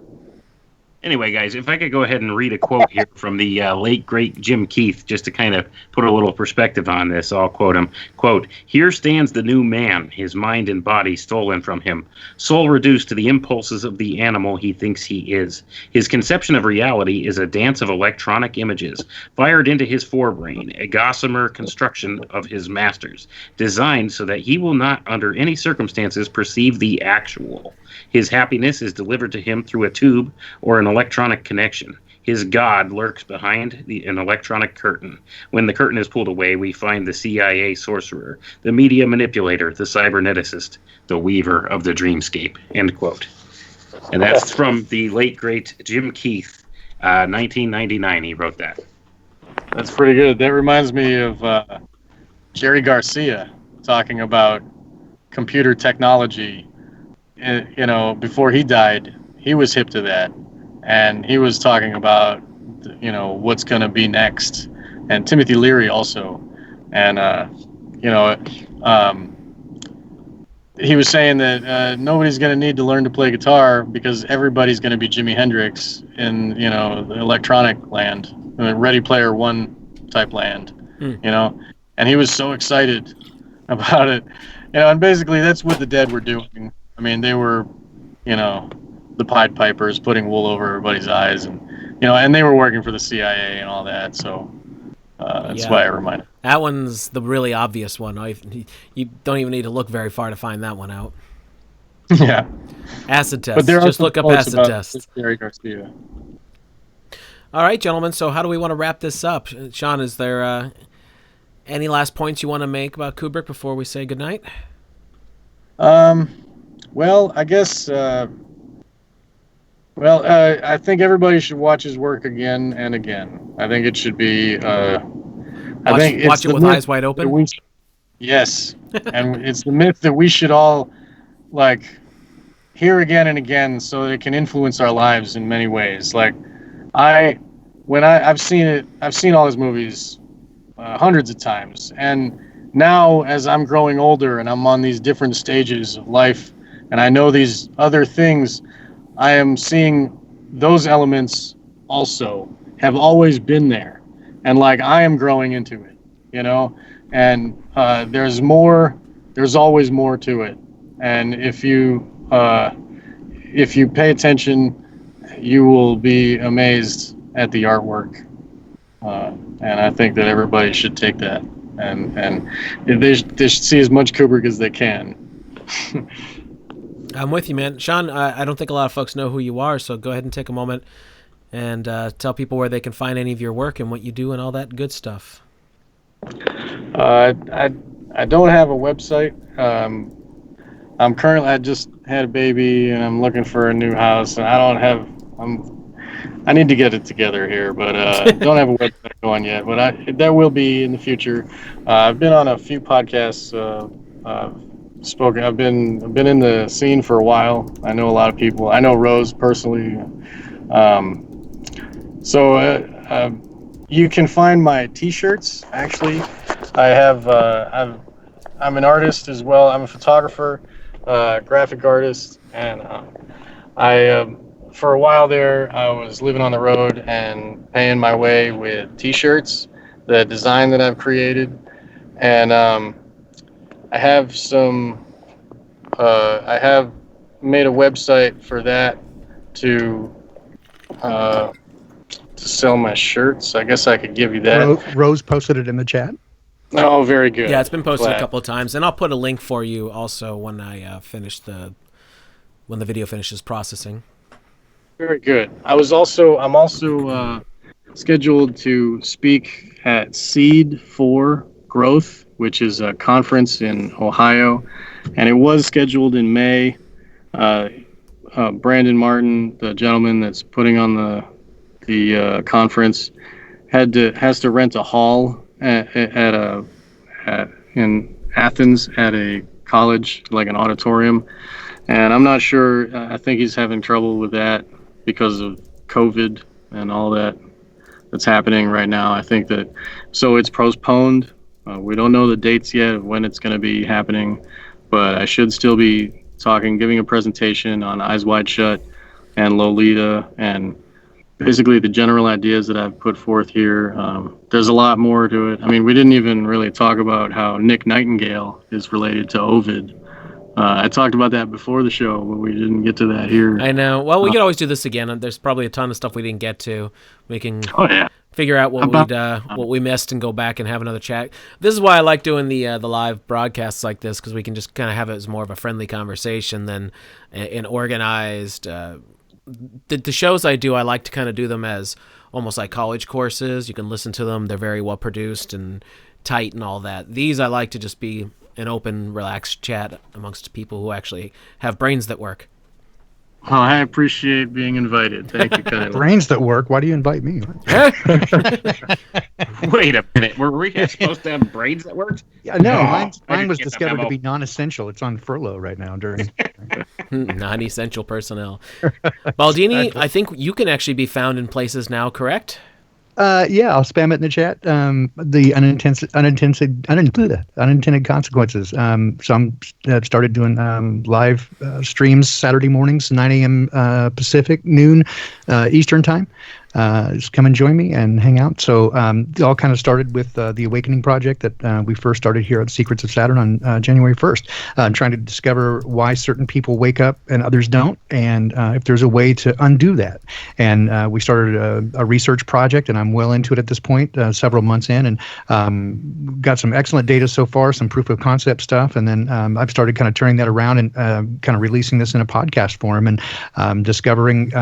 Anyway, guys, if I could go ahead and read a quote here from the late, great Jim Keith, just to kind of put a little perspective on this, I'll quote him. Quote, "Here stands the new man, his mind and body stolen from him, soul reduced to the impulses of the animal he thinks he is. His conception of reality is a dance of electronic images, fired into his forebrain, a gossamer construction of his masters, designed so that he will not, under any circumstances, perceive the actual. His happiness is delivered to him through a tube or an electronic connection. His God lurks behind an electronic curtain. When the curtain is pulled away, we find the CIA sorcerer, the media manipulator, the cyberneticist, the weaver of the dreamscape." End quote. And that's from the late, great Jim Keith, 1999. He wrote that. That's pretty good. That reminds me of Jerry Garcia talking about computer technology. You know, before he died, he was hip to that, and he was talking about, you know, what's going to be next. And Timothy Leary also, and he was saying that nobody's going to need to learn to play guitar because everybody's going to be Jimi Hendrix in, you know, the electronic land, Ready Player One type land, you know. And he was so excited about it, you know. And basically, that's what the Dead were doing. I mean, they were, you know, the Pied Pipers putting wool over everybody's eyes, and, you know, and they were working for the CIA and all that. So that's why I reminded. That one's the really obvious one. You don't even need to look very far to find that one out. Yeah. Acid test. But there Just look up acid test. Jerry Garcia. All right, gentlemen. So how do we want to wrap this up? Sean, is there any last points you want to make about Kubrick before we say goodnight? Well, I guess. I think everybody should watch his work again and again. I think it should be. Watch it with eyes wide open. Yes, and it's the myth that we should all like hear again and again, so that it can influence our lives in many ways. Like, I've seen it. I've seen all his movies hundreds of times, and now as I'm growing older and I'm on these different stages of life, and I know these other things, I am seeing those elements also have always been there. And like, I am growing into it, you know, and there's always more to it. And if you pay attention, you will be amazed at the artwork. And I think that everybody should take that, and they should see as much Kubrick as they can. I'm with you, man. Sean, I don't think a lot of folks know who you are, so go ahead and take a moment and tell people where they can find any of your work and what you do and all that good stuff. I don't have a website. I just had a baby and I'm looking for a new house, and I need to get it together here, but don't have a website going yet, but that will be in the future. I've been on a few podcasts, spoken. I've been in the scene for a while. I know a lot of people. I know Rose personally. You can find my T-shirts. Actually, I'm an artist as well. I'm a photographer, graphic artist, and for a while there, I was living on the road and paying my way with T-shirts, the design that I've created, and I have made a website for that to sell my shirts. I guess I could give you that. Rose posted it in the chat. Oh, very good. Yeah, it's been posted a couple of times, and I'll put a link for you also when I when the video finishes processing. Very good. I'm also scheduled to speak at Seed for Growth, which is a conference in Ohio, and it was scheduled in May. Brandon Martin, the gentleman that's putting on the conference, has to rent a hall in Athens at a college, like an auditorium, and I'm not sure. I think he's having trouble with that because of COVID and all that's happening right now. I think that so it's postponed. We don't know the dates yet of when it's going to be happening, but I should still be giving a presentation on Eyes Wide Shut and Lolita and basically the general ideas that I've put forth here. There's a lot more to it. I mean, we didn't even really talk about how Nick Nightingale is related to Ovid. I talked about that before the show, but we didn't get to that here. I know. Well, we could always do this again. There's probably a ton of stuff we didn't get to. We can figure out what we missed and go back and have another chat. This is why I like doing the live broadcasts like this, because we can just kind of have it as more of a friendly conversation than an organized. The shows I do, I like to kind of do them as almost like college courses. You can listen to them. They're very well produced and tight and all that. These I like to just be an open, relaxed chat amongst people who actually have brains that work. Well, I appreciate being invited. Thank you kindly. Brains that work? Why do you invite me? Wait a minute. Were we supposed to have brains that worked? Yeah, no. Mine was discovered to be non-essential. It's on furlough right now during non-essential personnel. Baldini, I think you can actually be found in places now, correct? Yeah, I'll spam it in the chat. The unintended consequences. So I've started doing live streams Saturday mornings, 9 a.m. Pacific, noon Eastern time. Just come and join me and hang out. So it all kind of started with the Awakening Project that we first started here at Secrets of Saturn on January 1st, trying to discover why certain people wake up and others don't, and if there's a way to undo that. And we started a research project, and I'm well into it at this point, several months in, and got some excellent data so far, some proof of concept stuff, and then I've started kind of turning that around and kind of releasing this in a podcast form, and discovering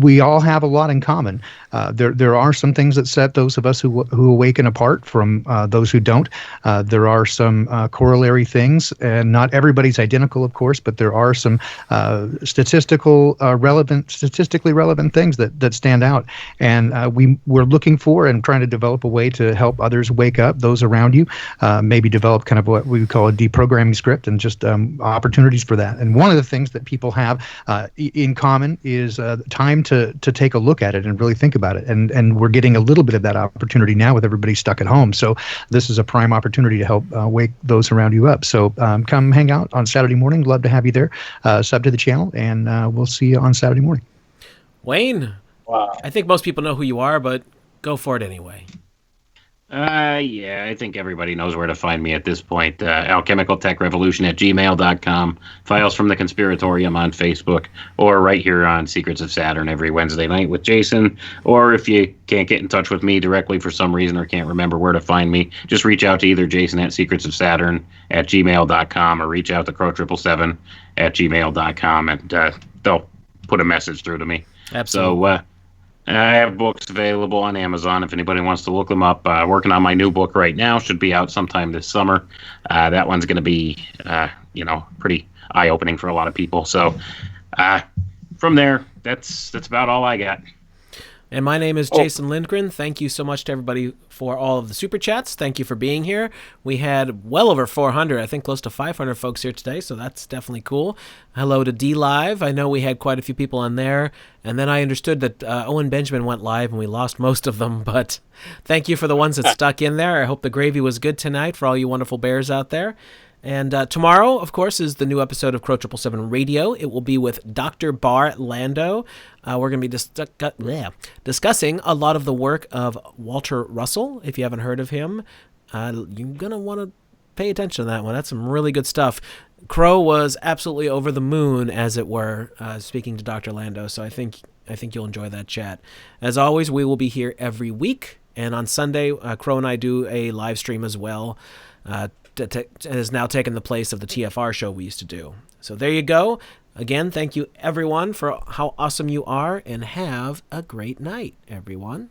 we all have a lot in common. There are some things that set those of us who awaken apart from those who don't. There are some corollary things, and not everybody's identical, of course, but there are some statistically relevant things that stand out. And we're looking for and trying to develop a way to help others wake up, those around you, maybe develop kind of what we would call a deprogramming script, and just opportunities for that. And one of the things that people have in common is time to take a look at it and really think about it. And we're getting a little bit of that opportunity now with everybody stuck at home. So this is a prime opportunity to help wake those around you up. So come hang out on Saturday morning. Love to have you there. Sub to the channel, and we'll see you on Saturday morning. Wayne, wow. I think most people know who you are, but go for it anyway. Yeah, I think everybody knows where to find me at this point. alchemicaltechrevolution@gmail.com, Files from the Conspiratorium on Facebook, or right here on Secrets of Saturn every Wednesday night with Jason. Or if you can't get in touch with me directly for some reason or can't remember where to find me, just reach out to either Jason at secretsofsaturn@gmail.com or reach out to crow777@gmail.com, and they'll put a message through to me. Absolutely. So, I have books available on Amazon if anybody wants to look them up. Working on my new book right now. Should be out sometime this summer. That one's going to be, pretty eye-opening for a lot of people. So from there, that's about all I got. And my name is Jason Lindgren. Thank you so much to everybody for all of the super chats. Thank you for being here. We had well over 400, I think close to 500 folks here today, so that's definitely cool. Hello to D Live. I know we had quite a few people on there. And then I understood that Owen Benjamin went live and we lost most of them, but thank you for the ones that stuck in there. I hope the gravy was good tonight for all you wonderful bears out there. And tomorrow, of course, is the new episode of Crow 777 Radio. It will be with Dr. Bar Lando. We're going to be discussing a lot of the work of Walter Russell. If you haven't heard of him, you're going to want to pay attention to that one. That's some really good stuff. Crow was absolutely over the moon, as it were, speaking to Dr. Lando. So I think you'll enjoy that chat. As always, we will be here every week. And on Sunday, Crow and I do a live stream as well. Has now taken the place of the TFR show we used to do. So there you go. Again, thank you everyone for how awesome you are, and have a great night, everyone.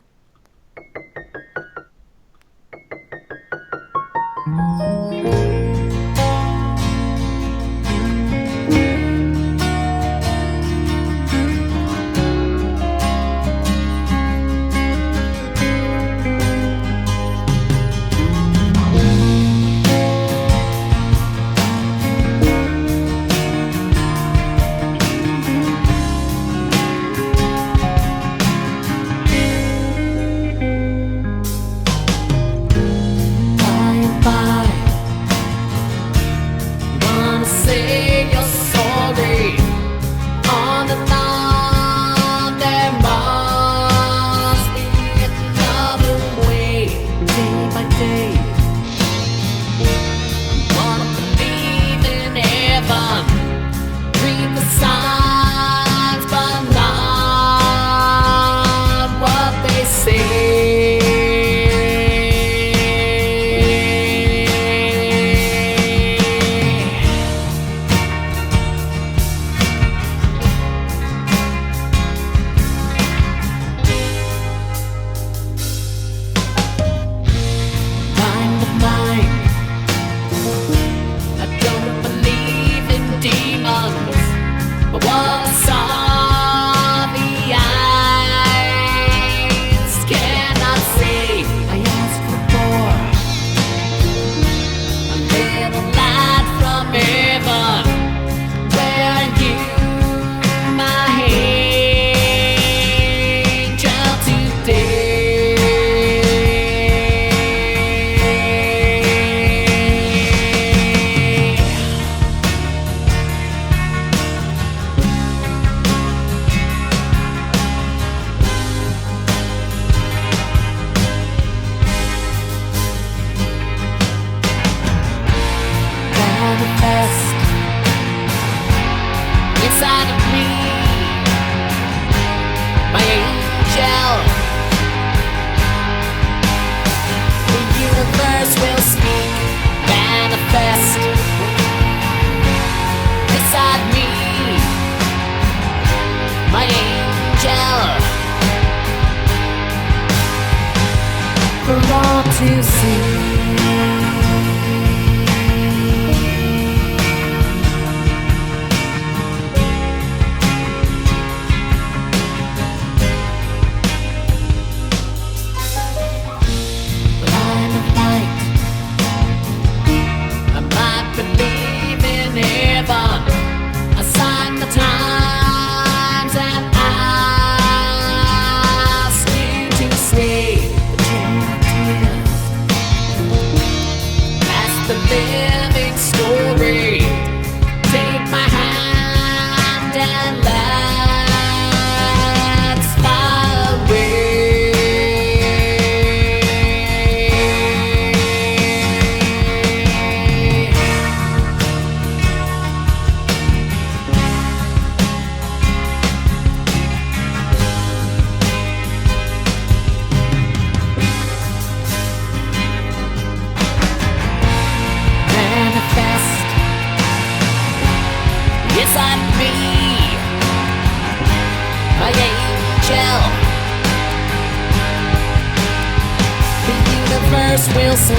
universe will speak,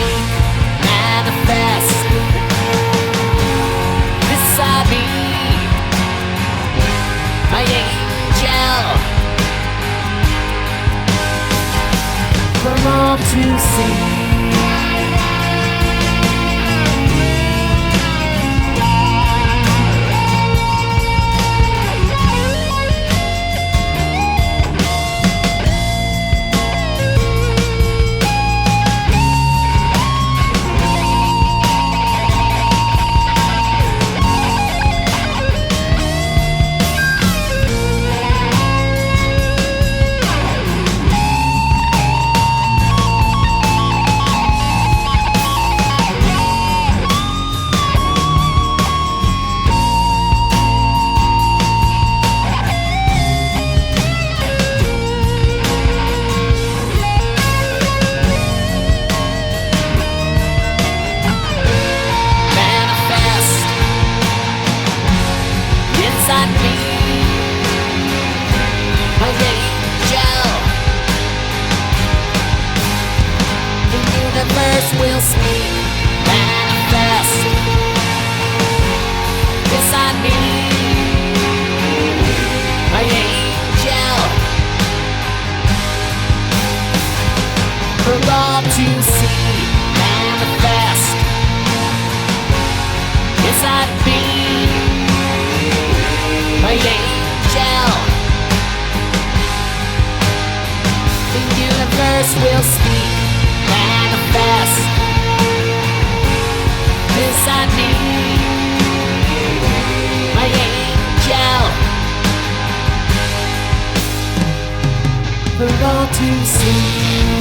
manifest. This I be, my angel, for all to see. Will speak, manifest. Yes, I need my angel for all to see, manifest. Yes, I need my angel. The universe will speak, manifest. This I need, my angel, for all to see.